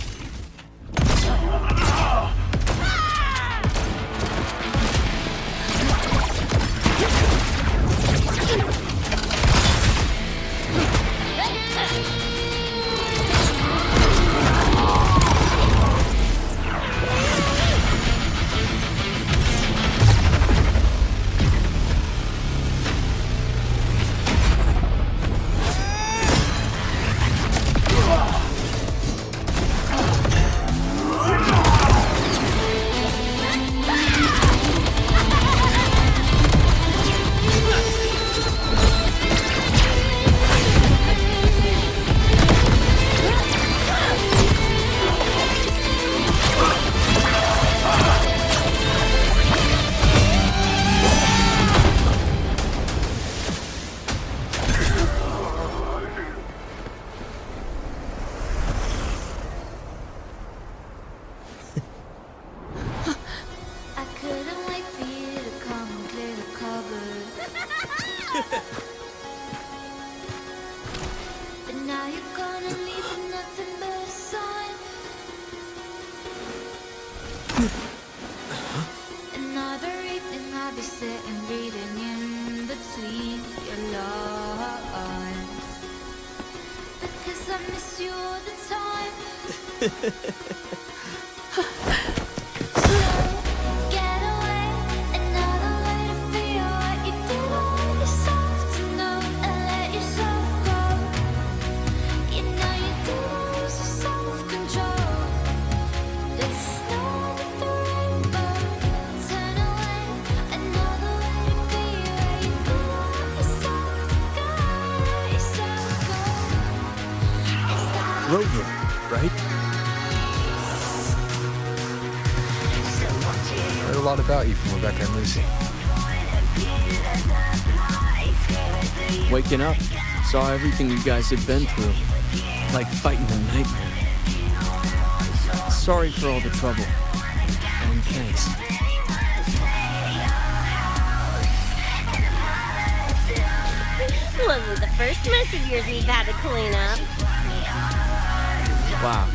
Rover, right? Heard a lot about you from Rebecca and Lucy. Waking up, saw everything you guys had been through. Like fighting a nightmare. Sorry for all the trouble. And thanks. Wasn't the first mess of yours we've had to clean up. Wow,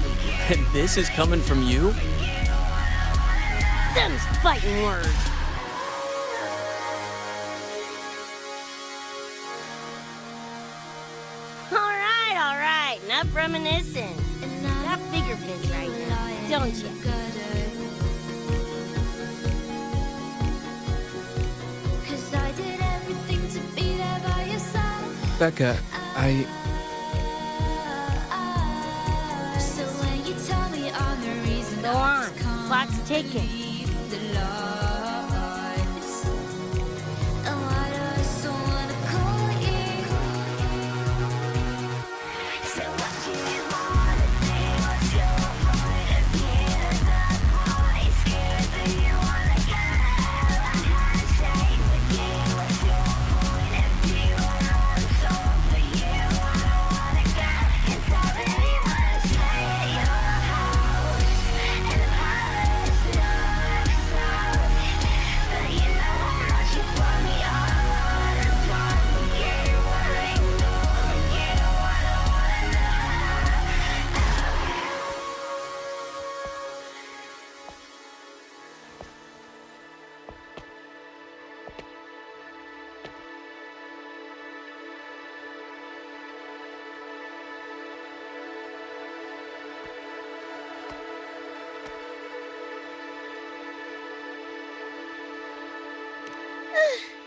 And this is coming from you? Them's fighting words. All right, enough reminiscing. Got bigger fish right now, don't you? Becca, Go on, clock's ticking.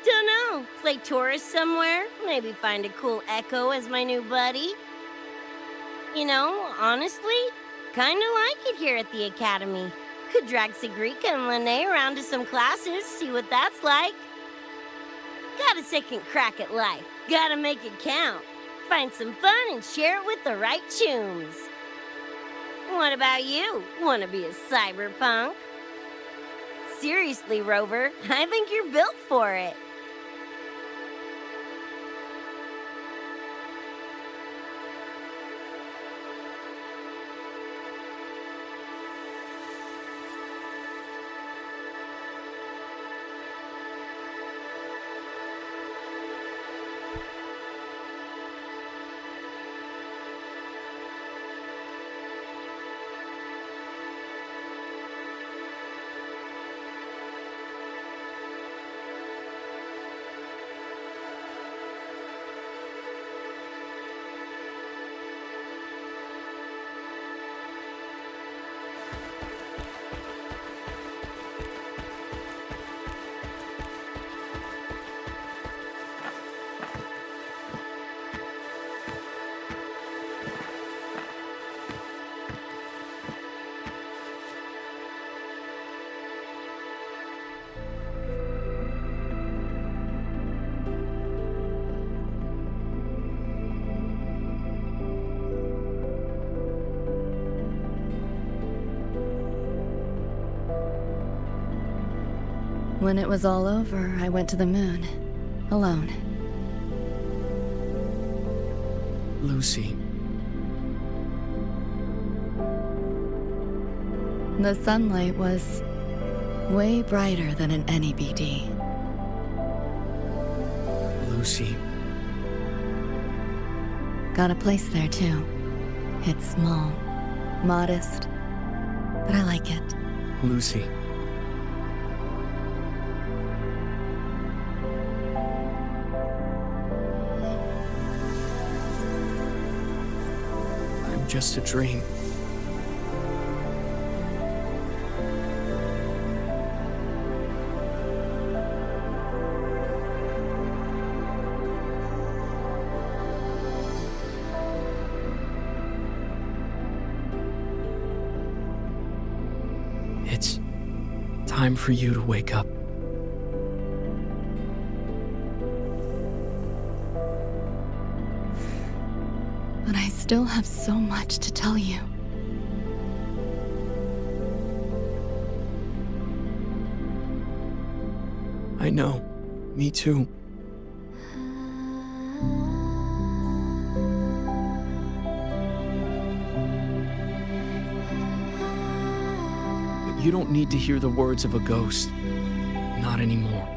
Dunno, play tourist somewhere? Maybe find a cool Echo as my new buddy? You know, honestly, kinda like it here at the Academy. Could drag Sigrika and Lene around to some classes, see what that's like. Got a second crack at life, gotta make it count. Find some fun and share it with the right chooms. What about you? Wanna be a cyberpunk? Seriously, Rover, I think you're built for it. When it was all over, I went to the moon. Alone. Lucy. The sunlight was way brighter than in any BD. Lucy. Got a place there too. It's small, modest, but I like it. Lucy. I'm just a dream. It's time for you to wake up. But I still have so much to tell you. I know. Me too. You don't need to hear the words of a ghost. Not anymore.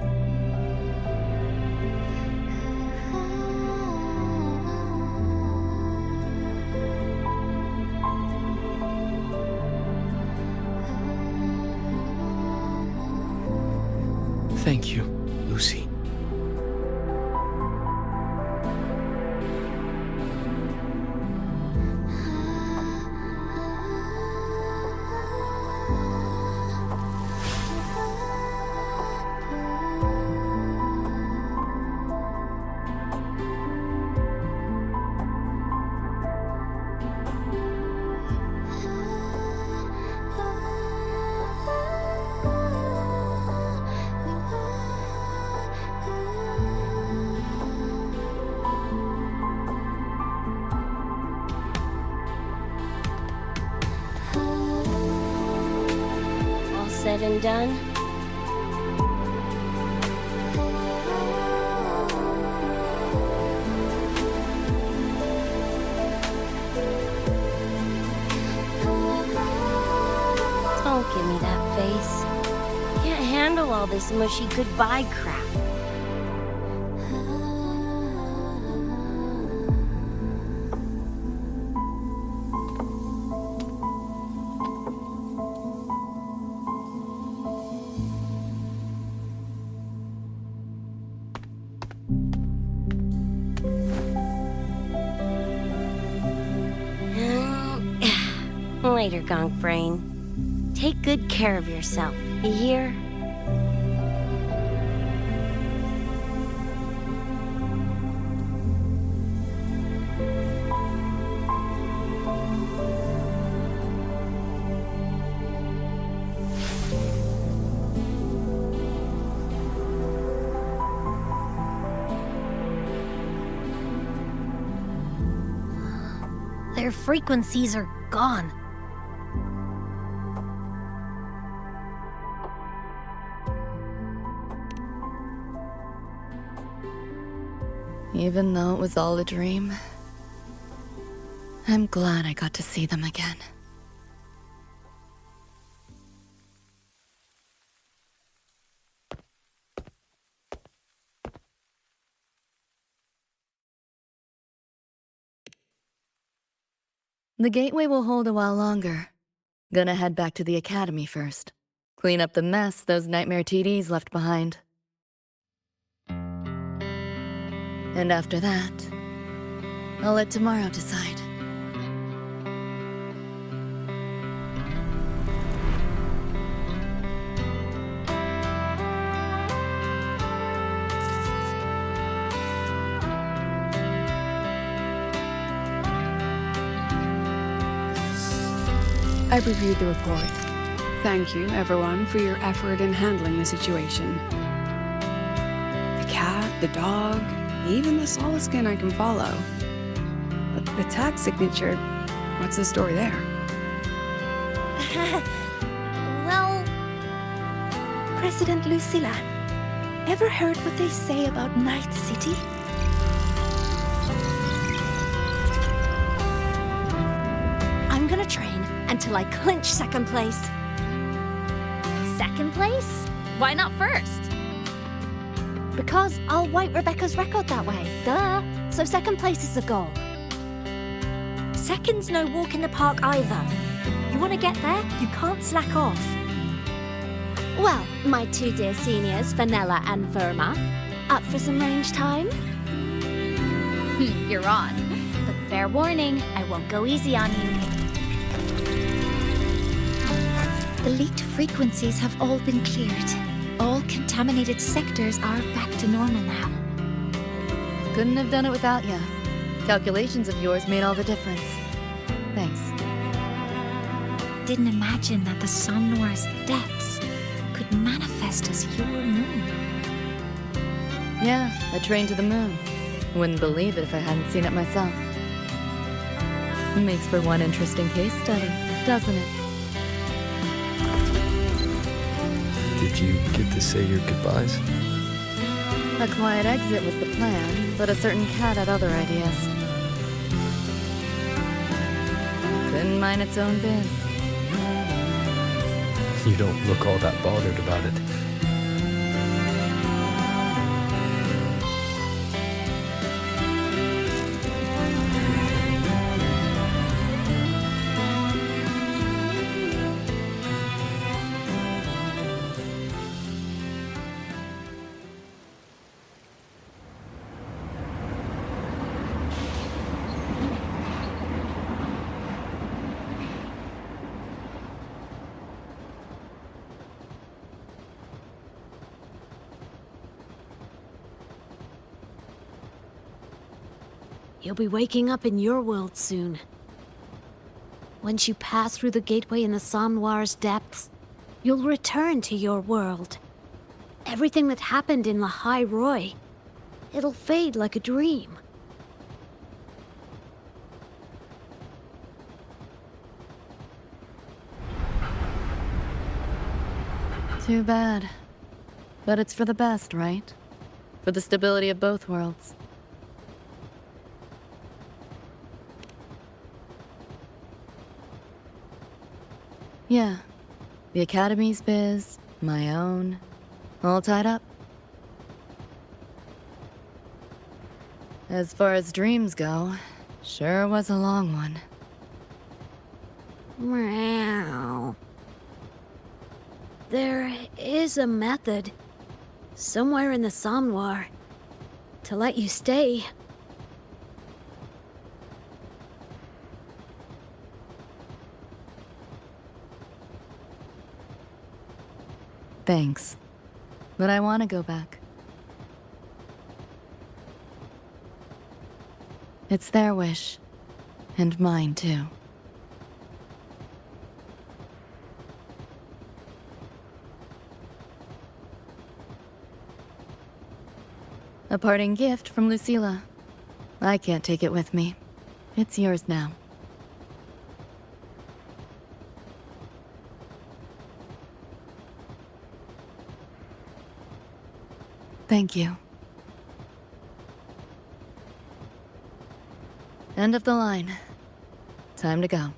said and done. Don't give me that face. Can't handle all this mushy goodbye crap. Later, Gonk Brain. Take good care of yourself, you hear? Their frequencies are gone. Even though it was all a dream, I'm glad I got to see them again. The gateway will hold a while longer. Gonna head back to the academy first. Clean up the mess those nightmare TDs left behind. And after that, I'll let tomorrow decide. I've reviewed the report. Thank you, everyone, for your effort in handling the situation. The cat, the dog, even the solid skin I can follow. But the tag signature, what's the story there? Well, President Lucilla, ever heard what they say about Night City? I'm gonna train until I clinch second place. Second place? Why not first? Because I'll wipe Rebecca's record that way. Duh. So second place is the goal. Second's no walk in the park either. You want to get there, you can't slack off. Well, my two dear seniors, Vanilla and Verma, up for some range time? You're on. But fair warning, I won't go easy on you. The leaked frequencies have all been cleared. All contaminated sectors are back to normal now. Couldn't have done it without you. Calculations of yours made all the difference. Thanks. Didn't imagine that the Somnoir's depths could manifest as your moon. Yeah, I trained to the moon. Wouldn't believe it if I hadn't seen it myself. Makes for one interesting case study, doesn't it? Did you get to say your goodbyes? A quiet exit was the plan, but a certain cat had other ideas. Couldn't mind its own biz. You don't look all that bothered about it. You'll be waking up in your world soon. Once you pass through the gateway in the Somnoir's depths, you'll return to your world. Everything that happened in La High Roy, it'll fade like a dream. Too bad. But it's for the best, right? For the stability of both worlds. Yeah. The Academy's biz, my own, all tied up. As far as dreams go, sure was a long one. Meow. There is a method, somewhere in the Somnoir, to let you stay. Thanks. But I want to go back. It's their wish. And mine, too. A parting gift from Lucilla. I can't take it with me. It's yours now. Thank you. End of the line. Time to go.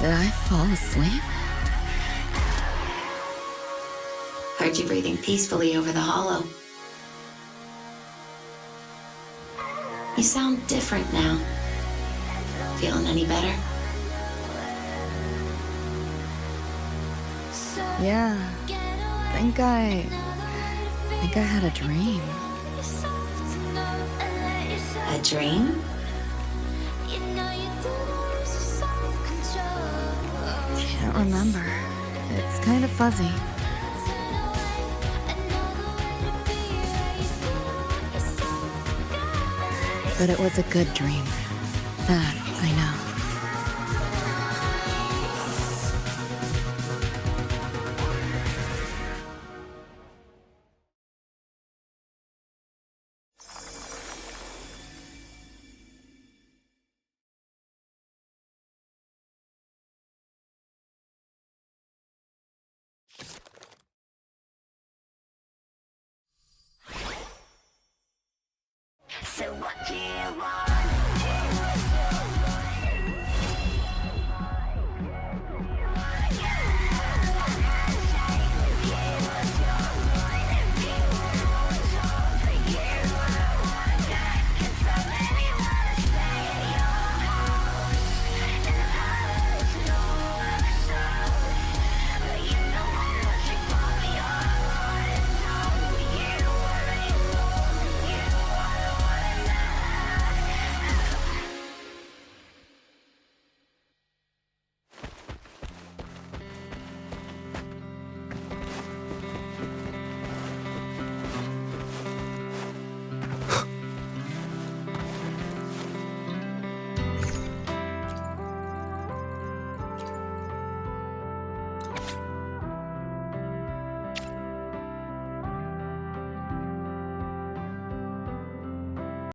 Did I fall asleep? Heard you breathing peacefully over the hollow. You sound different now. Feeling any better? Yeah. Think I had a dream. A dream? Can't remember. It's kind of fuzzy. But it was a good dream. That I know. So what do you want?